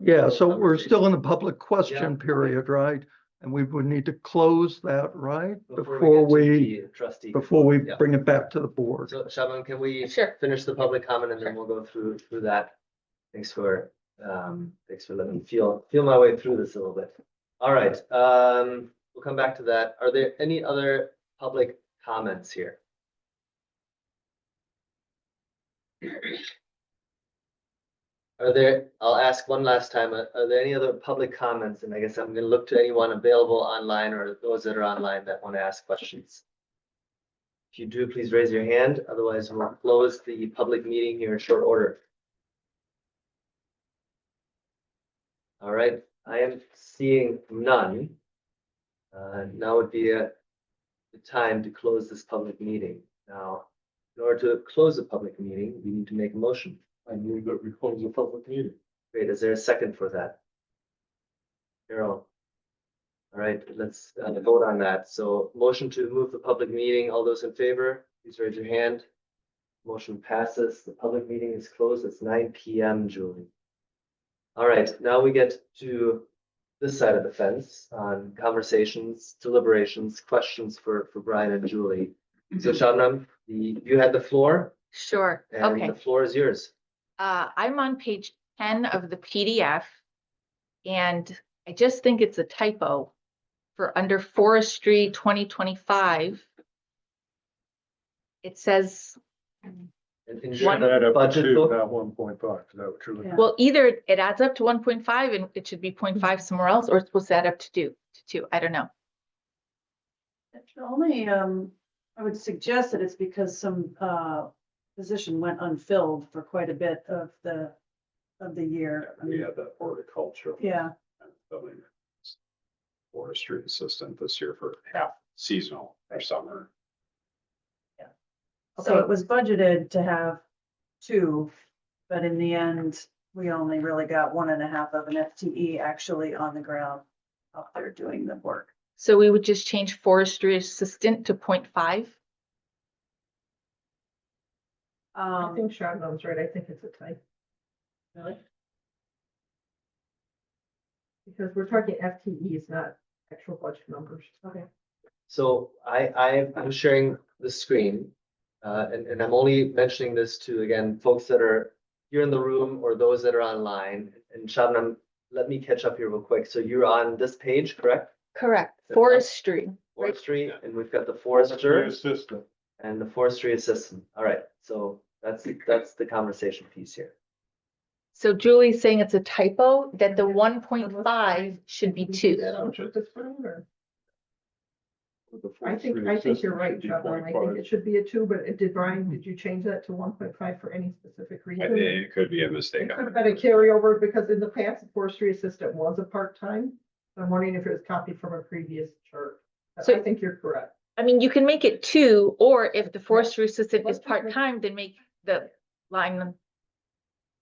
Yeah, so we're Conversation. still in the public question Yeah. period, right? And we would need to close that, right? Before get to we, the trustee. before we Yeah. bring it back to the board. So Shabnam, can we Sure. finish the public comment and then we'll go through that? Thanks for letting me feel my way through this a little bit. All right, we'll come back to that. Are there any other public comments here? I'll ask one last time, are there any other public comments? And I guess I'm gonna look to anyone available online or those that are online that want to ask questions. If you do, please raise your hand. Otherwise, we'll close the public meeting here in short order. All right, I am seeing none. Now would be the time to close this public meeting. Now, in order to close the public meeting, we need to make a motion. I move that we close the public meeting. Great, is there a second for that? Carol. All right, let's vote on that. So motion to move the public meeting. All those in favor, please raise your hand. Motion passes. The public meeting is closed. It's 9 p.m., Julie. All right, now we get to this side of the fence on conversations, deliberations, questions for Brian and Julie. So Shabnam, you had the floor sure, and okay. the floor is yours. I'm on page 10 of the PDF, and I just think it's a typo for under forestry 2025. It says, And One- Add up budget to book? that 1.5, is that what you're looking Yeah. at? well, either it adds up to 1.5 and it should be 0.5 somewhere else, or it's supposed to add up to two. I don't know. The only, I would suggest that it's because some, position went unfilled for quite a bit of the year. I We mean, had that horticulture. yeah, and building forestry assistant this year for half seasonal or summer. so Okay. it was budgeted to have two, but in the end, we only really got 1.5 of an FTE actually on the ground out there doing the work. So we would just change forestry assistant to 0.5. I think Shabnam's right. I think it's a type. Really? Because we're talking FTEs, not actual budget numbers. Okay. So I'm sharing the screen, and I'm only mentioning this to, again, folks that are here in the room or those that are online. And Shabnam, let me catch up here real quick. So you're on this page, correct? Correct. Forestry. Forestry, and we've got the forester Assistant. and the forestry assistant. All right, so that's the conversation piece here. So Julie's saying it's a typo, that the 1.5 should be 2. I think you're right, Trevor. I think it should be a 2, but did you change that to 1.5 for any specific reason? It could be a mistake. It could have been a carryover because in the past, the forestry assistant was a part-time. So I'm wondering if it was copied from a previous chart. But So- I think you're correct. I mean, you can make it 2, or if the forestry assistant is part-time, then make the line.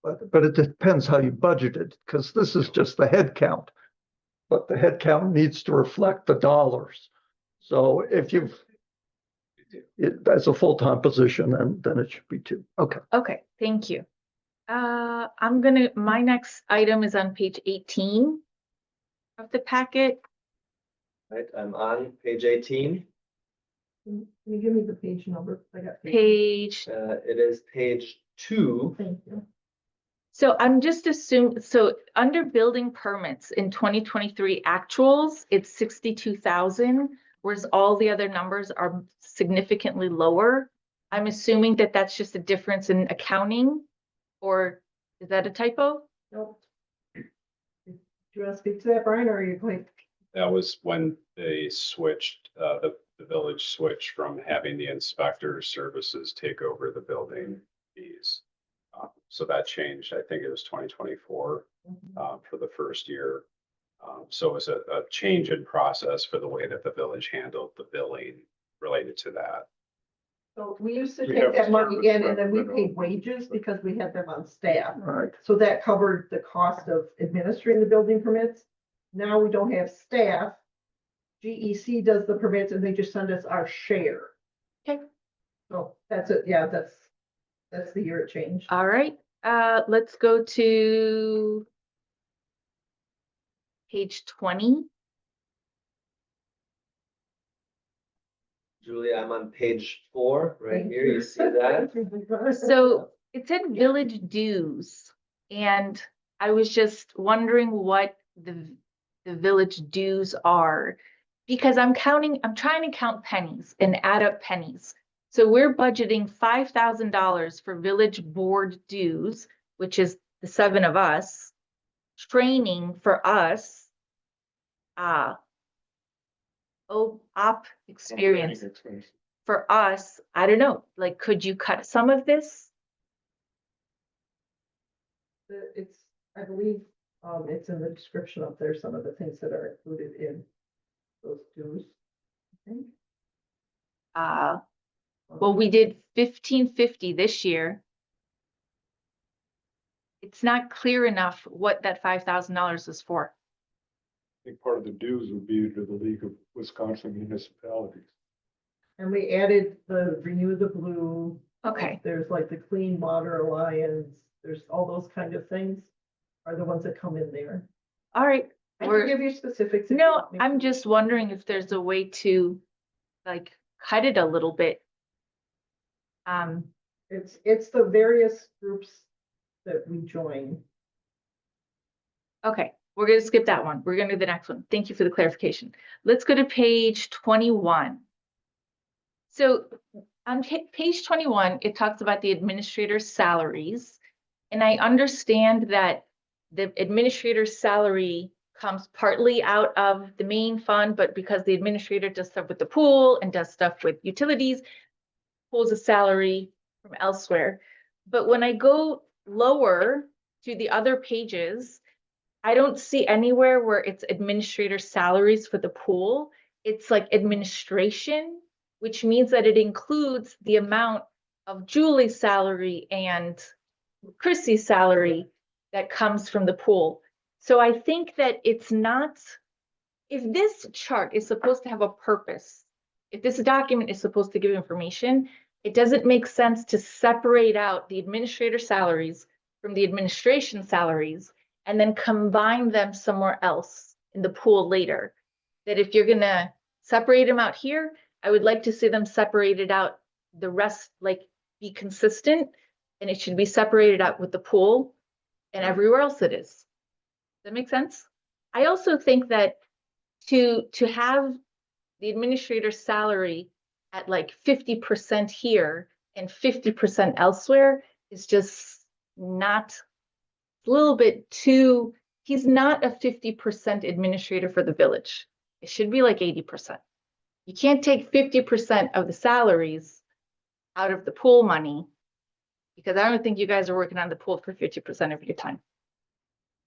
But it depends how you budget it, because this is just the head count. But the head count needs to reflect the dollars. So if that's a full-time position, then it should be 2. Okay. Okay, thank you. My next item is on page 18 of the packet. Right, I'm on page 18. Can you give me the page number? I got Page, It is page 2. Thank you. so I'm just assuming, so under building permits in 2023 actuals, it's 62,000, whereas all the other numbers are significantly lower. I'm assuming that that's just a difference in accounting, or is that a typo? Nope. Do you want to speak to that, Brian, or are you going? That was when they switched, the village switched from having the inspector services take over the building fees. So that changed, I think it was 2024, for the first year. So it was a change in process for the way that the village handled the billing related to that. So we used to We take have that money service in and then we revenue. paid wages because we had them on staff. Right. So that covered the cost of administering the building permits. Now we don't have staff. GEC does the permits and they just send us our share. Okay. So that's it. Yeah, that's the year it changed. All right, let's go to page 20. Julie, I'm on page 4, right Thank here. You see that? So it said village dues, and I was just wondering what the village dues are. Because I'm trying to count pennies and add up pennies. So we're budgeting $5,000 for village board dues, which is the 7 of us. Training for us. Op experience for us. I don't know, like, could you cut some of this? It's, I believe, it's in the description up there, some of the things that are included in those dues. I think. Well, we did 1550 this year. It's not clear enough what that $5,000 is for. I think part of the dues would be to the League of Wisconsin Municipalities. And we added the Renew the Blue. Okay, There's like the Clean Water Alliance, there's all those kind of things are the ones that come in there. all right. I can We're- give you specifics. if you No, want me I'm to. just wondering if there's a way to like cut it a little bit. It's the various groups that we join. Okay, we're gonna skip that one. We're gonna do the next one. Thank you for the clarification. Let's go to page 21. So on page 21, it talks about the administrator's salaries. And I understand that the administrator's salary comes partly out of the main fund, but because the administrator does stuff with the pool and does stuff with utilities, pulls a salary from elsewhere. But when I go lower to the other pages, I don't see anywhere where it's administrator salaries for the pool. It's like administration, which means that it includes the amount of Julie's salary and Chrissy's salary that comes from the pool. So I think that it's not, if this chart is supposed to have a purpose, if this document is supposed to give information, it doesn't make sense to separate out the administrator salaries from the administration salaries and then combine them somewhere else in the pool later. That if you're gonna separate them out here, I would like to see them separated out, the rest, like, be consistent, and it should be separated out with the pool and everywhere else it is. Does that make sense? I also think that to have the administrator's salary at like 50% here and 50% elsewhere is just not, a little bit too, he's not a 50% administrator for the village. It should be like 80%. You can't take 50% of the salaries out of the pool money, because I don't think you guys are working on the pool for 50% of your time.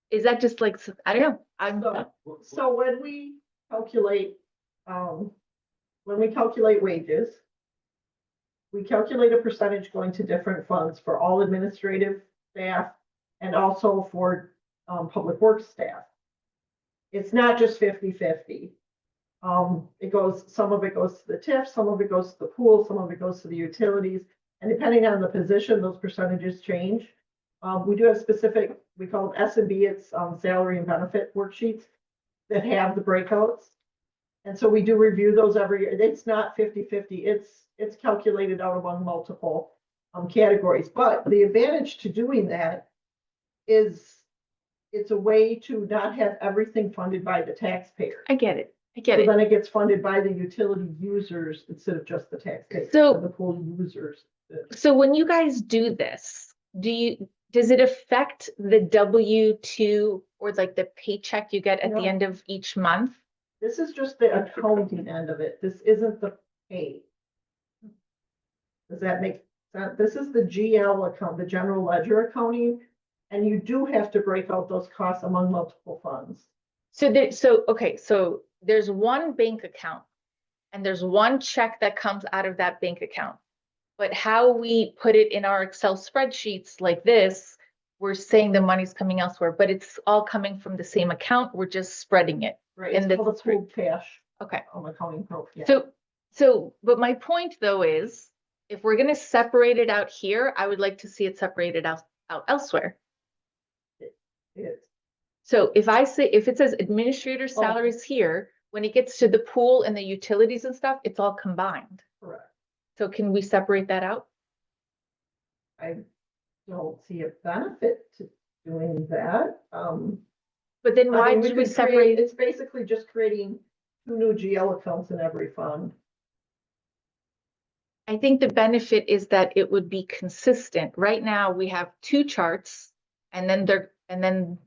Is that just like, I don't know, I'm, So when we calculate, wages, we calculate a percentage going to different funds for all administrative staff and also for, public works staff. It's not just 50-50. It goes, some of it goes to the TIF, some of it goes to the pool, some of it goes to the utilities. And depending on the position, those percentages change. We do have specific, we call it S&B, it's salary and benefit worksheets that have the breakouts. And so we do review those every year. It's not 50-50, it's calculated out among multiple categories. But the advantage to doing that is it's a way to not have everything funded by the taxpayer. I get it. I get So it. then it gets funded by the utility users instead of just the taxpayers. So- or the pool users. So when you guys do this, does it affect the W-2 or like the paycheck you get at the No. end of each month? This is just the accounting end of it. This isn't the pay. Does that make sense? This is the GL account, the general ledger accounting, and you do have to break out those costs among multiple funds. Okay, so there's one bank account and there's one check that comes out of that bank account. But how we put it in our Excel spreadsheets like this, we're saying the money's coming elsewhere, but it's all coming from the same account. We're just spreading it. Right, And it's called this- a pooled cash Okay. accounting program. Yeah. But my point though is, if we're gonna separate it out here, I would like to see it separated out elsewhere. It's So if it says administrator salaries here, when it gets to the pool and the utilities and stuff, it's all combined. correct. So can we separate that out? I don't see a benefit to doing that. But then I why mean, did we could create- separate? It's basically just creating 2 new GL accounts in every fund. I think the benefit is that it would be consistent. Right now, we have 2 charts and then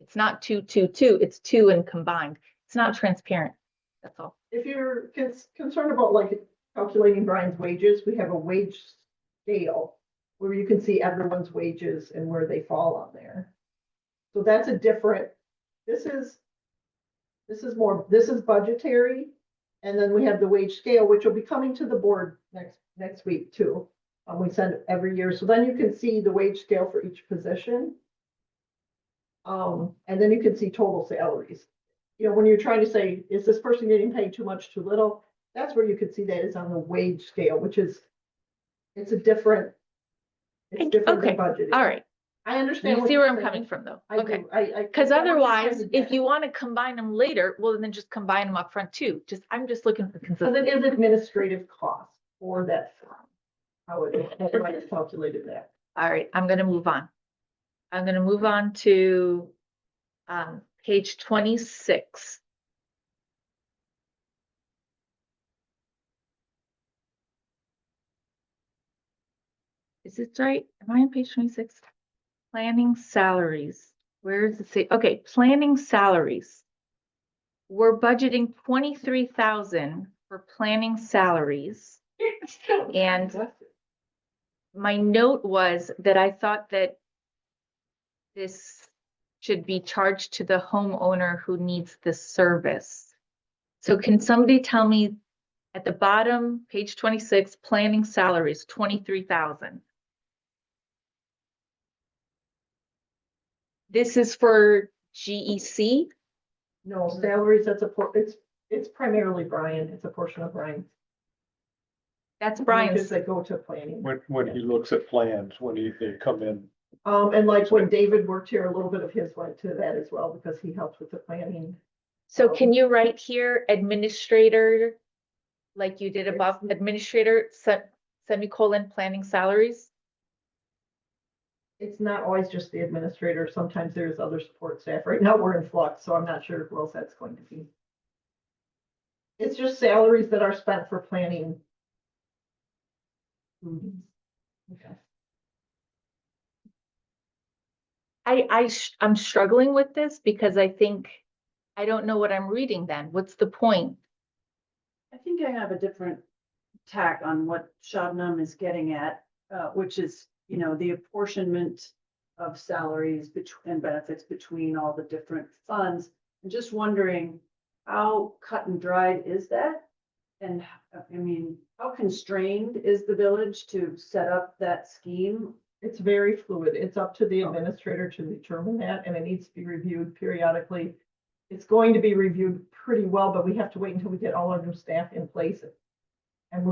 it's not 2, 2, 2, it's 2 and combined. It's not transparent. That's all. If you're concerned about like calculating Brian's wages, we have a wage scale where you can see everyone's wages and where they fall on there. So that's a different, this is budgetary. And then we have the wage scale, which will be coming to the board next week too. We send it every year. So then you can see the wage scale for each position. And then you can see total salaries. You know, when you're trying to say, is this person getting paid too much, too little? That's where you could see that is on the wage scale, which is, it's different than Okay, budgeting. all right. I understand. You what see where you're I'm saying. coming from though. I Okay. do. Because I get what you're trying otherwise, to if get. you want to combine them later, well, then just combine them up front too. I'm just looking for Because consistency. it is administrative cost for that firm. How it is, everybody has calculated that. All right, I'm gonna move on. I'm gonna move on to page 26. Is it right? Am I on page 26? Planning salaries. Where does it say? Okay, planning salaries. We're budgeting 23,000 for planning salaries. And my note was that I thought that this should be charged to the homeowner who needs this service. So can somebody tell me at the bottom, page 26, planning salaries, 23,000. This is for GEC? No, salaries, it's primarily Brian, it's a portion of Brian's. That's Wages Brian's. that go to planning. When he looks at plans, when they come in And like when David worked here, a little bit of his went to that as well, because he helped with the planning. So can you write here administrator, like you did above, administrator, semicolon, planning salaries? It's not always just the administrator. Sometimes there's other support staff. Right now, we're in flux, so I'm not sure who else that's going to be. It's just salaries that are spent for planning. Okay. I'm struggling with this because I think, I don't know what I'm reading then. What's the point? I think I have a different tack on what Shabnam is getting at, which is, you know, the apportionment of salaries and benefits between all the different funds. I'm just wondering, how cut and dried is that? And I mean, how constrained is the village to set up that scheme? It's very fluid. It's up to the administrator to determine that, and it needs to be reviewed periodically. It's going to be reviewed pretty well, but we have to wait until we get all our new staff in place. And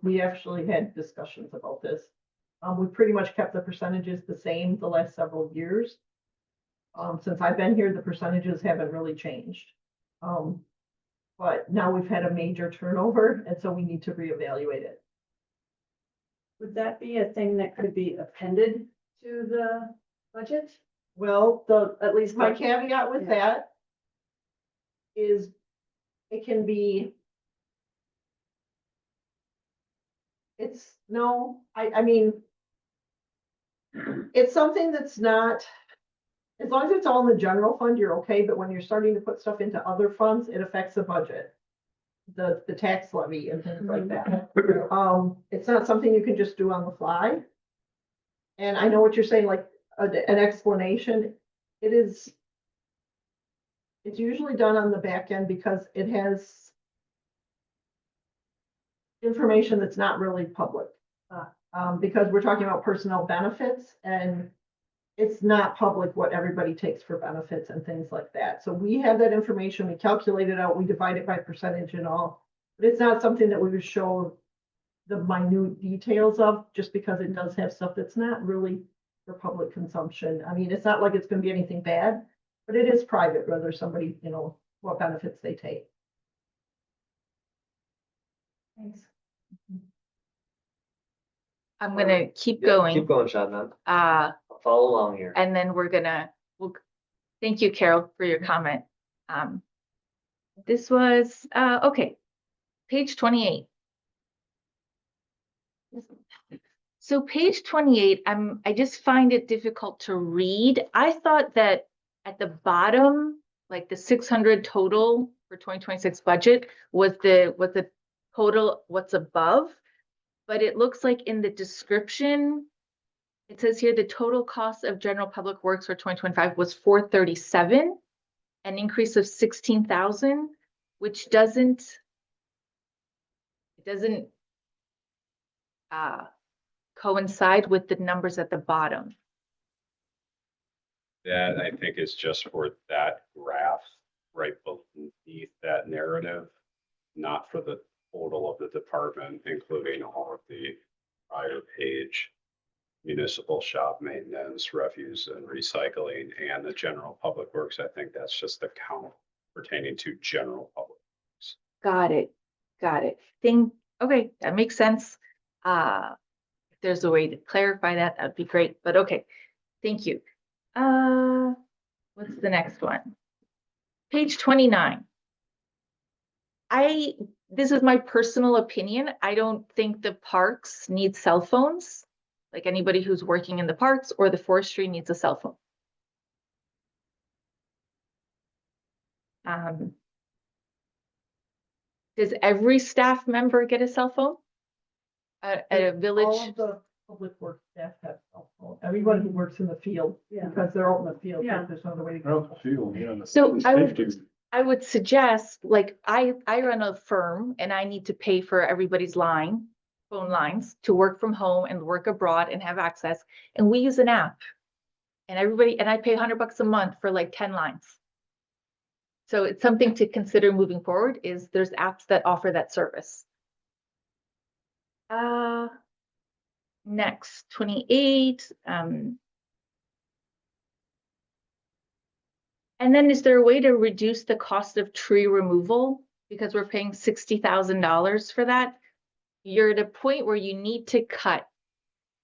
we actually had discussions about this. We pretty much kept the percentages the same the last several years. Since I've been here, the percentages haven't really changed. But now we've had a major turnover, and so we need to reevaluate it. Would that be a thing that could be appended to the budget? Well, At least my caveat with that is it can be. I mean, it's something that's not, as long as it's all in the general fund, you're okay, but when you're starting to put stuff into other funds, it affects the budget. The tax levy and things like that. It's not something you can just do on the fly. And I know what you're saying, like an explanation, it's usually done on the back end because it has information that's not really public. Because we're talking about personnel benefits and it's not public what everybody takes for benefits and things like that. So we have that information, we calculate it out, we divide it by percentage and all. But it's not something that we would show the minute details of, just because it does have stuff that's not really for public consumption. I mean, it's not like it's gonna be anything bad, but it is private, whether somebody, you know, what benefits they take. Thanks. I'm gonna keep Yeah, going. Keep going, Shabnam. Uh, I'll follow along here. and then thank you, Carol, for your comment. This was, okay, page 28. So page 28, I just find it difficult to read. I thought that at the bottom, like the 600 total for 2026 budget was the total what's above, but it looks like in the description, it says here the total cost of general public works for 2025 was 437, an increase of 16,000, which doesn't coincide with the numbers at the bottom. That I think is just for that graph right beneath that narrative, not for the total of the department, including all of the prior page. Municipal shop maintenance, refuse and recycling, and the general public works. I think that's just the count pertaining to general public works. Got it. Okay, that makes sense. If there's a way to clarify that, that'd be great, but okay, thank you. What's the next one? Page 29. This is my personal opinion. I don't think the parks need cell phones. Like anybody who's working in the parks or the forestry needs a cell phone. Does every staff member get a cell phone? At a village? All of the public works staff have cell phone. Everyone who works in the field, Yeah. because they're out in the field, Yeah. there's no other way to Out go. the field, yeah. So Safety. I would suggest, like, I run a firm and I need to pay for everybody's phone lines to work from home and work abroad and have access. And we use an app. And I pay $100 a month for like 10 lines. So it's something to consider moving forward, is there's apps that offer that service. Next, 28, And then is there a way to reduce the cost of tree removal? Because we're paying $60,000 for that. You're at a point where you need to cut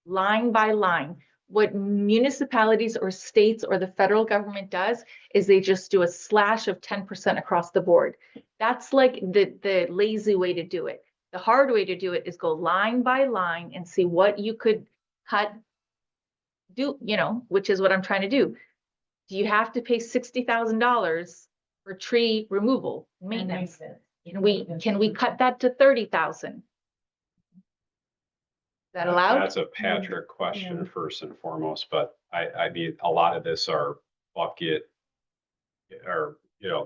line by line. What municipalities or states or the federal government does is they just do a slash of 10% across the board. That's like the lazy way to do it. The hard way to do it is go line by line and see what you could cut, which is what I'm trying to do. Do you have to pay $60,000 for tree removal maintenance? Can we cut that to 30,000? Is that allowed? That's a Patrick question first and foremost, but I mean, a lot of this are bucket or,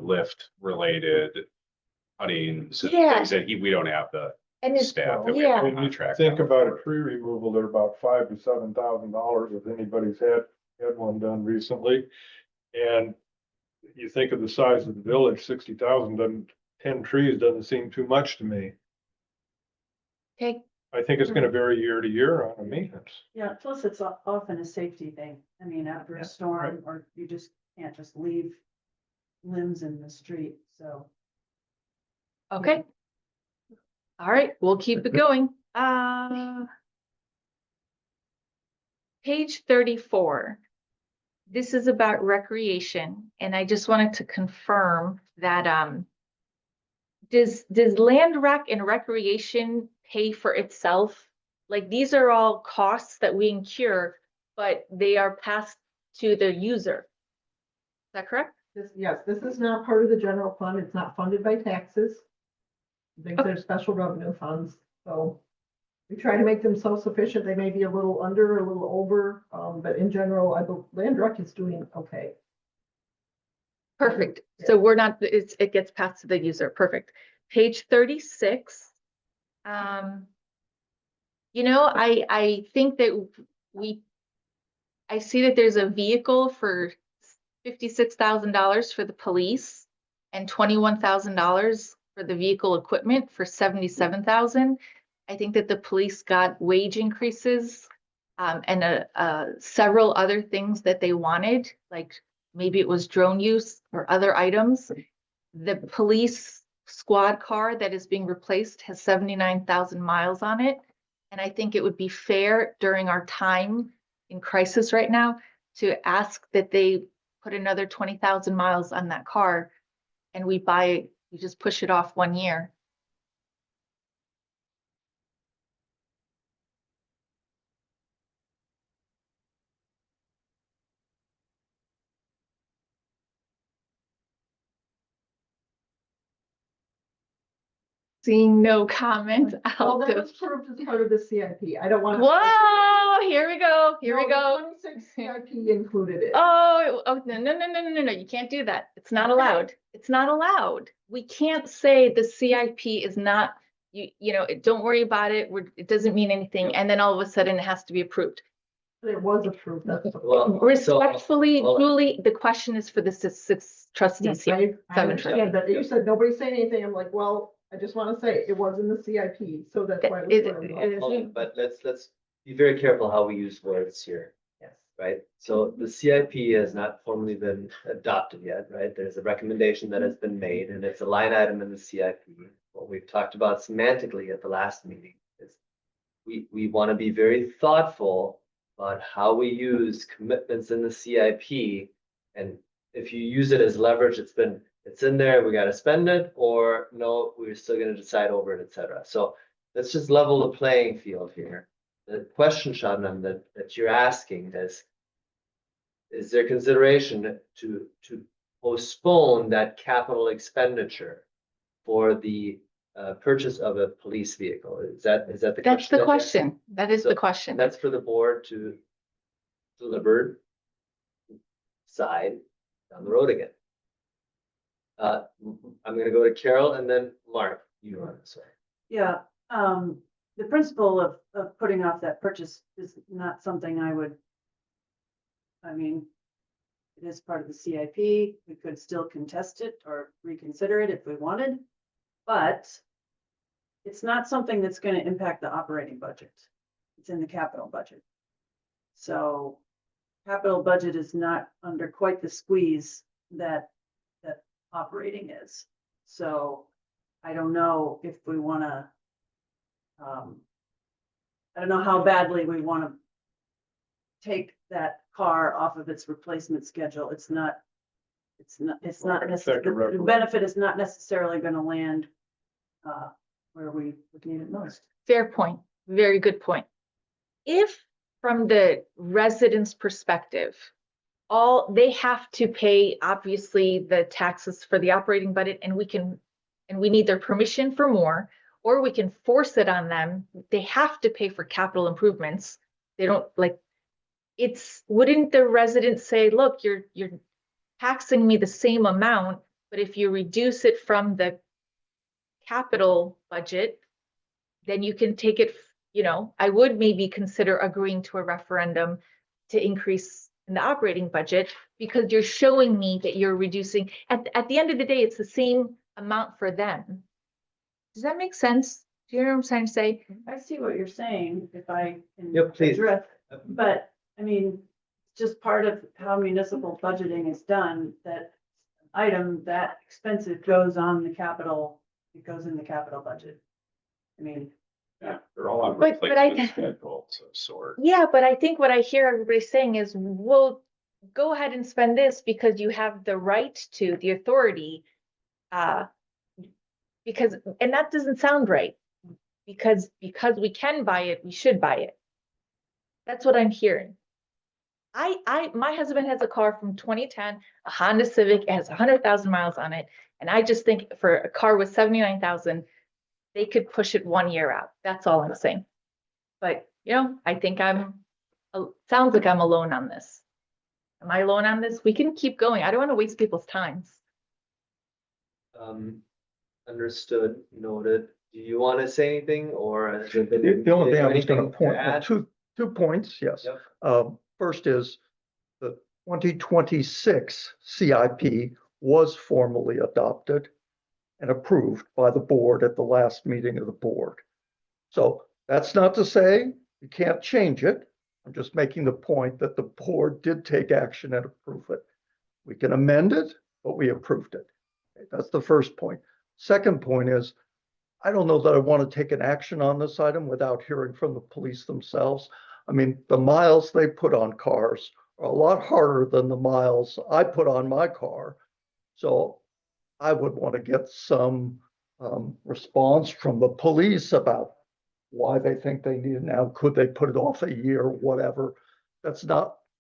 lift related cuttings, and Yeah. things that we don't have the And it's, staff that we yeah. have to keep track Think of. about a tree removal, they're about $5,000 to $7,000 if anybody's had one done recently. And you think of the size of the village, 60,000, then 10 trees doesn't seem too much to me. Okay, I think it's gonna vary year to year on the maintenance. Yeah, plus it's often a safety thing. I mean, after a storm, or you just can't just leave limbs in the street, so. okay. All right, we'll keep it going. Page 34. This is about recreation, and I just wanted to confirm that, does land rec and recreation pay for itself? Like, these are all costs that we incur, but they are passed to the user. Is that correct? Yes, this is not part of the general fund. It's not funded by taxes. These are special revenue funds, so we try to make them self-sufficient. They may be a little under, a little over, but in general, I believe land rec is doing okay. Perfect. So we're not, it gets passed to the user. Perfect. Page 36. I think that I see that there's a vehicle for $56,000 for the police and $21,000 for the vehicle equipment for $77,000. I think that the police got wage increases and several other things that they wanted, like maybe it was drone use or other items. The police squad car that is being replaced has 79,000 miles on it. And I think it would be fair during our time in crisis right now to ask that they put another 20,000 miles on that car and we just push it off 1 year. Seeing no comment. Well, that was approved as part of the CIP. I don't want to. Whoa, here we go. Here we go. 26 CIP included it. Oh, no. You can't do that. It's not allowed. It's not allowed. We can't say the CIP is not, don't worry about it. It doesn't mean anything. And then all of a sudden it has to be approved. It was approved. That's Respectfully, well- Julie, the question is for the six trustees here. I Seven understand that. You said nobody say anything. I'm like, well, I just want to say it was in the CIP, so that's why. But let's be very careful how we use words here. Yes. Right? So the CIP has not formally been adopted yet, right? There's a recommendation that has been made and it's a line item in the CIP. What we've talked about semantically at the last meeting is we want to be very thoughtful about how we use commitments in the CIP. And if you use it as leverage, it's in there, we got to spend it, or no, we're still going to decide over it, etc. So let's just level the playing field here. The question, Shabnam, that you're asking is there consideration to postpone that capital expenditure for the purchase of a police vehicle? Is that the question? That's the question. That is the question. That's for the board to deliver, decide down the road again. I'm gonna go to Carol and then Mark, you are this way. Yeah, the principle of putting off that purchase is not something I mean, it is part of the CIP. We could still contest it or reconsider it if we wanted, but it's not something that's going to impact the operating budget. It's in the capital budget. So capital budget is not under quite the squeeze that operating is. So I don't know if we wanna, I don't know how badly we wanna take that car off of its replacement schedule. It's not, the benefit is not necessarily gonna land where we would need it most. Fair point. Very good point. If from the residents' perspective, they have to pay, obviously, the taxes for the operating budget, and we need their permission for more, or we can force it on them. They have to pay for capital improvements. They don't wouldn't the residents say, look, you're taxing me the same amount, but if you reduce it from the capital budget, then you can take it, I would maybe consider agreeing to a referendum to increase in the operating budget, because you're showing me that you're reducing, at the end of the day, it's the same amount for them. Does that make sense? Do you know what I'm trying to say? I see what you're saying, if I can Yep, please. address, but I mean, just part of how municipal budgeting is done, that item that expensive goes on the capital, it goes in the capital budget. I mean, Yeah, they're all on But I- replacement schedules of sort. Yeah, but I think what I hear everybody saying is, well, go ahead and spend this because you have the right to, the authority. Because, and that doesn't sound right. Because we can buy it, we should buy it. That's what I'm hearing. My husband has a car from 2010, a Honda Civic, it has 100,000 miles on it. And I just think for a car with 79,000, they could push it 1 year out. That's all I'm saying. But, I think sounds like I'm alone on this. Am I alone on this? We can keep going. I don't want to waste people's times. Understood, noted. Do you want to say anything, or? has there been The only thing I was anything gonna point, add? two points, yes. Yep. First is the 2026 CIP was formally adopted and approved by the board at the last meeting of the board. So that's not to say you can't change it. I'm just making the point that the board did take action and approve it. We can amend it, but we approved it. Okay, that's the first point. Second point is, I don't know that I want to take an action on this item without hearing from the police themselves. I mean, the miles they put on cars are a lot harder than the miles I put on my car. So I would want to get some response from the police about why they think they need it now. Could they put it off a year, whatever? I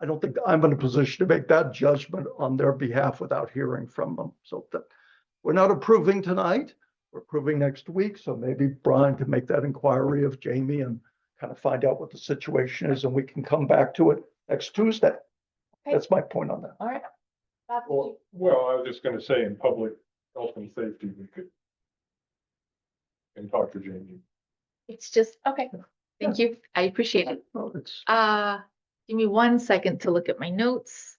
don't think I'm in a position to make that judgment on their behalf without hearing from them. So we're not approving tonight. We're approving next week. So maybe Brian can make that inquiry of Jamie and kind of find out what the situation is, and we can come back to it next Tuesday. Okay. That's my point on that. All right. Bob, did Well, you- well, I was just gonna say, in public health and safety, we could and talk to Jamie. It's just, okay. Thank you. I appreciate it. Well, it's, Give me 1 second to look at my notes.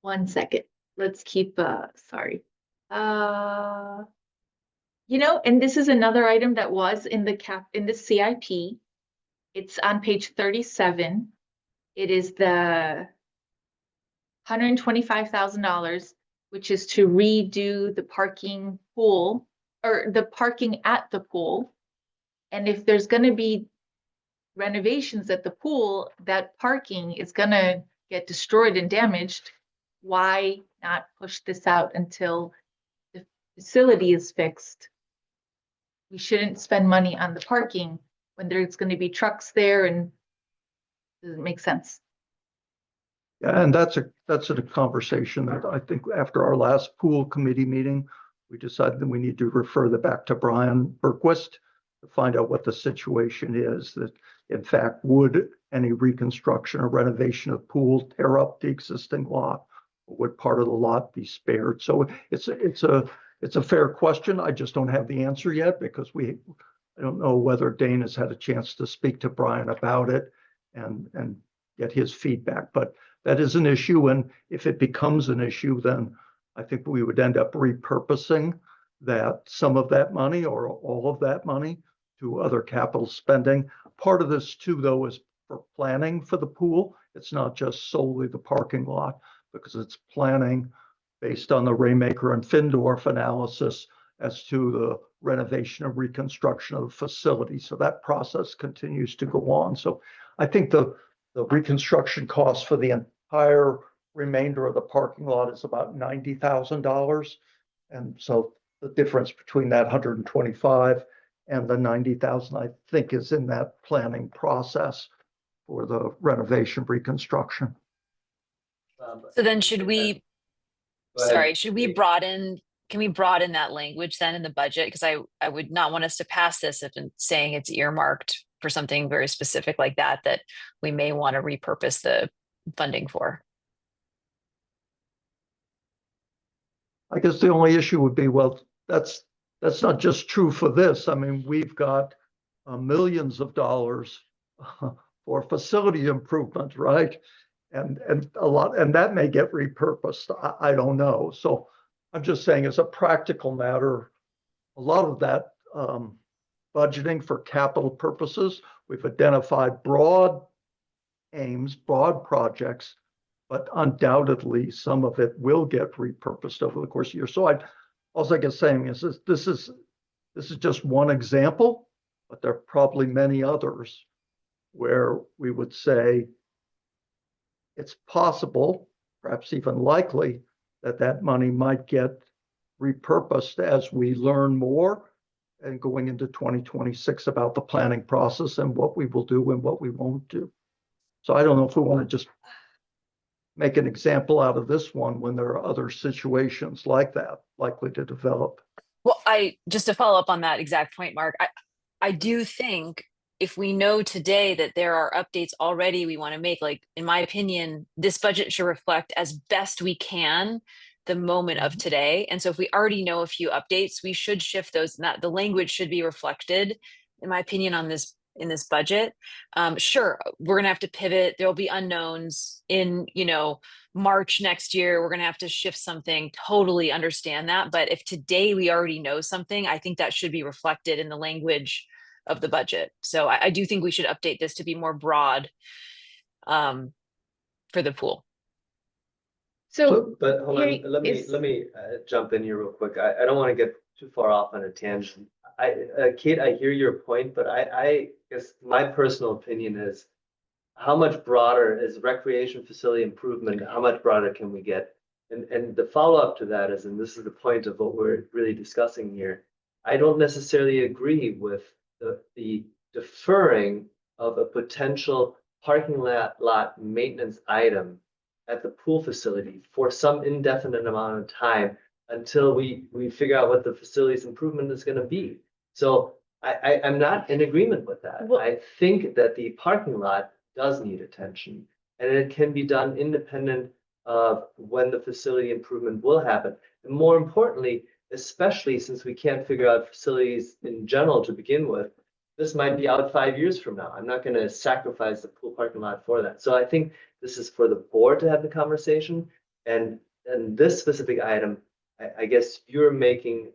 1 second. Let's keep, sorry. And this is another item that was in the CIP. It's on page 37. It is the $125,000, which is to redo the parking pool or the parking at the pool. And if there's gonna be renovations at the pool, that parking is gonna get destroyed and damaged. Why not push this out until the facility is fixed? We shouldn't spend money on the parking when there's gonna be trucks there, and does it make sense? yeah, and that's a conversation that I think after our last pool committee meeting, we decided that we need to refer that back to Brian Berquist to find out what the situation is, that in fact, would any reconstruction or renovation of pool tear up the existing lot? Or would part of the lot be spared? So it's a fair question. I just don't have the answer yet because I don't know whether Dane has had a chance to speak to Brian about it and get his feedback, but that is an issue. And if it becomes an issue, then I think we would end up repurposing some of that money or all of that money to other capital spending. Part of this too, though, is for planning for the pool. It's not just solely the parking lot, because it's planning based on the Raymaker and Findorf analysis as to the renovation and reconstruction of the facility. So that process continues to go on. So I think the reconstruction cost for the entire remainder of the parking lot is about $90,000. And so the difference between that 125 and the 90,000, I think, is in that planning process for the renovation reconstruction. So then should we, Go ahead. sorry, should we broaden, can we broaden that language then in the budget? Because I would not want us to pass this if it's saying it's earmarked for something very specific like that, that we may want to repurpose the funding for. I guess the only issue would be, well, that's not just true for this. I mean, we've got millions of dollars for facility improvement, right? And a lot, and that may get repurposed. I don't know. So I'm just saying, as a practical matter, a lot of that budgeting for capital purposes, we've identified broad aims, broad projects, but undoubtedly some of it will get repurposed over the course of the year. So all I guess saying is this is just one example, but there are probably many others where we would say it's possible, perhaps even likely, that that money might get repurposed as we learn more and going into 2026 about the planning process and what we will do and what we won't do. So I don't know if we want to just make an example out of this one when there are other situations like that likely to develop. Well, just to follow up on that exact point, Mark, I do think if we know today that there are updates already we want to make, like, in my opinion, this budget should reflect as best we can the moment of today. And so if we already know a few updates, we should shift those, and that the language should be reflected, in my opinion, on this in this budget. Sure, we're gonna have to pivot. There'll be unknowns in, March next year. We're gonna have to shift something. Totally understand that. But if today we already know something, I think that should be reflected in the language of the budget. So I do think we should update this to be more broad for the pool. But hold on, let me jump in here real quick. I don't want to get too far off on a tangent. Kate, I hear your point, but I guess my personal opinion is, how much broader is recreation facility improvement? How much broader can we get? And the follow-up to that is, and this is the point of what we're really discussing here, I don't necessarily agree with the deferring of a potential parking lot maintenance item at the pool facility for some indefinite amount of time until we figure out what the facility's improvement is going to be. So I'm not in agreement with that. Well, I think that the parking lot does need attention, and it can be done independent of when the facility improvement will happen. And more importantly, especially since we can't figure out facilities in general to begin with, this might be out 5 years from now. I'm not going to sacrifice the pool parking lot for that. So I think this is for the board to have the conversation. And this specific item, I guess you're making,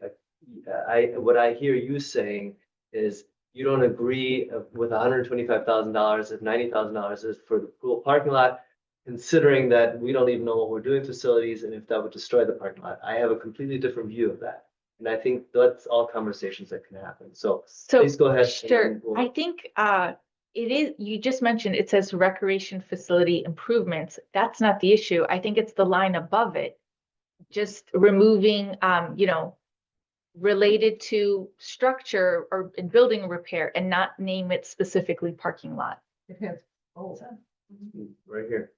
what I hear you saying is you don't agree with $125,000 if $90,000 is for the pool parking lot, considering that we don't even know what we're doing facilities and if that would destroy the parking lot. I have a completely different view of that. And I think that's all conversations that can happen. So please go ahead. Sure. I think it is, you just mentioned, it says recreation facility improvements. That's not the issue. I think it's the line above it. Just removing, related to structure or in building repair, and not name it specifically parking lot. It has, Right here.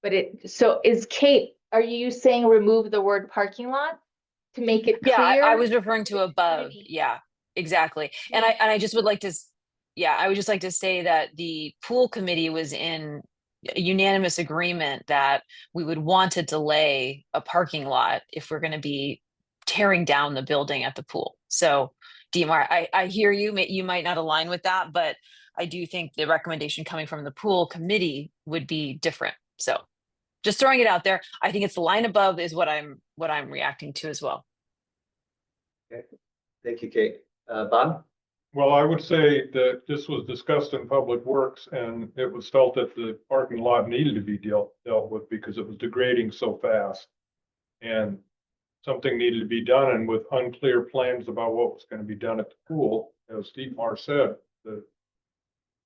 But so is Kate, are you saying remove the word parking lot to make it clear? Yeah, I was referring to above. Yeah, exactly. And I just would like to, I would just like to say that the pool committee was in unanimous agreement that we would want to delay a parking lot if we're going to be tearing down the building at the pool. So Dietmar, I hear you. You might not align with that, but I do think the recommendation coming from the pool committee would be different. So just throwing it out there. I think it's the line above is what I'm reacting to as well. Okay. Thank you, Kate. Bob? Well, I would say that this was discussed in Public Works and it was felt that the parking lot needed to be dealt with because it was degrading so fast. And something needed to be done, and with unclear plans about what was going to be done at the pool, as Dietmar said, the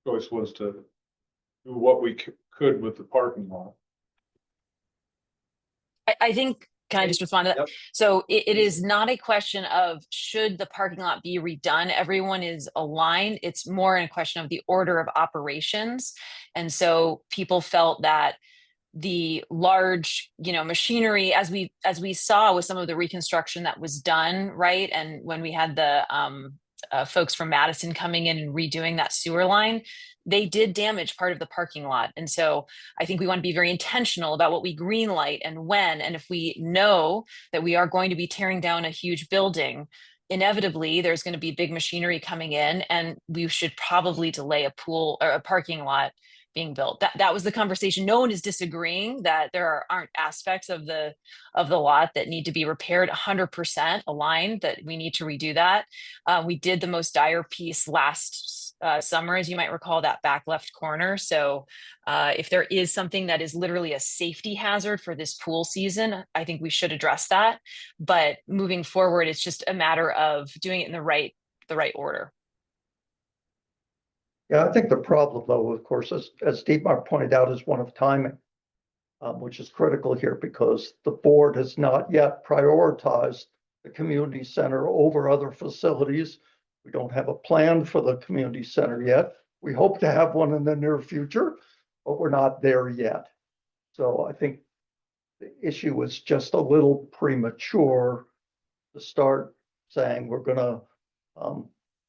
choice was to do what we could with the parking lot. I think, can I just respond to that? Yep. So it is not a question of should the parking lot be redone? Everyone is aligned. It's more in a question of the order of operations. And so people felt that the large, machinery, as we saw with some of the reconstruction that was done, right? And when we had the folks from Madison coming in and redoing that sewer line, they did damage part of the parking lot. And so I think we want to be very intentional about what we green light and when. And if we know that we are going to be tearing down a huge building, inevitably there's going to be big machinery coming in, and we should probably delay a pool or a parking lot being built. That was the conversation. No one is disagreeing that there aren't aspects of the lot that need to be repaired. 100% aligned that we need to redo that. We did the most dire piece last summer, as you might recall, that back left corner. So if there is something that is literally a safety hazard for this pool season, I think we should address that. But moving forward, it's just a matter of doing it in the right order. Yeah, I think the problem though, of course, as Dietmar pointed out, is one of timing, which is critical here because the board has not yet prioritized the community center over other facilities. We don't have a plan for the community center yet. We hope to have one in the near future, but we're not there yet. So I think the issue is just a little premature to start saying we're going to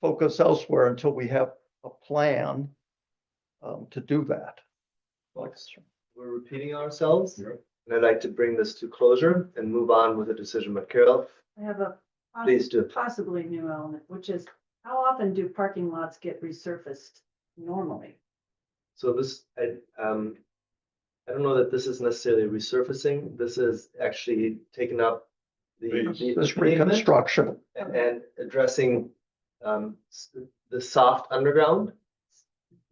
focus elsewhere until we have a plan to do that. We're repeating ourselves, and I'd like to bring this to closure and move on with a decision. But Carol, I have a please do. possibly new element, which is how often do parking lots get resurfaced normally? So this, I don't know that this is necessarily resurfacing. This is actually taking up the This pavement reconstruction. and addressing the soft underground,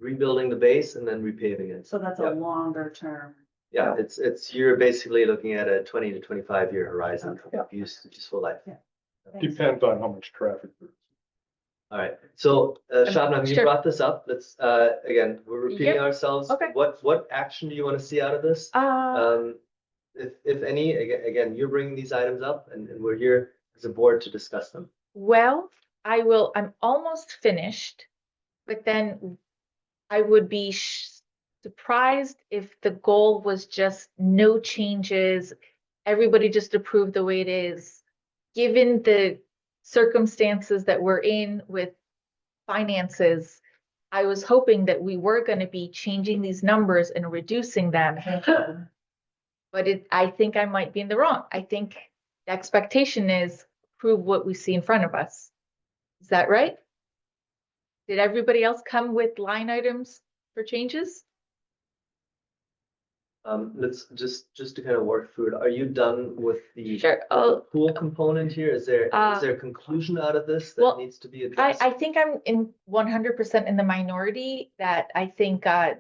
rebuilding the base and then repaving it. So that's Yep. a longer term. Yeah, you're basically looking at a 20 to 25-year horizon Okay. of useful life. Yeah. Depends on how much traffic there is. All right, so Shabnam, you Sure. brought this up. Let's again, we're repeating Yep. ourselves. Okay. What action do you want to see out of this? If any, again, you're bringing these items up and we're here as a board to discuss them. Well, I'm almost finished, but then I would be surprised if the goal was just no changes, everybody just approved the way it is. Given the circumstances that we're in with finances, I was hoping that we were going to be changing these numbers and reducing them. But I think I might be in the wrong. I think the expectation is prove what we see in front of us. Is that right? Did everybody else come with line items for changes? Let's just to kind of work through it. Are you done with the Sure. pool component here? Is there a conclusion out of this that well, needs to be addressed? I think I'm in 100% in the minority that I think I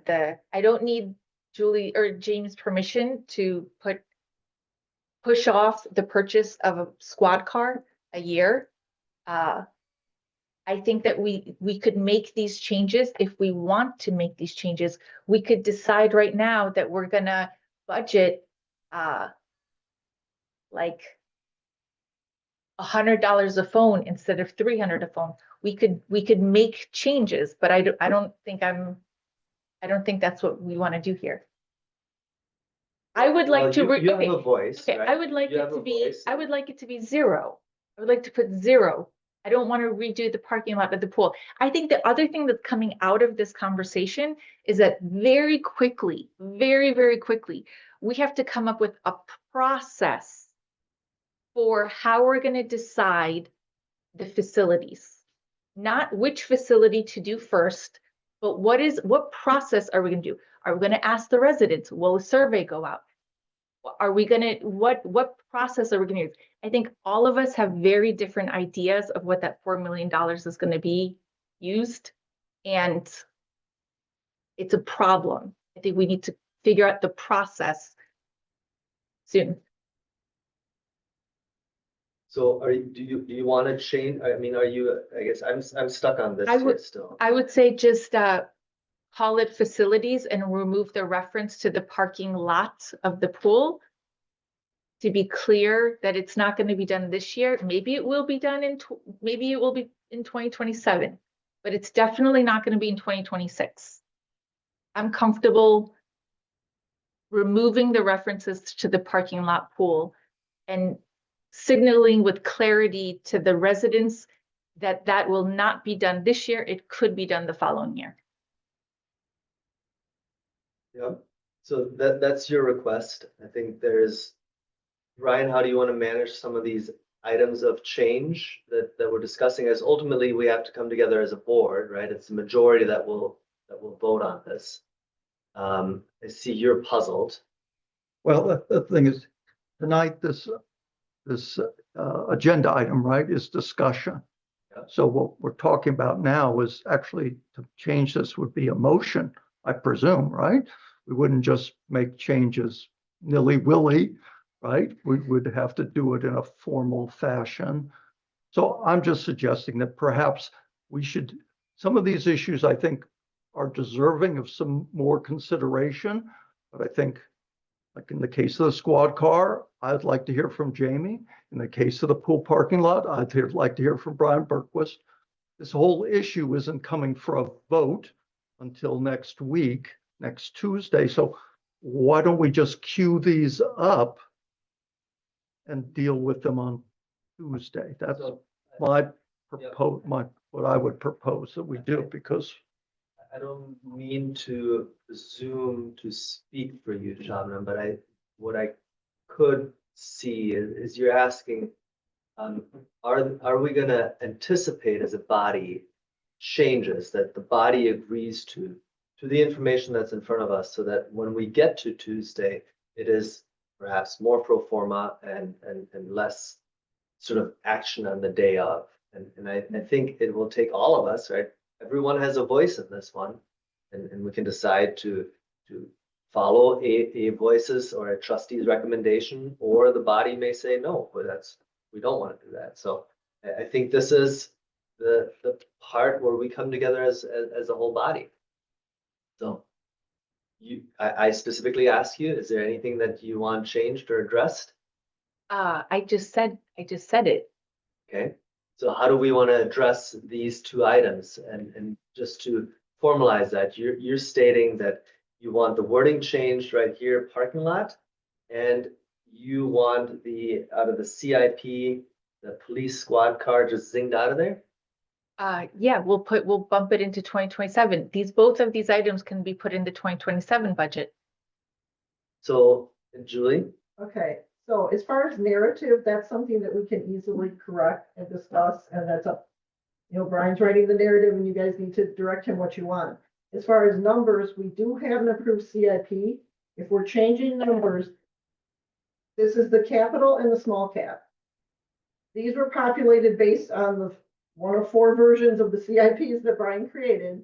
don't need Julie or James' permission to push off the purchase of a squad car a year. I think that we could make these changes if we want to make these changes. We could decide right now that we're gonna budget like $100 a phone instead of $300 a phone. We could make changes, but I don't think that's what we want to do here. I would like to. You have a voice, Okay, right? I would like You it have to a be, voice. I would like it to be zero. I would like to put zero. I don't want to redo the parking lot at the pool. I think the other thing that's coming out of this conversation is that very quickly, very, very quickly, we have to come up with a process for how we're going to decide the facilities. Not which facility to do first, but what process are we going to do? Are we going to ask the residents? Will a survey go out? Are we going to, what process are we going to use? I think all of us have very different ideas of what that $4 million is going to be. used. And it's a problem. I think we need to figure out the process soon. So do you want to change? I mean, I guess I'm stuck on this I here would- still. I would say just call it facilities and remove the reference to the parking lot of the pool. To be clear that it's not going to be done this year. Maybe it will be done maybe it will be in 2027, but it's definitely not going to be in 2026. I'm comfortable removing the references to the parking lot pool and signaling with clarity to the residents that that will not be done this year. It could be done the following year. Yeah, so that's your request. I think there's, Ryan, how do you want to manage some of these items of change that we're discussing? As ultimately we have to come together as a board, right? It's the majority that will vote on this. I see you're puzzled. Well, the thing is, tonight, this agenda item, right, is discussion. Yeah. So what we're talking about now is actually to change this would be a motion, I presume, right? We wouldn't just make changes nilly-willy, right? We would have to do it in a formal fashion. So I'm just suggesting that perhaps we should, some of these issues, I think, are deserving of some more consideration. But I think, like in the case of the squad car, I'd like to hear from Jamie. In the case of the pool parking lot, I'd like to hear from Brian Berquist. This whole issue isn't coming for a vote until next week, next Tuesday. So why don't we just queue these up and deal with them on Tuesday? That's So, what I would propose that we do, because I don't mean to presume to speak for you, Shabnam, but what I could see is you're asking, are we gonna anticipate as a body changes that the body agrees to the information that's in front of us, so that when we get to Tuesday, it is perhaps more pro forma and less sort of action on the day of. And I think it will take all of us, right? Everyone has a voice in this one, and we can decide to follow a voice's or a trustee's recommendation, or the body may say, no, but we don't want to do that. So I think this is the part where we come together as a whole body. So I specifically ask you, is there anything that you want changed or addressed? I just said it. Okay, so how do we want to address these two items? And just to formalize that, you're stating that you want the wording changed right here, parking lot, and you want out of the CIP, the police squad car just zinged out of there? Yeah, we'll bump it into 2027. Both of these items can be put in the 2027 budget. So, Julie? Okay, so as far as narrative, that's something that we can easily correct and discuss, and that's up. Brian's writing the narrative and you guys need to direct him what you want. As far as numbers, we do have an approved CIP. If we're changing numbers, this is the capital and the small cap. These were populated based on the one of 4 versions of the CIPs that Brian created.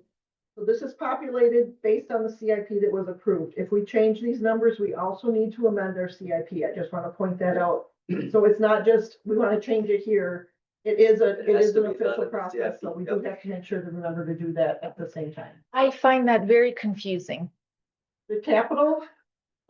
So this is populated based on the CIP that was approved. If we change these numbers, we also need to amend our CIP. I just want to point that out. So it's not just, we want to change it here. It is an official process, so we do have to make sure to remember to do that at the same time. I find that very confusing. The capital.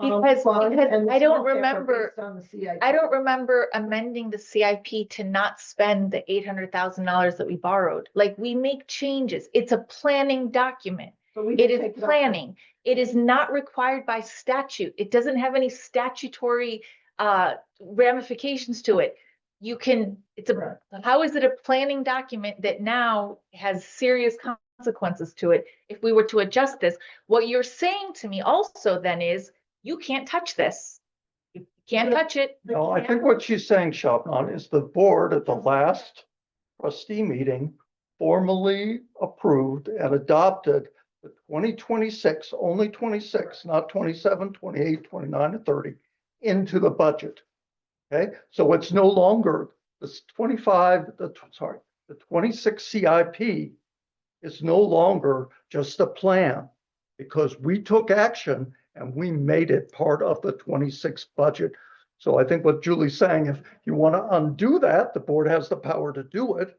Because fund and the I don't small cap are remember, based on the CIP. I don't remember amending the CIP to not spend the $800,000 that we borrowed. Like, we make changes. It's a planning document. So we It can is take it up. planning. It is not required by statute. It doesn't have any statutory ramifications to it. Right. How is it a planning document that now has serious consequences to it if we were to adjust this? What you're saying to me also then is, you can't touch this. You can't touch it. no, I think what she's saying, Shabnam, is the board at the last trustee meeting formally approved and adopted the 2026, only 26, not 27, 28, 29, and 30, into the budget. Okay, so it's no longer this 25, the 26 CIP is no longer just a plan because we took action and we made it part of the 26 budget. So I think what Julie's saying, if you want to undo that, the board has the power to do it,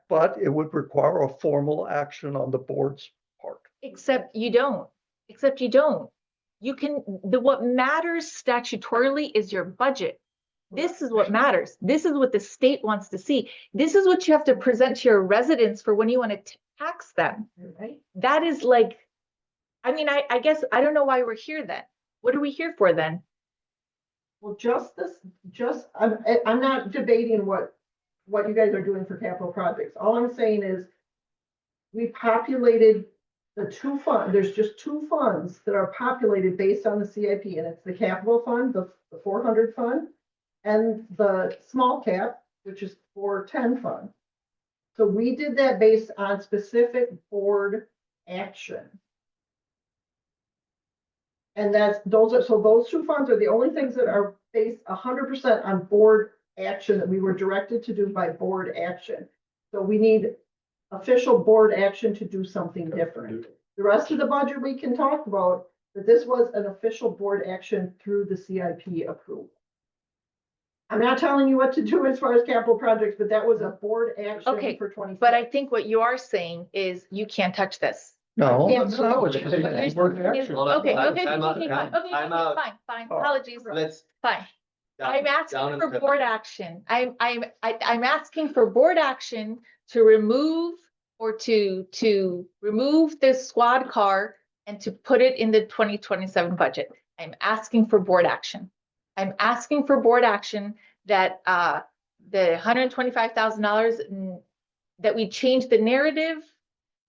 but it would require a formal action on the board's part. Except you don't, except you don't. You can, what matters statutorily is your budget. This is what matters. This is what the state wants to see. This is what you have to present to your residents for when you want to tax them. Right? That is like, I mean, I guess, I don't know why we're here then. What are we here for then? Well, I'm not debating what you guys are doing for capital projects. All I'm saying is we populated the two funds. There's just two funds that are populated based on the CIP, and it's the capital fund, the 400 fund, and the small cap, which is 410 fund. So we did that based on specific board action. And those two funds are the only things that are based 100% on board action that we were directed to do by board action. So we need official board action to do something different. The rest of the budget we can talk about, but this was an official board action through the CIP approval. I'm not telling you what to do as far as capital projects, but that was a board action Okay, for 20. but I think what you are saying is you can't touch this. No, Yeah. that's not what you're saying. You're Board saying is- action. Hold on, Okay, okay, time out, okay, fine, okay, time okay, out. fine, Oh. apologies, Let's. fine. I'm down asking in for the- board action. I'm asking for board action to remove or to remove this squad car and to put it in the 2027 budget. I'm asking for board action. I'm asking for board action that the $125,000 that we change the narrative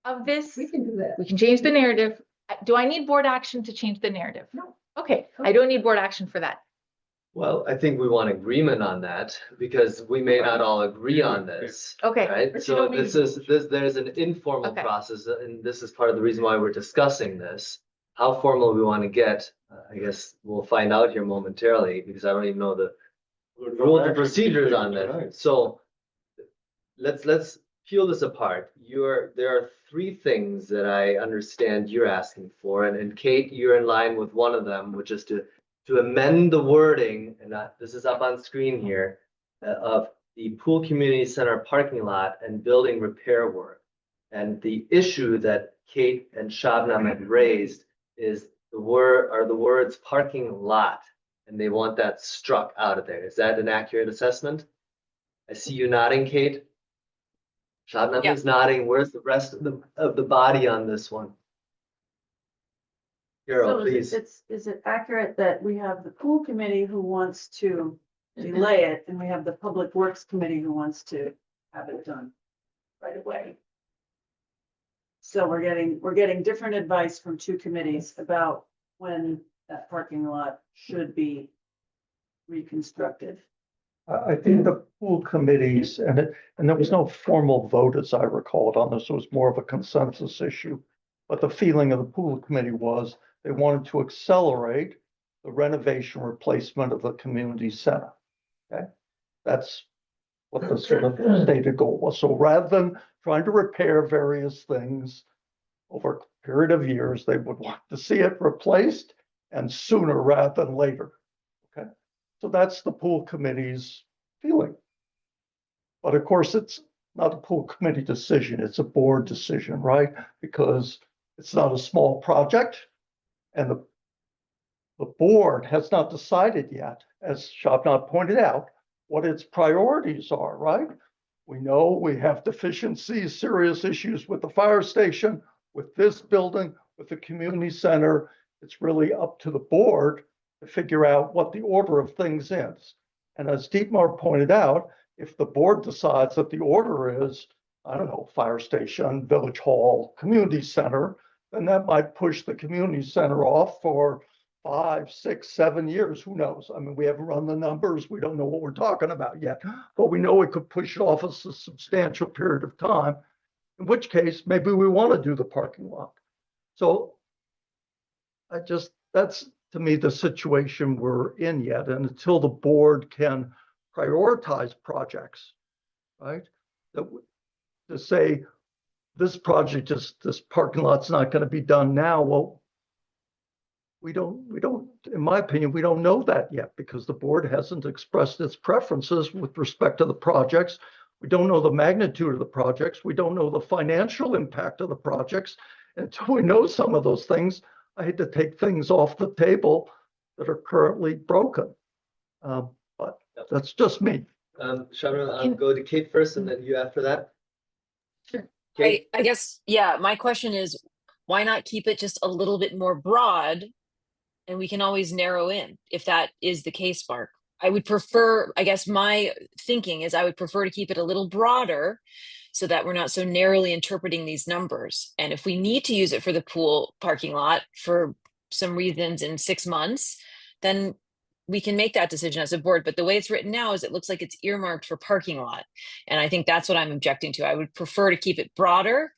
of this. We can do that. We can change the narrative. Do I need board action to change the narrative? No. Okay, I don't need board action for that. Well, I think we want agreement on that because we may not all agree on this. Okay. Right, But you so don't need- there's an informal Okay. process, and this is part of the reason why we're discussing this. How formal we want to get, I guess we'll find out here momentarily, because I don't even know the rules and procedures on that. So let's peel this apart. There are three things that I understand you're asking for, and Kate, you're in line with one of them, which is to amend the wording, and this is up on screen here, of the Pool Community Center parking lot and building repair work. And the issue that Kate and Shabnam had raised is the words parking lot, and they want that struck out of there. Is that an accurate assessment? I see you nodding, Kate. Shabnam Yeah. is nodding. Where's the rest of the body on this one? Carol, So please. is it accurate that we have the pool committee who wants to delay it, and we have the public works committee who wants to have it done right away? So we're getting different advice from two committees about when that parking lot should be reconstructed. I think the pool committees, and there was no formal vote, as I recall, on this. It was more of a consensus issue. But the feeling of the pool committee was they wanted to accelerate the renovation replacement of the community center. Okay, that's what the sort of stated goal was. So rather than trying to repair various things over a period of years, they would want to see it replaced and sooner rather than later. Okay, so that's the pool committee's feeling. But of course, it's not a pool committee decision, it's a board decision, right? Because it's not a small project. And the board has not decided yet, as Shabnam pointed out, what its priorities are, right? We know we have deficiencies, serious issues with the fire station, with this building, with the community center. It's really up to the board to figure out what the order of things is. And as Dietmar pointed out, if the board decides that the order is, I don't know, fire station, village hall, community center, then that might push the community center off for 5, 6, 7 years. Who knows? I mean, we haven't run the numbers. We don't know what we're talking about yet, but we know it could push it off a substantial period of time, in which case maybe we want to do the parking lot. So that's to me the situation we're in yet. And until the board can prioritize projects, right? To say this project, this parking lot's not gonna be done now. Well, we don't, in my opinion, we don't know that yet because the board hasn't expressed its preferences with respect to the projects. We don't know the magnitude of the projects. We don't know the financial impact of the projects. Until we know some of those things, I hate to take things off the table that are currently broken. But that's just me. Shabnam, I'll go to Kate first and then you after that. Sure. Kate? I guess, yeah, my question is, why not keep it just a little bit more broad? And we can always narrow in if that is the case, Mark. I would prefer, I guess my thinking is I would prefer to keep it a little broader so that we're not so narrowly interpreting these numbers. And if we need to use it for the pool parking lot for some reasons in 6 months, then we can make that decision as a board. But the way it's written now is it looks like it's earmarked for parking lot. And I think that's what I'm objecting to. I would prefer to keep it broader.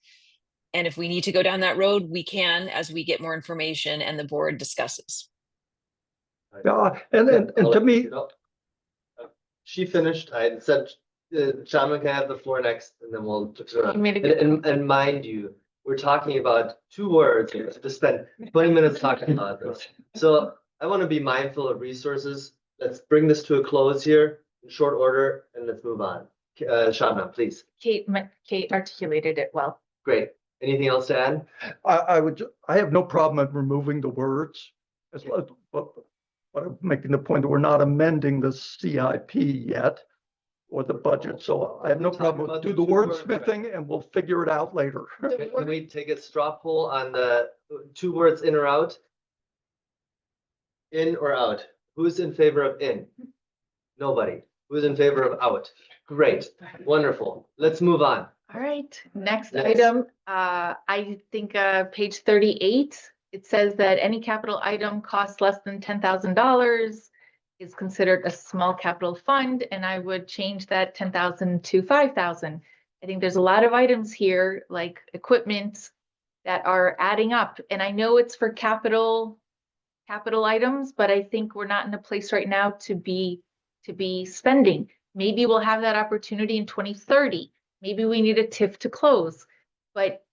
And if we need to go down that road, we can as we get more information and the board discusses. Yeah, and to me, No. She finished. I said, Shabnam can have the floor next, and then we'll switch it around. You made a good And mind you, we're talking about 2 words here to spend 20 minutes talking about this. So I want to be mindful of resources. Let's bring this to a close here in short order, and let's move on. Shabnam, please. Kate articulated it well. Great. Anything else to add? I have no problem in removing the words. But I'm making the point that we're not amending the CIP yet or the budget. So I have no problem with do the wordsmithing and we'll figure it out later. Can we take a straw poll on the 2 words in or out? In or out? Who's in favor of in? Nobody. Who's in favor of out? Great. Wonderful. Let's move on. All right, next Yes. item, I think, page 38, it says that any capital item costs less than $10,000 is considered a small capital fund, and I would change that 10,000 to 5,000. I think there's a lot of items here, like equipment, that are adding up, and I know it's for capital items, but I think we're not in a place right now to be spending. Maybe we'll have that opportunity in 2030. Maybe we need a TIF to close, but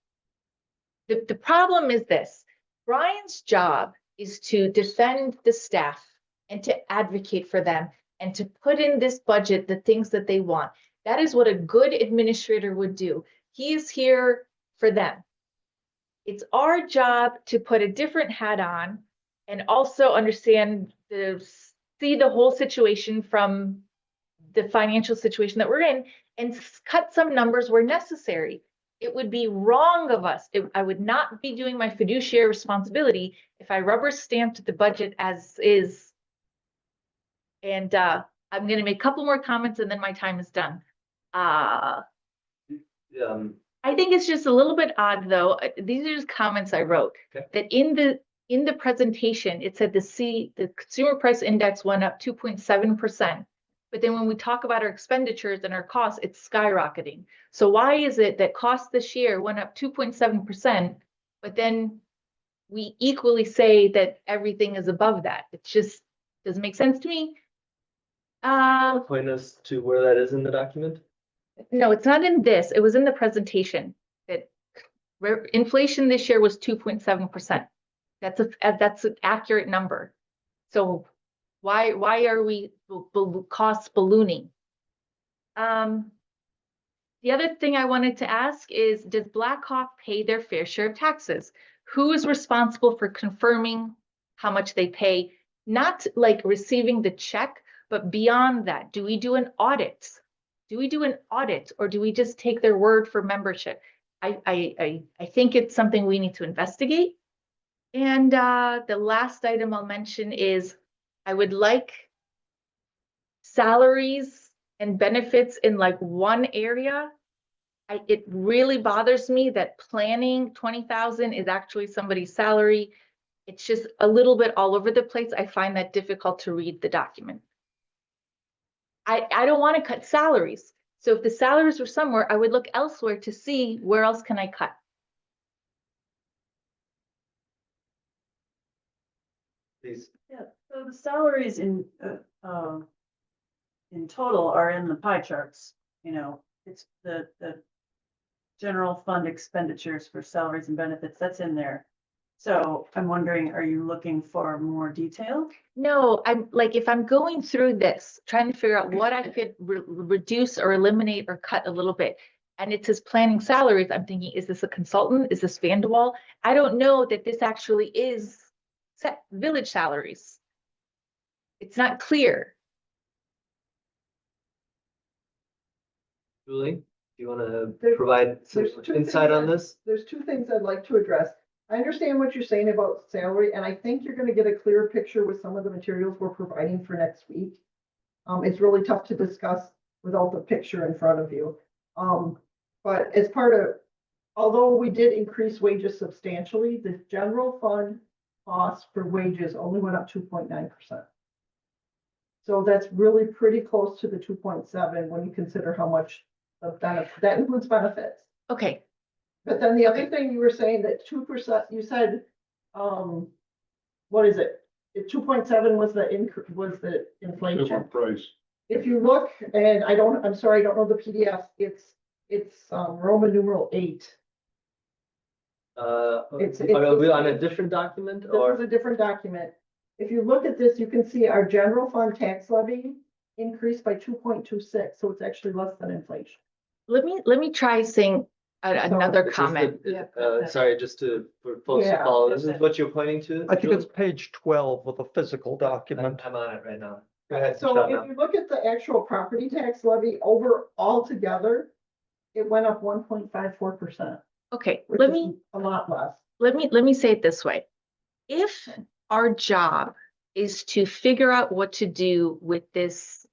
the problem is this. Brian's job is to defend the staff and to advocate for them and to put in this budget the things that they want. That is what a good administrator would do. He is here for them. It's our job to put a different hat on and also see the whole situation from the financial situation that we're in and cut some numbers where necessary. It would be wrong of us. I would not be doing my fiduciary responsibility if I rubber stamped the budget as is. And I'm going to make a couple more comments and then my time is done. I think it's just a little bit odd though. These are just comments I wrote. Okay. That in the presentation, it said the consumer price index went up 2.7%. But then when we talk about our expenditures and our costs, it's skyrocketing. So why is it that costs this year went up 2.7%, but then we equally say that everything is above that? It just doesn't make sense to me. Point us to where that is in the document. No, it's not in this. It was in the presentation that inflation this year was 2.7%. That's an accurate number. So why are we costs ballooning? The other thing I wanted to ask is, does Blackhawk pay their fair share of taxes? Who is responsible for confirming how much they pay? Not like receiving the check, but beyond that, do we do an audit? Do we do an audit or do we just take their word for membership? I think it's something we need to investigate. And the last item I'll mention is I would like salaries and benefits in like one area. It really bothers me that planning 20,000 is actually somebody's salary. It's just a little bit all over the place. I find that difficult to read the document. I don't want to cut salaries. So if the salaries were somewhere, I would look elsewhere to see where else can I cut. Please. Yeah, so the salaries in total are in the pie charts, you know, it's the general fund expenditures for salaries and benefits, that's in there. So I'm wondering, are you looking for more detail? No, I'm like, if I'm going through this, trying to figure out what I could reduce or eliminate or cut a little bit. And it says planning salaries, I'm thinking, is this a consultant? Is this Vanderwall? I don't know that this actually is set village salaries. It's not clear. Julie, do you want to There's- provide some There's two insight on things- this? There's two things I'd like to address. I understand what you're saying about salary, and I think you're gonna get a clearer picture with some of the materials we're providing for next week. It's really tough to discuss without the picture in front of you. But as part of, although we did increase wages substantially, the general fund cost for wages only went up 2.9%. So that's really pretty close to the 2.7 when you consider how much of benefit, that includes benefits. Okay, But then the other thing you were saying that 2%, you said, what is it? 2.7 was the inflation. Different price. If you look, and I'm sorry, I don't know the PDF, it's Roman numeral 8. Are we on a different document This or? is a different document. If you look at this, you can see our general fund tax levy increased by 2.26, so it's actually less than inflation. let me try saying another Is this comment. Sorry, just for folks to Yeah. follow, this is what you're pointing to? I think Julie? it's page 12 of the physical document. I'm on it right now. Go ahead. So Shawna. if you look at the actual property tax levy over altogether, it went up 1.54%, Okay, which let is me a lot less. let me say it this way. If our job is to figure out what to do with this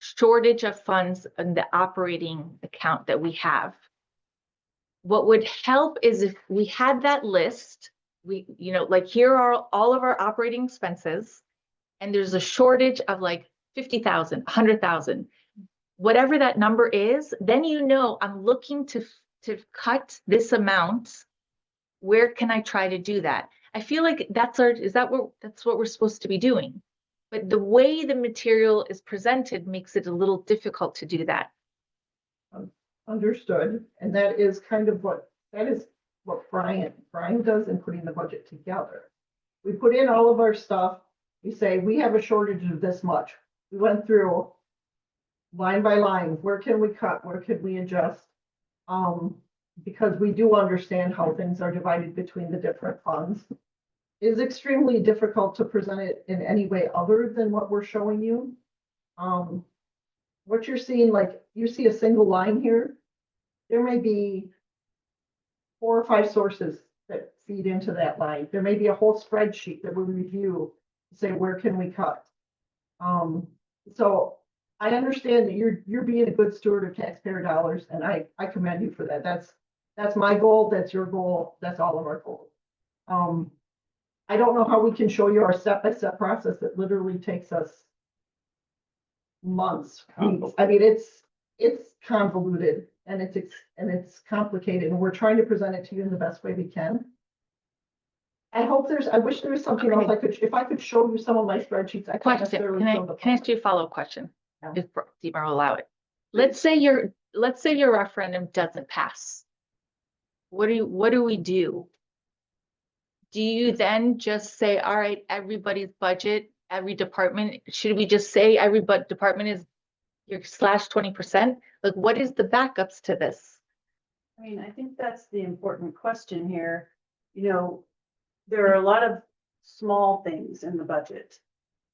shortage of funds in the operating account that we have, what would help is if we had that list, like here are all of our operating expenses, and there's a shortage of like 50,000, 100,000, whatever that number is, then I'm looking to cut this amount. Where can I try to do that? I feel like that's what we're supposed to be doing. But the way the material is presented makes it a little difficult to do that. Understood, and that is kind of what Brian does in putting the budget together. We put in all of our stuff, we say, we have a shortage of this much. We went through line by line, where can we cut, where can we adjust? Because we do understand how things are divided between the different funds. It is extremely difficult to present it in any way other than what we're showing you. What you're seeing, like you see a single line here, there may be 4 or 5 sources that feed into that line. There may be a whole spreadsheet that we review to say, where can we cut? So I understand that you're being a good steward of taxpayer dollars, and I commend you for that. That's my goal, that's your goal, that's all of our goals. I don't know how we can show you our step-by-step process that literally takes us months, weeks. I mean, it's convoluted and it's complicated, and we're trying to present it to you in the best way we can. I wish there was something else if I could show you some of my spreadsheets. I can't Question, necessarily can I show the ask you a follow-up question? Yeah. If Deemer will allow it. Let's say your referendum doesn't pass. What do we do? Do you then just say, all right, everybody's budget, every department, should we just say every department is your /20%? Like, what is the backups to this? I mean, I think that's the important question here. There are a lot of small things in the budget.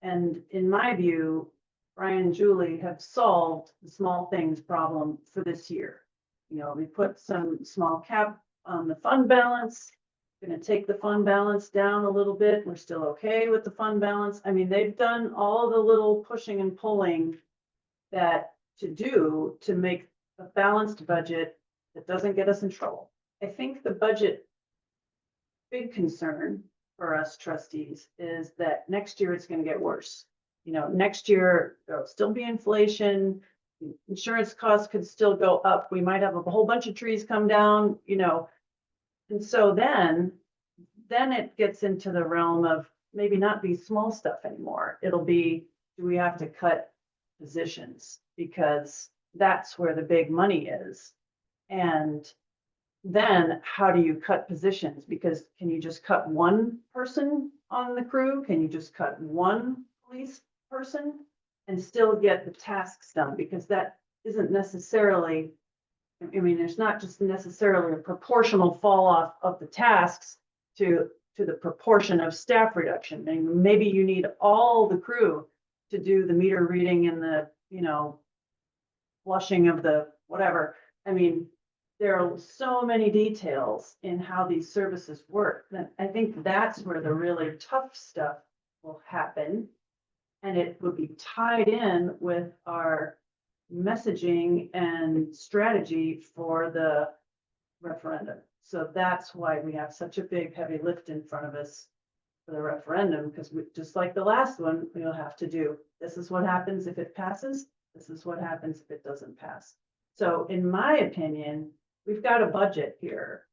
And in my view, Brian and Julie have solved the small things problem for this year. We put some small cap on the fund balance. Going to take the fund balance down a little bit. We're still okay with the fund balance. I mean, they've done all the little pushing and pulling that to make a balanced budget that doesn't get us in trouble. I think the budget big concern for us trustees is that next year it's going to get worse. Next year there'll still be inflation. Insurance costs could still go up. We might have a whole bunch of trees come down, and so then it gets into the realm of maybe not be small stuff anymore. It'll be, do we have to cut positions? Because that's where the big money is. And then how do you cut positions? Because can you just cut one person on the crew? Can you just cut one police person and still get the tasks done? Because that isn't necessarily, I mean, there's not just necessarily a proportional fall off of the tasks to the proportion of staff reduction. And maybe you need all the crew to do the meter reading and the, you know, flushing of the whatever. I mean, there are so many details in how these services work that I think that's where the really tough stuff will happen. And it would be tied in with our messaging and strategy for the referendum. So that's why we have such a big heavy lift in front of us for the referendum, because we, just like the last one, we'll have to do, this is what happens if it passes. This is what happens if it doesn't pass. So in my opinion, we've got a budget here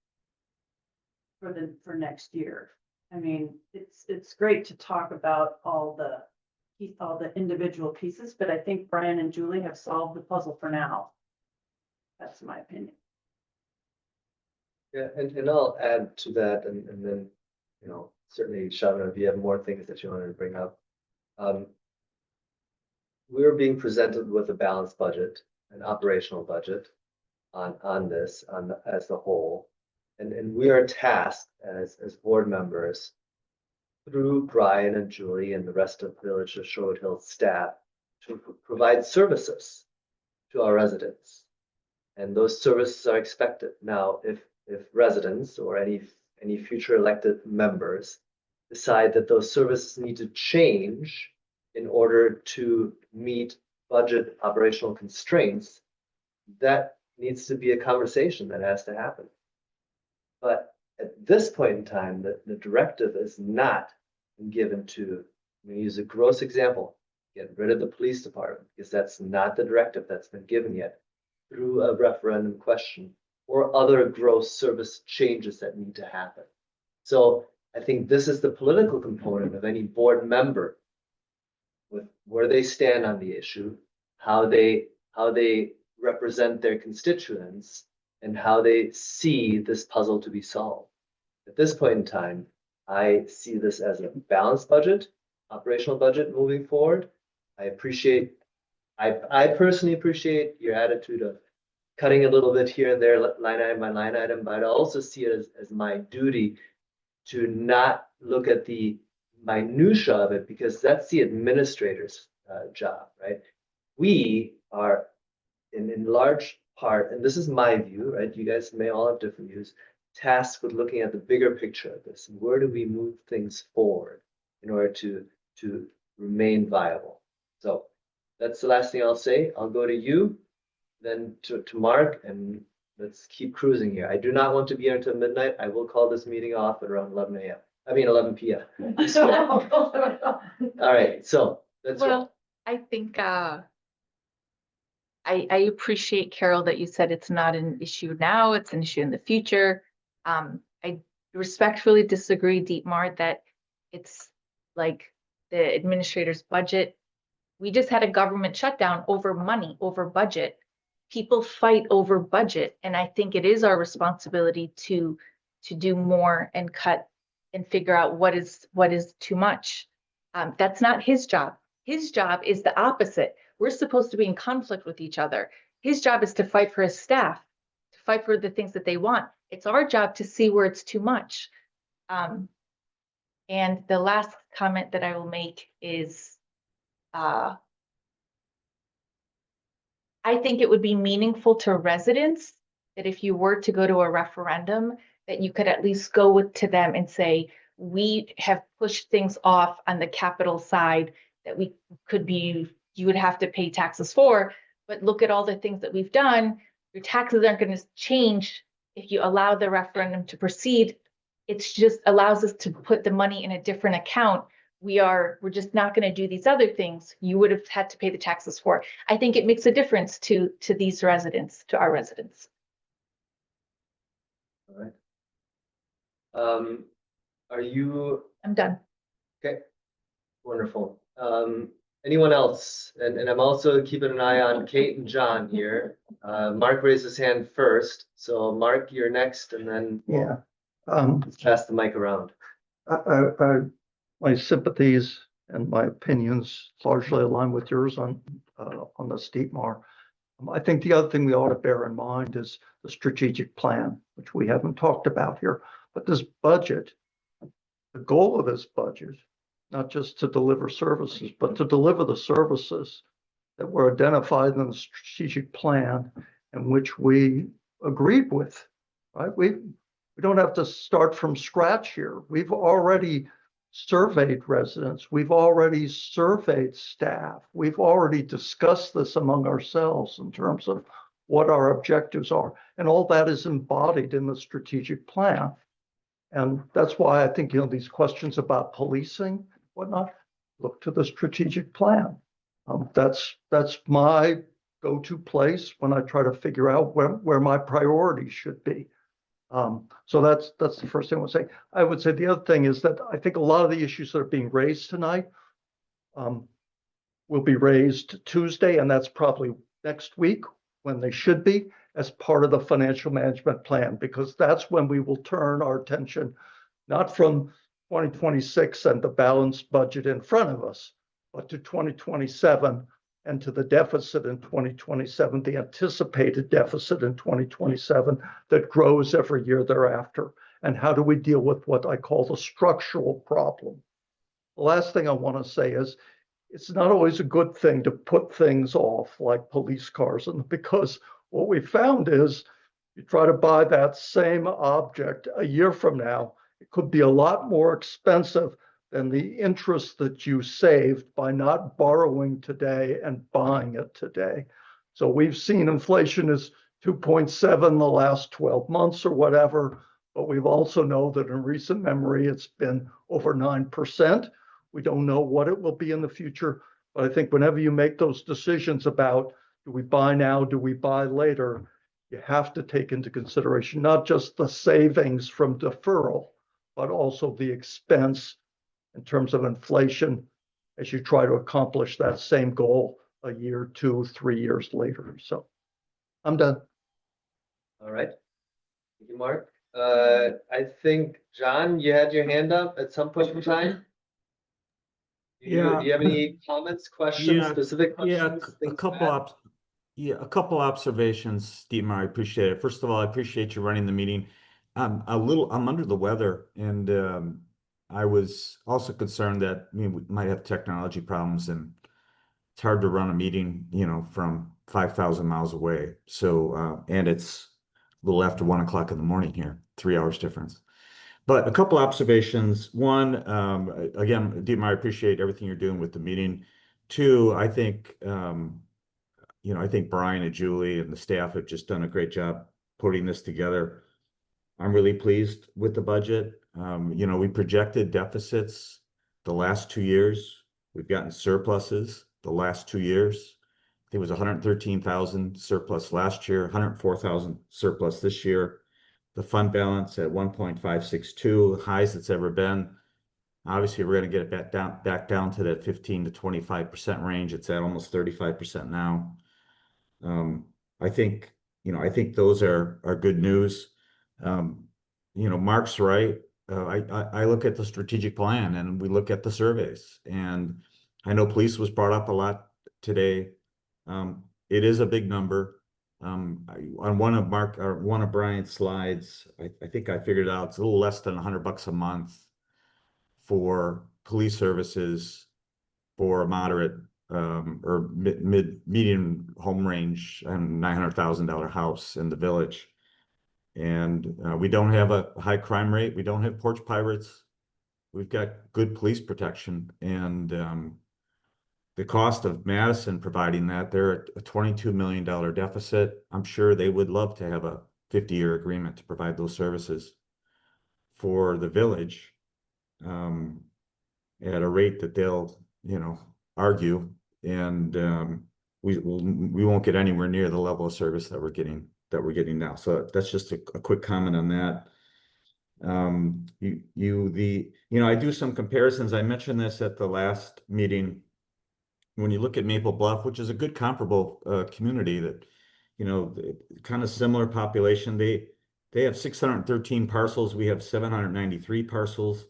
for next year. I mean, it's great to talk about all the individual pieces, but I think Brian and Julie have solved the puzzle for now. That's my opinion. Yeah, and I'll add to that, and then, you know, certainly, Shabana, if you have more things that you wanted to bring up. We're being presented with a balanced budget, an operational budget on this, as the whole. And we are tasked as board members through Brian and Julie and the rest of Village of Sherwood Hills staff to provide services to our residents. And those services are expected. Now, if residents or any future elected members decide that those services need to change in order to meet budget operational constraints, that needs to be a conversation that has to happen. But at this point in time, the directive is not given to, I'm going to use a gross example, get rid of the police department, because that's not the directive that's been given yet through a referendum question or other gross service changes that need to happen. So I think this is the political component of any board member with where they stand on the issue, how they represent their constituents, and how they see this puzzle to be solved. At this point in time, I see this as a balanced budget, operational budget moving forward. I personally appreciate your attitude of cutting a little bit here and there, line item by line item, but I also see it as my duty to not look at the minutia of it, because that's the administrator's job, right? We are in large part, and this is my view, right? You guys may all have different views, tasked with looking at the bigger picture of this. And where do we move things forward in order to remain viable? So that's the last thing I'll say. I'll go to you, then to Mark, and let's keep cruising here. I do not want to be here until midnight. I will call this meeting off at around 11 a.m. I mean, 11 p.m. All right, so that's Well, I think I appreciate, Carol, that you said it's not an issue now, it's an issue in the future. I respectfully disagree, Dietmar, that it's like the administrator's budget. We just had a government shutdown over money, over budget. People fight over budget, and I think it is our responsibility to do more and cut and figure out what is too much. That's not his job. His job is the opposite. We're supposed to be in conflict with each other. His job is to fight for his staff, to fight for the things that they want. It's our job to see where it's too much. And the last comment that I will make is, I think it would be meaningful to residents that if you were to go to a referendum, that you could at least go to them and say, we have pushed things off on the capital side that you would have to pay taxes for, but look at all the things that we've done. Your taxes aren't going to change if you allow the referendum to proceed. It's just allows us to put the money in a different account. We're just not going to do these other things you would have had to pay the taxes for. I think it makes a difference to these residents, to our residents. all right. Are you I'm done. okay? Wonderful. Anyone else? And I'm also keeping an eye on Kate and John here. Mark raised his hand first, so Mark, you're next, and then Yeah. pass the mic around. My sympathies and my opinions largely align with yours on the Steepmar. I think the other thing we ought to bear in mind is the strategic plan, which we haven't talked about here. But this budget, the goal of this budget, not just to deliver services, but to deliver the services that were identified in the strategic plan and which we agreed with, right? We don't have to start from scratch here. We've already surveyed residents. We've already surveyed staff. We've already discussed this among ourselves in terms of what our objectives are. And all that is embodied in the strategic plan. And that's why I think, these questions about policing, whatnot, look to the strategic plan. That's my go-to place when I try to figure out where my priorities should be. So that's the first thing I would say. I would say the other thing is that I think a lot of the issues that are being raised tonight will be raised Tuesday, and that's probably next week when they should be as part of the financial management plan, because that's when we will turn our attention not from 2026 and the balanced budget in front of us, but to 2027 and to the deficit in 2027, the anticipated deficit in 2027 that grows every year thereafter. And how do we deal with what I call the structural problem? The last thing I want to say is it's not always a good thing to put things off like police cars, and because what we found is you try to buy that same object a year from now, it could be a lot more expensive than the interest that you saved by not borrowing today and buying it today. So we've seen inflation is 2.7 the last 12 months or whatever, but we've also know that in recent memory, it's been over 9%. We don't know what it will be in the future, but I think whenever you make those decisions about do we buy now, do we buy later, you have to take into consideration not just the savings from deferral, but also the expense in terms of inflation as you try to accomplish that same goal a year, 2, 3 years later. So I'm done. All right. Thank you, Mark. I think, John, you had your hand up at some point in time. Do you have any comments, questions, specific questions? A couple observations, Steepmar. I appreciate it. First of all, I appreciate you running the meeting. I'm under the weather, and I was also concerned that we might have technology problems, and it's hard to run a meeting, from 5,000 miles away. So, and it's a little after 1 o'clock in the morning here, 3 hours difference. But a couple observations. One, again, Dietmar, I appreciate everything you're doing with the meeting. Two, I think, I think Brian and Julie and the staff have just done a great job putting this together. I'm really pleased with the budget. We projected deficits the last 2 years. We've gotten surpluses the last 2 years. I think it was 113,000 surplus last year, 104,000 surplus this year. The fund balance at 1.562, the highest it's ever been. Obviously, we're going to get it back down to that 15 to 25% range. It's at almost 35% now. I think those are good news. Mark's right. I look at the strategic plan and we look at the surveys, and I know police was brought up a lot today. It is a big number. On one of Brian's slides, I think I figured out it's a little less than $100 a month for police services for a moderate or medium home range and $900,000 house in the village. And we don't have a high crime rate. We don't have porch pirates. We've got good police protection, and the cost of Madison providing that, they're at a $22 million deficit. I'm sure they would love to have a 50-year agreement to provide those services for the village at a rate that they'll, argue, and we won't get anywhere near the level of service that we're getting now. So that's just a quick comment on that. I do some comparisons. I mentioned this at the last meeting. when you look at Maple Bluff, which is a good comparable community that, you know, kind of similar population, they have 613 parcels. We have 793 parcels.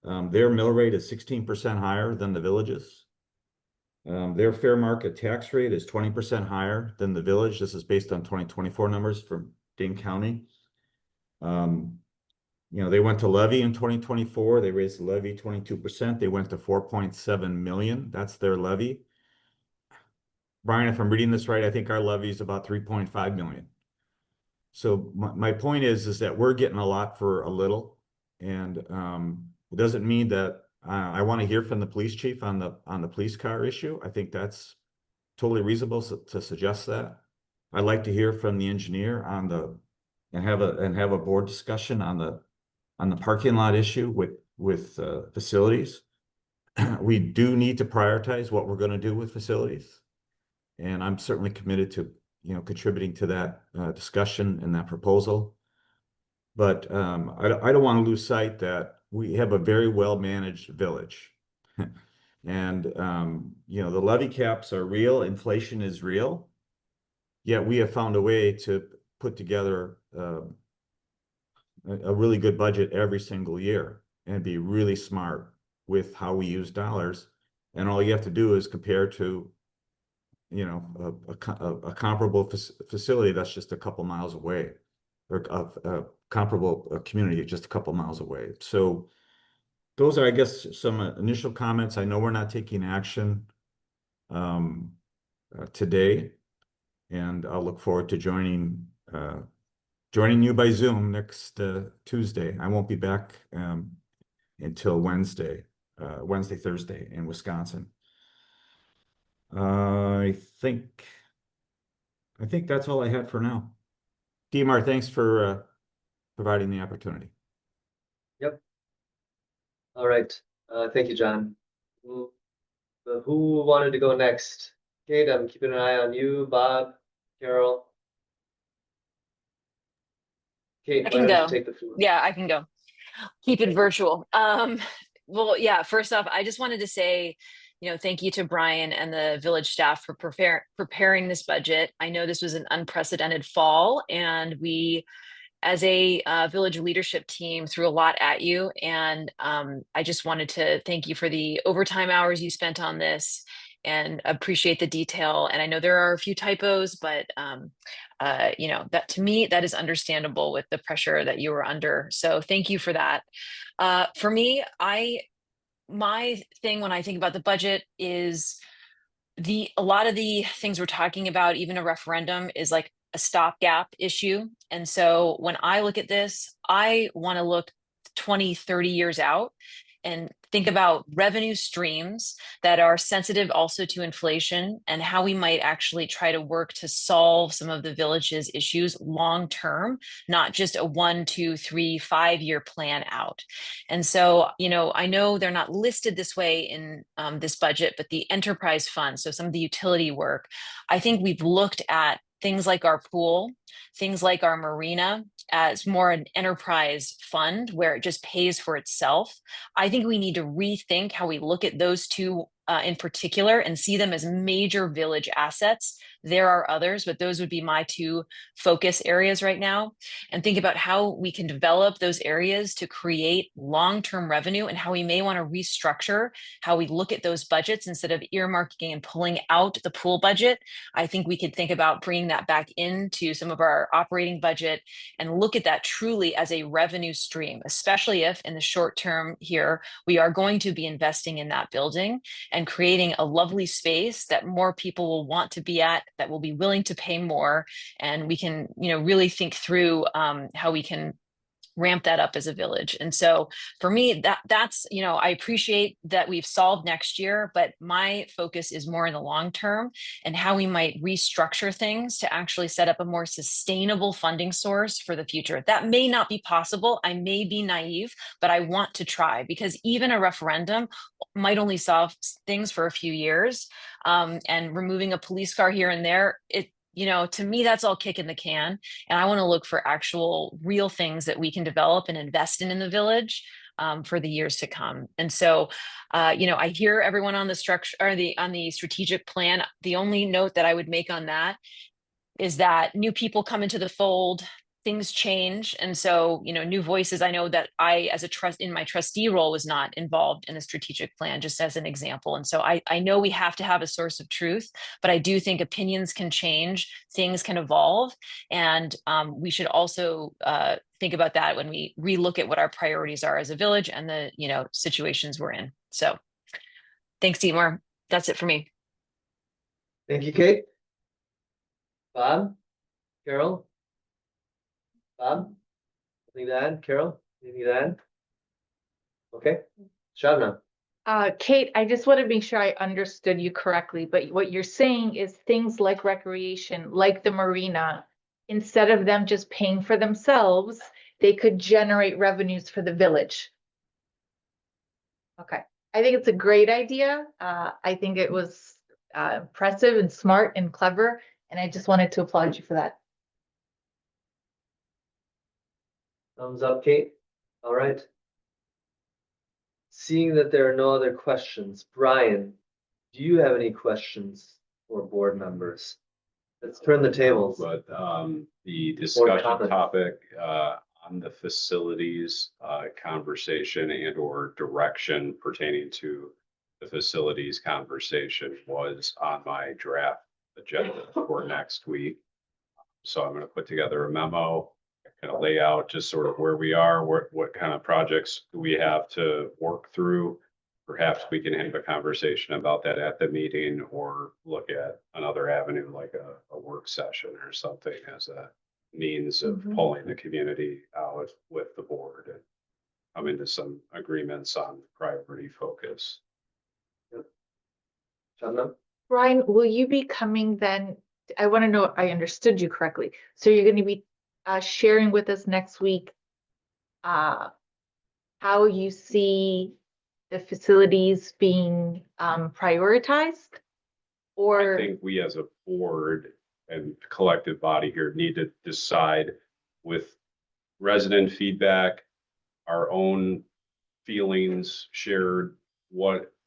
Their mill rate is 16% higher than the villages. Their fair market tax rate is 20% higher than the village. This is based on 2024 numbers from Dane County. You know, they went to levy in 2024. They raised the levy 22%. They went to 4.7 million. That's their levy. Brian, if I'm reading this right, I think our levy is about 3.5 million. So my point is that we're getting a lot for a little, and it doesn't mean that I want to hear from the police chief on the police car issue. I think that's totally reasonable to suggest that. I'd like to hear from the engineer on and have a board discussion on the parking lot issue with facilities. We do need to prioritize what we're going to do with facilities, and I'm certainly committed to, you know, contributing to that discussion and that proposal. But I don't want to lose sight that we have a very well managed village, and you know, the levy caps are real, inflation is real, yet we have found a way to put together a really good budget every single year and be really smart with how we use dollars. And all you have to do is compare to, you know, a comparable facility that's just a couple miles away, or a comparable community just a couple miles away. So those are, I guess, some initial comments. I know we're not taking action today, and I'll look forward to joining you by Zoom next Tuesday. I won't be back until Thursday in Wisconsin. I think that's all I had for now. Dietmar, thanks for providing the opportunity. Yep. All right. Thank you, John. Who wanted to go next? Kate, I'm keeping an eye on you. Bob, Carol. Kate, I why can don't go. you take the floor? Yeah, I can go. Keep it virtual. Well, yeah, first off, I just wanted to say, you know, thank you to Brian and the village staff for preparing this budget. I know this was an unprecedented fall, and we, as a village leadership team, threw a lot at you. And I just wanted to thank you for the overtime hours you spent on this, and appreciate the detail. And I know there are a few typos, but you know, that to me, that is understandable with the pressure that you were under. So thank you for that. For me, my thing when I think about the budget is a lot of the things we're talking about, even a referendum, is like a stopgap issue. And so when I look at this, I want to look 20, 30 years out and think about revenue streams that are sensitive also to inflation, and how we might actually try to work to solve some of the village's issues long term, not just a 1, 2, 3, 5-year plan out. And so, you know, I know they're not listed this way in this budget, but the enterprise fund, so some of the utility work, I think we've looked at things like our pool, things like our marina as more an enterprise fund where it just pays for itself. I think we need to rethink how we look at those two in particular and see them as major village assets. There are others, but those would be my two focus areas right now. And think about how we can develop those areas to create long-term revenue, and how we may want to restructure how we look at those budgets instead of earmarking and pulling out the pool budget. I think we could think about bringing that back into some of our operating budget and look at that truly as a revenue stream, especially if in the short term here, we are going to be investing in that building and creating a lovely space that more people will want to be at, that will be willing to pay more. And we can, you know, really think through how we can ramp that up as a village. And so for me, that's, you know, I appreciate that we've solved next year, but my focus is more in the long term and how we might restructure things to actually set up a more sustainable funding source for the future. That may not be possible. I may be naive, but I want to try, because even a referendum might only solve things for a few years. And removing a police car here and there, you know, to me, that's all kick in the can. And I want to look for actual real things that we can develop and invest in the village for the years to come. And so, you know, I hear everyone on the structure or on the strategic plan. The only note that I would make on that is that new people come into the fold, things change. And so, you know, new voices. I know that I, as a in my trustee role, was not involved in the strategic plan, just as an example. And so I know we have to have a source of truth, but I do think opinions can change, things can evolve. And we should also think about that when we relook at what our priorities are as a village and the, you know, situations we're in. So thanks, Dietmar. That's it for me. Thank you, Kate. Bob? Carol? Bob? Anything to add? Carol? Anything to add? Okay, Shabnam. Kate, I just want to make sure I understood you correctly, but what you're saying is things like recreation, like the marina, instead of them just paying for themselves, they could generate revenues for the village. Okay, I think it's a great idea. I think it was impressive and smart and clever, and I just wanted to applaud you for that. Thumbs up, Kate. All right. Seeing that there are no other questions, Brian, do you have any questions for board members? Let's turn the tables. But the discussion comments. topic on the facilities conversation and or direction pertaining to the facilities conversation was on my draft agenda for next week. So I'm going to put together a memo, kind of lay out just sort of where we are, what kind of projects do we have to work through. Perhaps we can have a conversation about that at the meeting or look at another avenue like a work session or something as a means of pulling the community out with the board and come into some agreements on priority focus. Shabnam? Brian, will you be coming then? I want to know if I understood you correctly. So you're going to be sharing with us next week how you see the facilities being prioritized? Or I think we as a board and collective body here need to decide with resident feedback, our own feelings shared,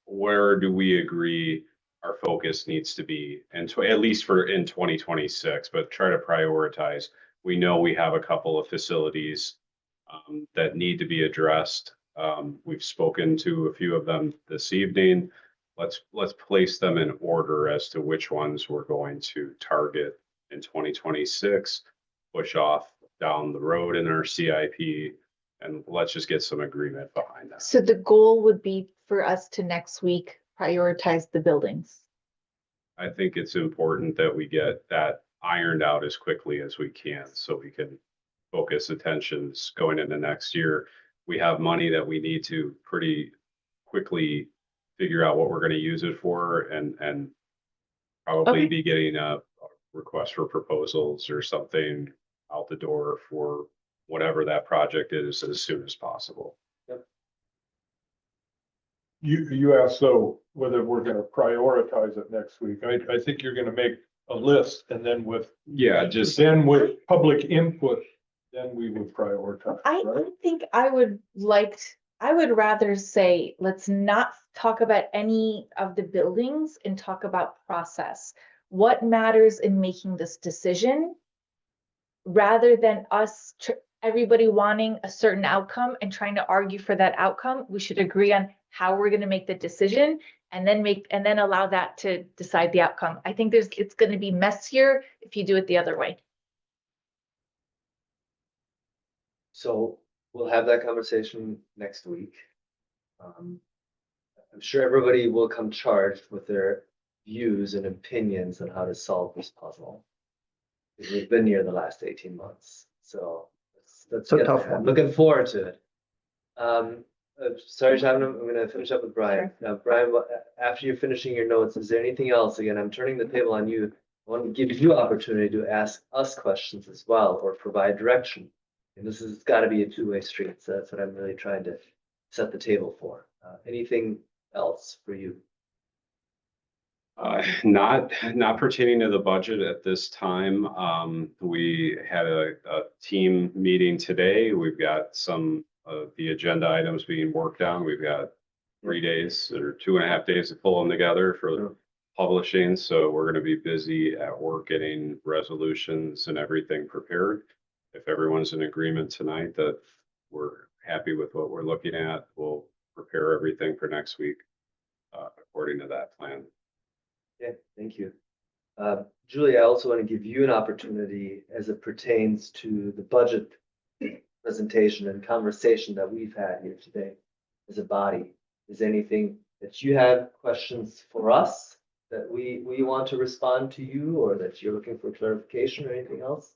where do we agree our focus needs to be, and at least for in 2026, but try to prioritize. We know we have a couple of facilities that need to be addressed. We've spoken to a few of them this evening. Let's place them in order as to which ones we're going to target in 2026, push off down the road in our CIP, and let's just get some agreement behind that. so the goal would be for us to next week prioritize the buildings. I think it's important that we get that ironed out as quickly as we can so we can focus attentions going into next year. We have money that we need to pretty quickly figure out what we're going to use it for and probably Okay. be getting a request for proposals or something out the door for whatever that project is as soon as possible. You asked so whether we're gonna prioritize it next week. I think you're gonna make a list and then with public input, then we would prioritize, I right? think I would rather say, let's not talk about any of the buildings and talk about process. What matters in making this decision? Rather than everybody wanting a certain outcome and trying to argue for that outcome, we should agree on how we're gonna make the decision and then allow that to decide the outcome. I think it's gonna be messier if you do it the other way. So we'll have that conversation next week. I'm sure everybody will come charged with their views and opinions on how to solve this puzzle. We've been here the last 18 months, so let's It's a get tough there. one. Looking forward to it. Sorry, Shabnam, I'm gonna finish up with Brian. Now, Brian, after you're finishing your notes, is there anything else? Again, I'm turning the table on you. I want to give you opportunity to ask us questions as well or provide direction. And this has got to be a two-way street. So that's what I'm really trying to set the table for. Anything else for you? Not pertaining to the budget at this time. We had a team meeting today. We've got some the agenda items being worked on. We've got 3 days or 2.5 days to pull them together for publishing. So we're going to be busy at work getting resolutions and everything prepared. If everyone's in agreement tonight that we're happy with what we're looking at, we'll prepare everything for next week according to that plan. Yeah, thank you. Julie, I also want to give you an opportunity as it pertains to the budget presentation and conversation that we've had here today as a body. Is there anything that you have questions for us that we want to respond to you, or that you're looking for clarification or anything else?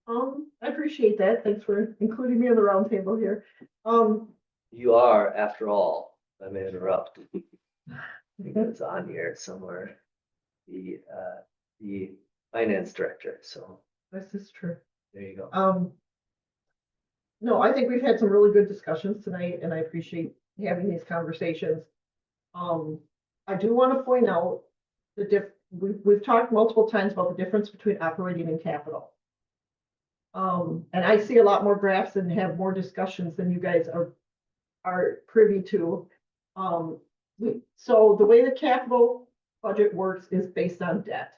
I appreciate that. Thanks for including me on the round table here. You are, after all, I may interrupt. I think it's on here somewhere. The finance director, so This is true. there you go. No, I think we've had some really good discussions tonight, and I appreciate having these conversations. I do want to point out we've talked multiple times about the difference between operating and capital. And I see a lot more graphs and have more discussions than you guys are privy to. So the way the capital budget works is based on debt.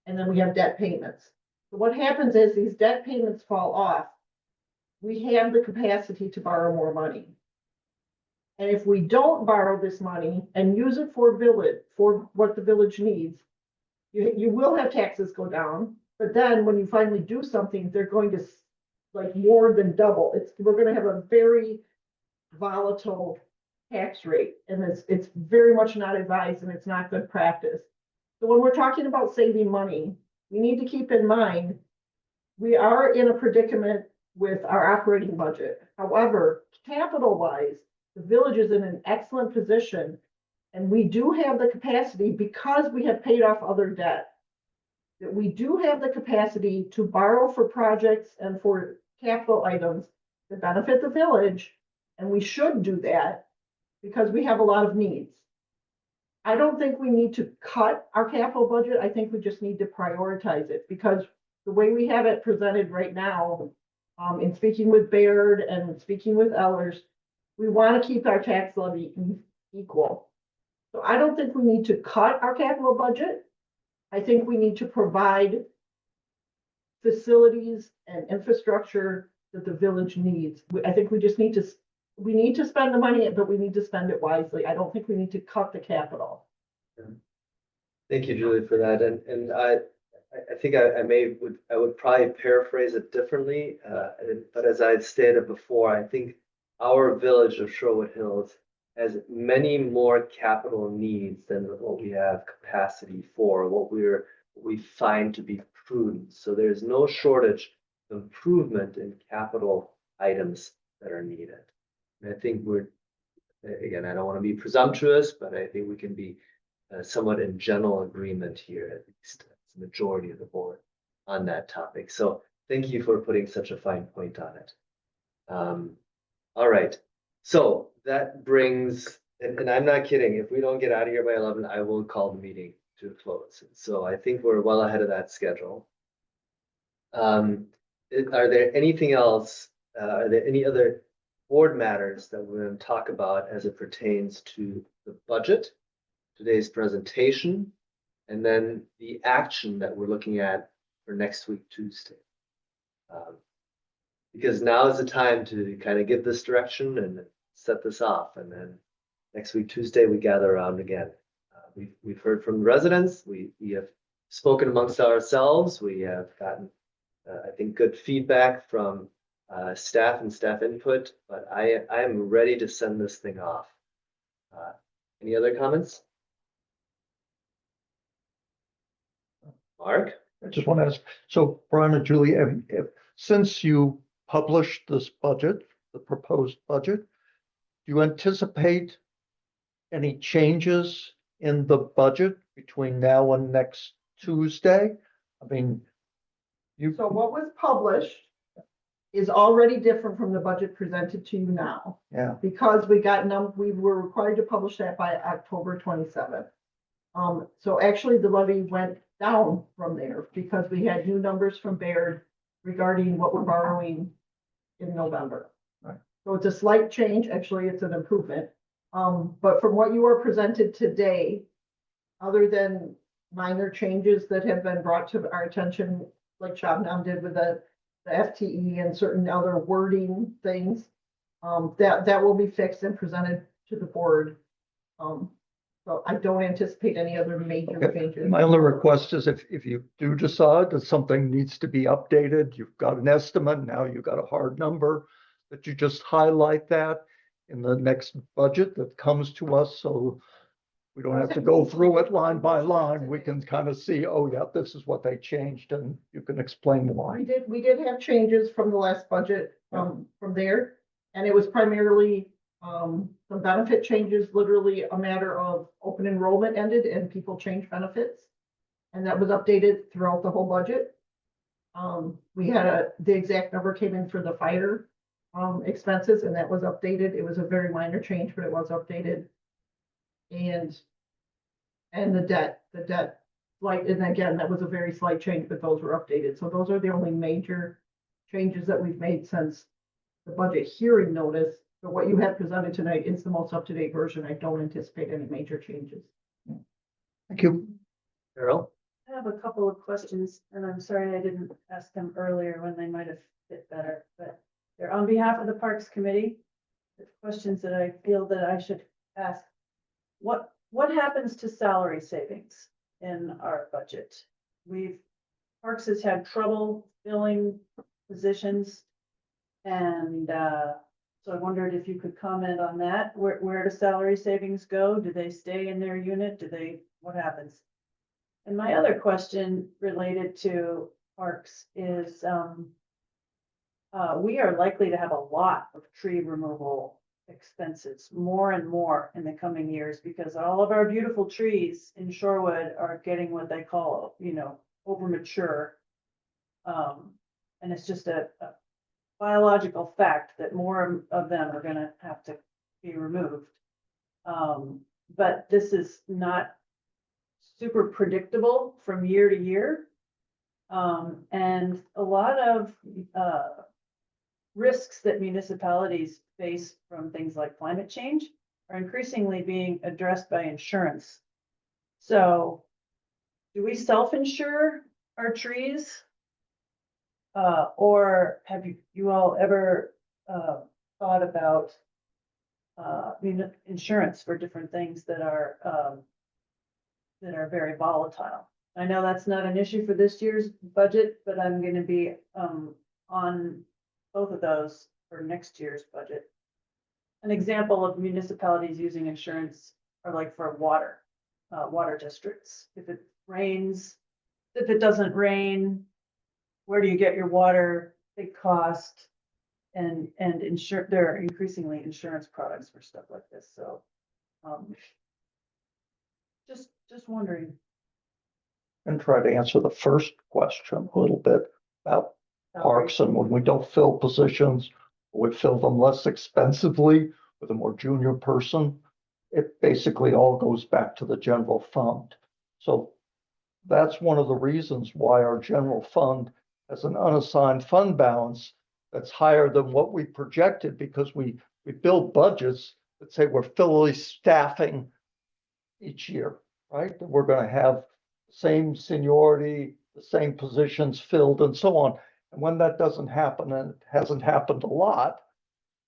And then we have debt payments. So what happens is these debt payments fall off. We have the capacity to borrow more money. And if we don't borrow this money and use it for what the village needs, you will have taxes go down. But then when you finally do something, they're going to like more than double. We're going to have a very volatile tax rate, and it's very much not advised, and it's not good practice. So when we're talking about saving money, we need to keep in mind we are in a predicament with our operating budget. However, capital-wise, the village is in an excellent position, and we do have the capacity, because we have paid off other debt, that we do have the capacity to borrow for projects and for capital items that benefit the village, and we should do that because we have a lot of needs. I don't think we need to cut our capital budget. I think we just need to prioritize it, because the way we have it presented right now, in speaking with Baird and speaking with Ellers, we want to keep our tax levy equal. So I don't think we need to cut our capital budget. I think we need to provide facilities and infrastructure that the village needs. I think we just need to spend the money, but we need to spend it wisely. I don't think we need to cut the capital. Thank you, Julie, for that. And I think I would probably paraphrase it differently. But as I stated before, I think our village of Sherwood Hills has many more capital needs than what we have capacity for, what we find to be prudent. So there's no shortage of improvement in capital items that are needed. And I think again, I don't want to be presumptuous, but I think we can be somewhat in general agreement here, at least as the majority of the board, on that topic. So thank you for putting such a fine point on it. All right. So that brings, and I'm not kidding, if we don't get out of here by 11, I will call the meeting to a close. So I think we're well ahead of that schedule. Are there anything else? Are there any other board matters that we're going to talk about as it pertains to the budget, today's presentation, and then the action that we're looking at for next week, Tuesday? Because now is the time to kind of give this direction and set this off. And then next week, Tuesday, we gather around again. We've heard from the residents. We have spoken amongst ourselves. We have gotten, I think, good feedback from staff and staff input, but I am ready to send this thing off. Any other comments? Mark? I just want to ask, so Brian and Julie, since you published this budget, the proposed budget, do you anticipate any changes in the budget between now and next Tuesday? I mean, So what was published is already different from the budget presented to you now. Yeah. Because we were required to publish that by October 27th. So actually the levy went down from there because we had new numbers from Baird regarding what we're borrowing in November. So it's a slight change, actually, it's an improvement. But from what you are presented today, other than minor changes that have been brought to our attention, like Shabnam did with the FTE and certain other wording things, that will be fixed and presented to the board. So I don't anticipate any other major Okay. changes. My only request is if you do decide that something needs to be updated, you've got an estimate, now you've got a hard number, that you just highlight that in the next budget that comes to us, so we don't have to go through it line by line. We can kind of see, oh yeah, this is what they changed, and you can explain why. We did have changes from the last budget, from there, and it was primarily, some benefit changes, literally a matter of open enrollment ended and people changed benefits. And that was updated throughout the whole budget. We had the exact number came in for the fire, expenses, and that was updated. It was a very minor change, but it was updated. And the debt, like, and again, that was a very slight change, but those were updated. So those are the only major changes that we've made since the budget hearing notice. But what you have presented tonight is the most up-to-date version. I don't anticipate any major changes. Thank you. Carol? I have a couple of questions, and I'm sorry I didn't ask them earlier when they might have fit better, but they're on behalf of the Parks Committee. The questions that I feel that I should ask. What happens to salary savings in our budget? Parks has had trouble filling positions. And so I wondered if you could comment on that. Where do salary savings go? Do they stay in their unit? What happens? And my other question related to parks is, we are likely to have a lot of tree removal expenses, more and more in the coming years, because all of our beautiful trees in Shorewood are getting what they call, over mature. And it's just a biological fact that more of them are gonna have to be removed. But this is not super predictable from year to year. And a lot of risks that municipalities face from things like climate change are increasingly being addressed by insurance. So do we self-insure our trees? Or have you all ever thought about insurance for different things that are very volatile? I know that's not an issue for this year's budget, but I'm going to be on both of those for next year's budget. An example of municipalities using insurance are like for water districts. If it rains, if it doesn't rain, where do you get your water? Big cost, and there are increasingly insurance products for stuff like this. So, just wondering. And try to answer the first question a little bit about parks, and when we don't fill positions, we fill them less expensively with a more junior person. It basically all goes back to the general fund. So that's one of the reasons why our general fund has an unassigned fund balance that's higher than what we projected, because we build budgets that say we're fully staffing each year, right? That we're going to have the same seniority, the same positions filled, and so on. And when that doesn't happen, and it hasn't happened a lot,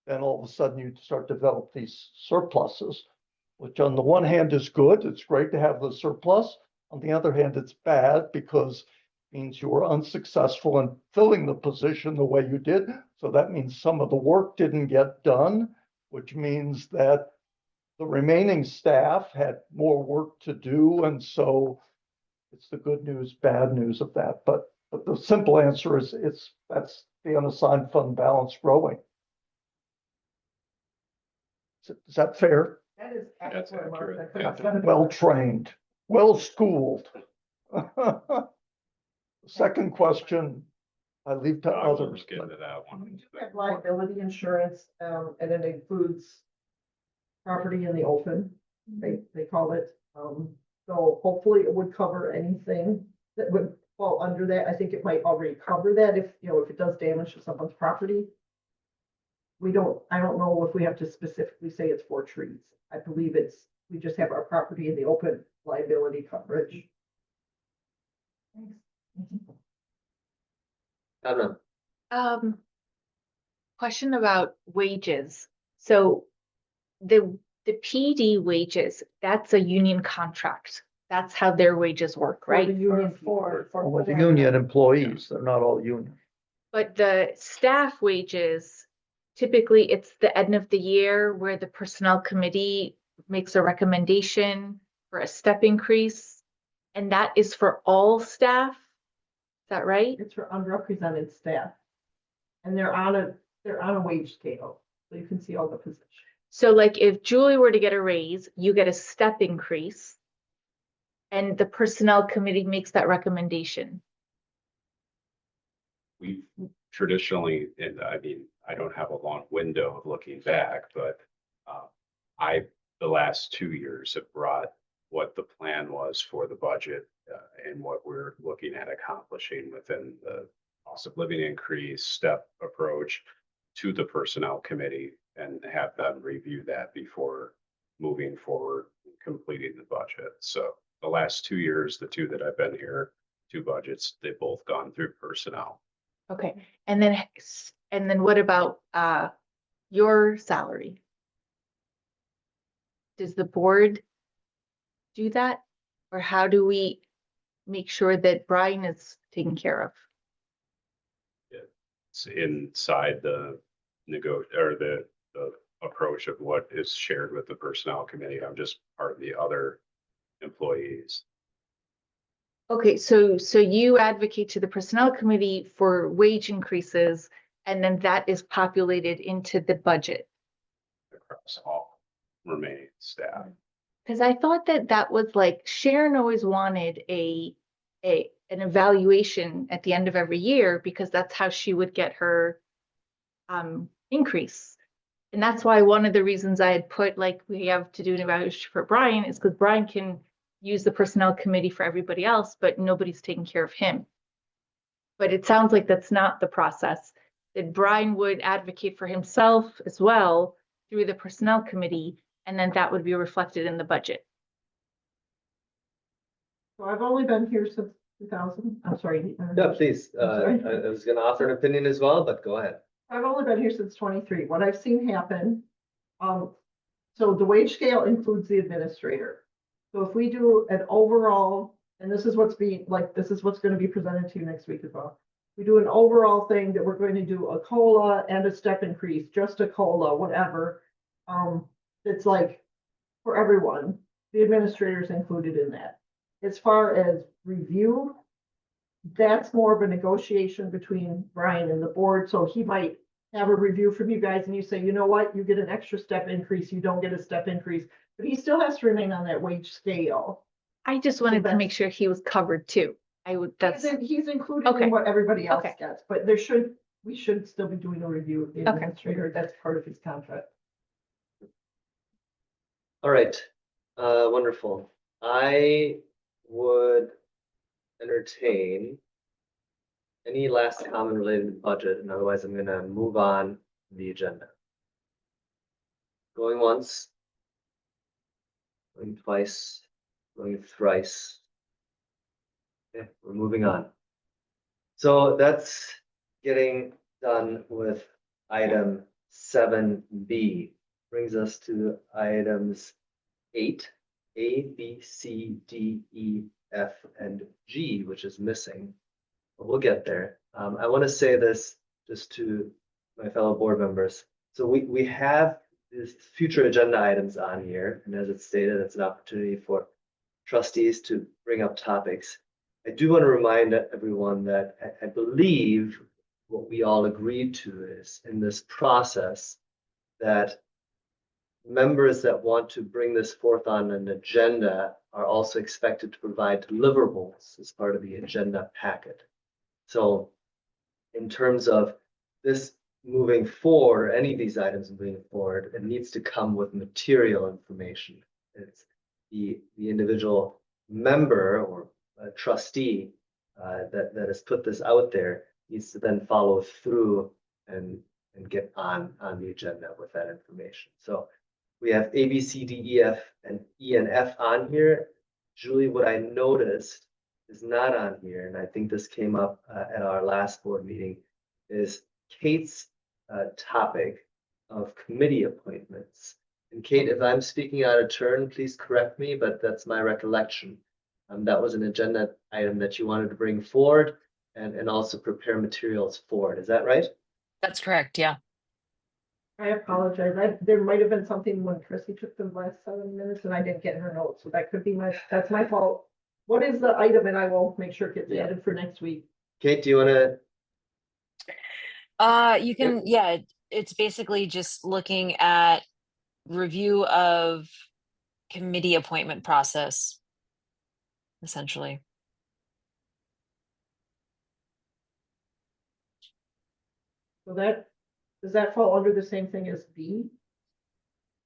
then all of a sudden you start to develop these surpluses, which on the one hand is good. It's great to have the surplus. On the other hand, it's bad because it means you were unsuccessful in filling the position the way you did. So that means some of the work didn't get done, which means that the remaining staff had more work to do. And so it's the good news, bad news of that. But the simple answer is that's the unassigned fund balance growing. Is that fair? That is That's excellent, Mark. accurate. I could not have- Well trained, well schooled. Second question, I leave to I will others. just get into that one. We do have liability insurance, and it includes property in the open, they call it. So hopefully it would cover anything that would fall under that. I think it might already cover that if it does damage to someone's property. I don't know if we have to specifically say it's for trees. I believe we just have our property in the open liability coverage. Adnan, Question about wages. So the PD wages, that's a union contract. That's how their wages work, For the right? union for. With the union employees, they're not all union. But the staff wages, typically it's the end of the year where the personnel committee makes a recommendation for a step increase. And that is for all staff. Is that right? It's for unrepresented staff. And they're on a wage scale, so you can see all the positions. So like if Julie were to get a raise, you get a step increase. And the personnel committee makes that recommendation. We traditionally, and I mean, I don't have a long window of looking back, but the last 2 years have brought what the plan was for the budget and what we're looking at accomplishing within the cost of living increase step approach to the personnel committee and have them review that before moving forward and completing the budget. So the last 2 years, the two that I've been here, 2 budgets, they've both gone through personnel. Okay, and then what about your salary? Does the board do that? Or how do we make sure that Brian is taken care of? It's inside the the approach of what is shared with the personnel committee. I'm just part of the other employees. Okay, so you advocate to the personnel committee for wage increases, and then that is populated into the budget. Across all remaining staff. Because I thought that was like Sharon always wanted an evaluation at the end of every year because that's how she would get her increase. And that's why one of the reasons I had put like we have to do an evaluation for Brian is because Brian can use the personnel committee for everybody else, but nobody's taking care of him. But it sounds like that's not the process, that Brian would advocate for himself as well through the personnel committee, and then that would be reflected in the budget. So I've only been here since 2000, I'm sorry. yeah, please. sorry. I was gonna offer an opinion as well, but go ahead. I've only been here since 23. What I've seen happen, so the wage scale includes the administrator. So if we do an overall, and this is what's going to be presented to you next week as well. We do an overall thing that we're going to do a COLA and a step increase, just a COLA, whatever. It's like for everyone, the administrator's included in that. As far as review, that's more of a negotiation between Brian and the board. So he might have a review from you guys and you say, you know what, you get an extra step increase, you don't get a step increase, but he still has to remain on that wage scale. I just wanted to make sure he was covered too. He's included Okay. in what everybody else Okay. gets, but we should still be doing a review of the Okay. administrator. That's part of his contract. All right, wonderful. I would entertain any last comment related to budget, and otherwise I'm gonna move on to the agenda. Going once. Going twice, going thrice. Okay, we're moving on. So that's getting done with item 7B. Brings us to items 8, A, B, C, D, E, F, and G, which is missing. But we'll get there. I want to say this just to my fellow board members. So we have these future agenda items on here, and as it's stated, it's an opportunity for trustees to bring up topics. I do want to remind everyone that I believe what we all agreed to is in this process that members that want to bring this forth on an agenda are also expected to provide deliverables as part of the agenda packet. So in terms of this moving forward, any of these items moving forward, it needs to come with material information. It's the individual member or trustee that has put this out there needs to then follow through and and get on the agenda with that information. So we have A, B, C, D, E, F, and E and F on here. Julie, what I noticed is not on here, and I think this came up at our last board meeting, is Kate's topic of committee appointments. And Kate, if I'm speaking out of turn, please correct me, but that's my recollection. That was an agenda item that you wanted to bring forward and also prepare materials for it. Is that right? That's correct, yeah. I apologize. There might have been something when Chrissy took the last 7 minutes and I didn't get her notes, so that could be that's my fault. What is the item? And I will make sure it gets added for next week. Kate, do you want to? You can, yeah, it's basically just looking at review of committee appointment process, essentially. So does that fall under the same thing as B?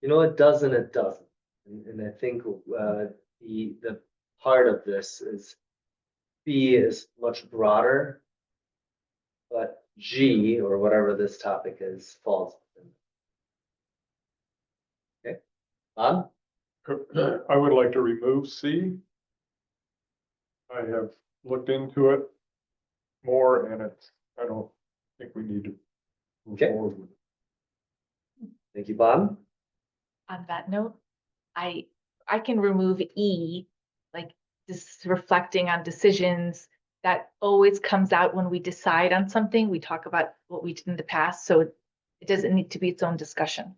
You know, it does and it doesn't. And I think the part of this is B is much broader, but G, or whatever this topic is, falls within. Okay, Bob? I would like to remove C. I have looked into it more and I don't think we need to move Okay. forward with it. Thank you, Bob. On that note, I can remove E, like just reflecting on decisions that always comes out when we decide on something. We talk about what we did in the past, so it doesn't need to be its own discussion.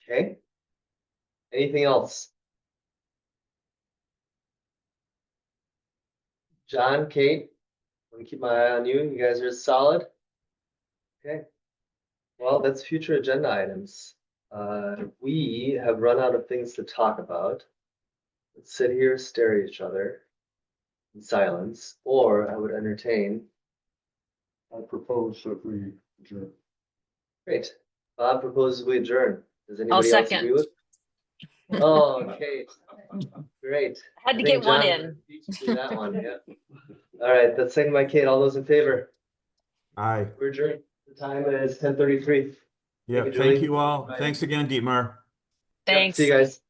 Okay. Anything else? John, Kate, I'm gonna keep my eye on you. You guys are solid. Okay. Well, that's future agenda items. We have run out of things to talk about. Let's sit here, stare at each other in silence, or I would entertain. I propose that we adjourn. Great. Bob proposes we adjourn. Does anybody else second. agree with? Oh, okay. Great. Had to I think get one John in. beat you to that one, yeah. All right, that's second by Kate. All those in favor? Aye. We're adjourned. The time is 10:33. Yeah, you, thank Julie. you all. Bye. Thanks again, Dietmar. Yep, Thanks. see you guys.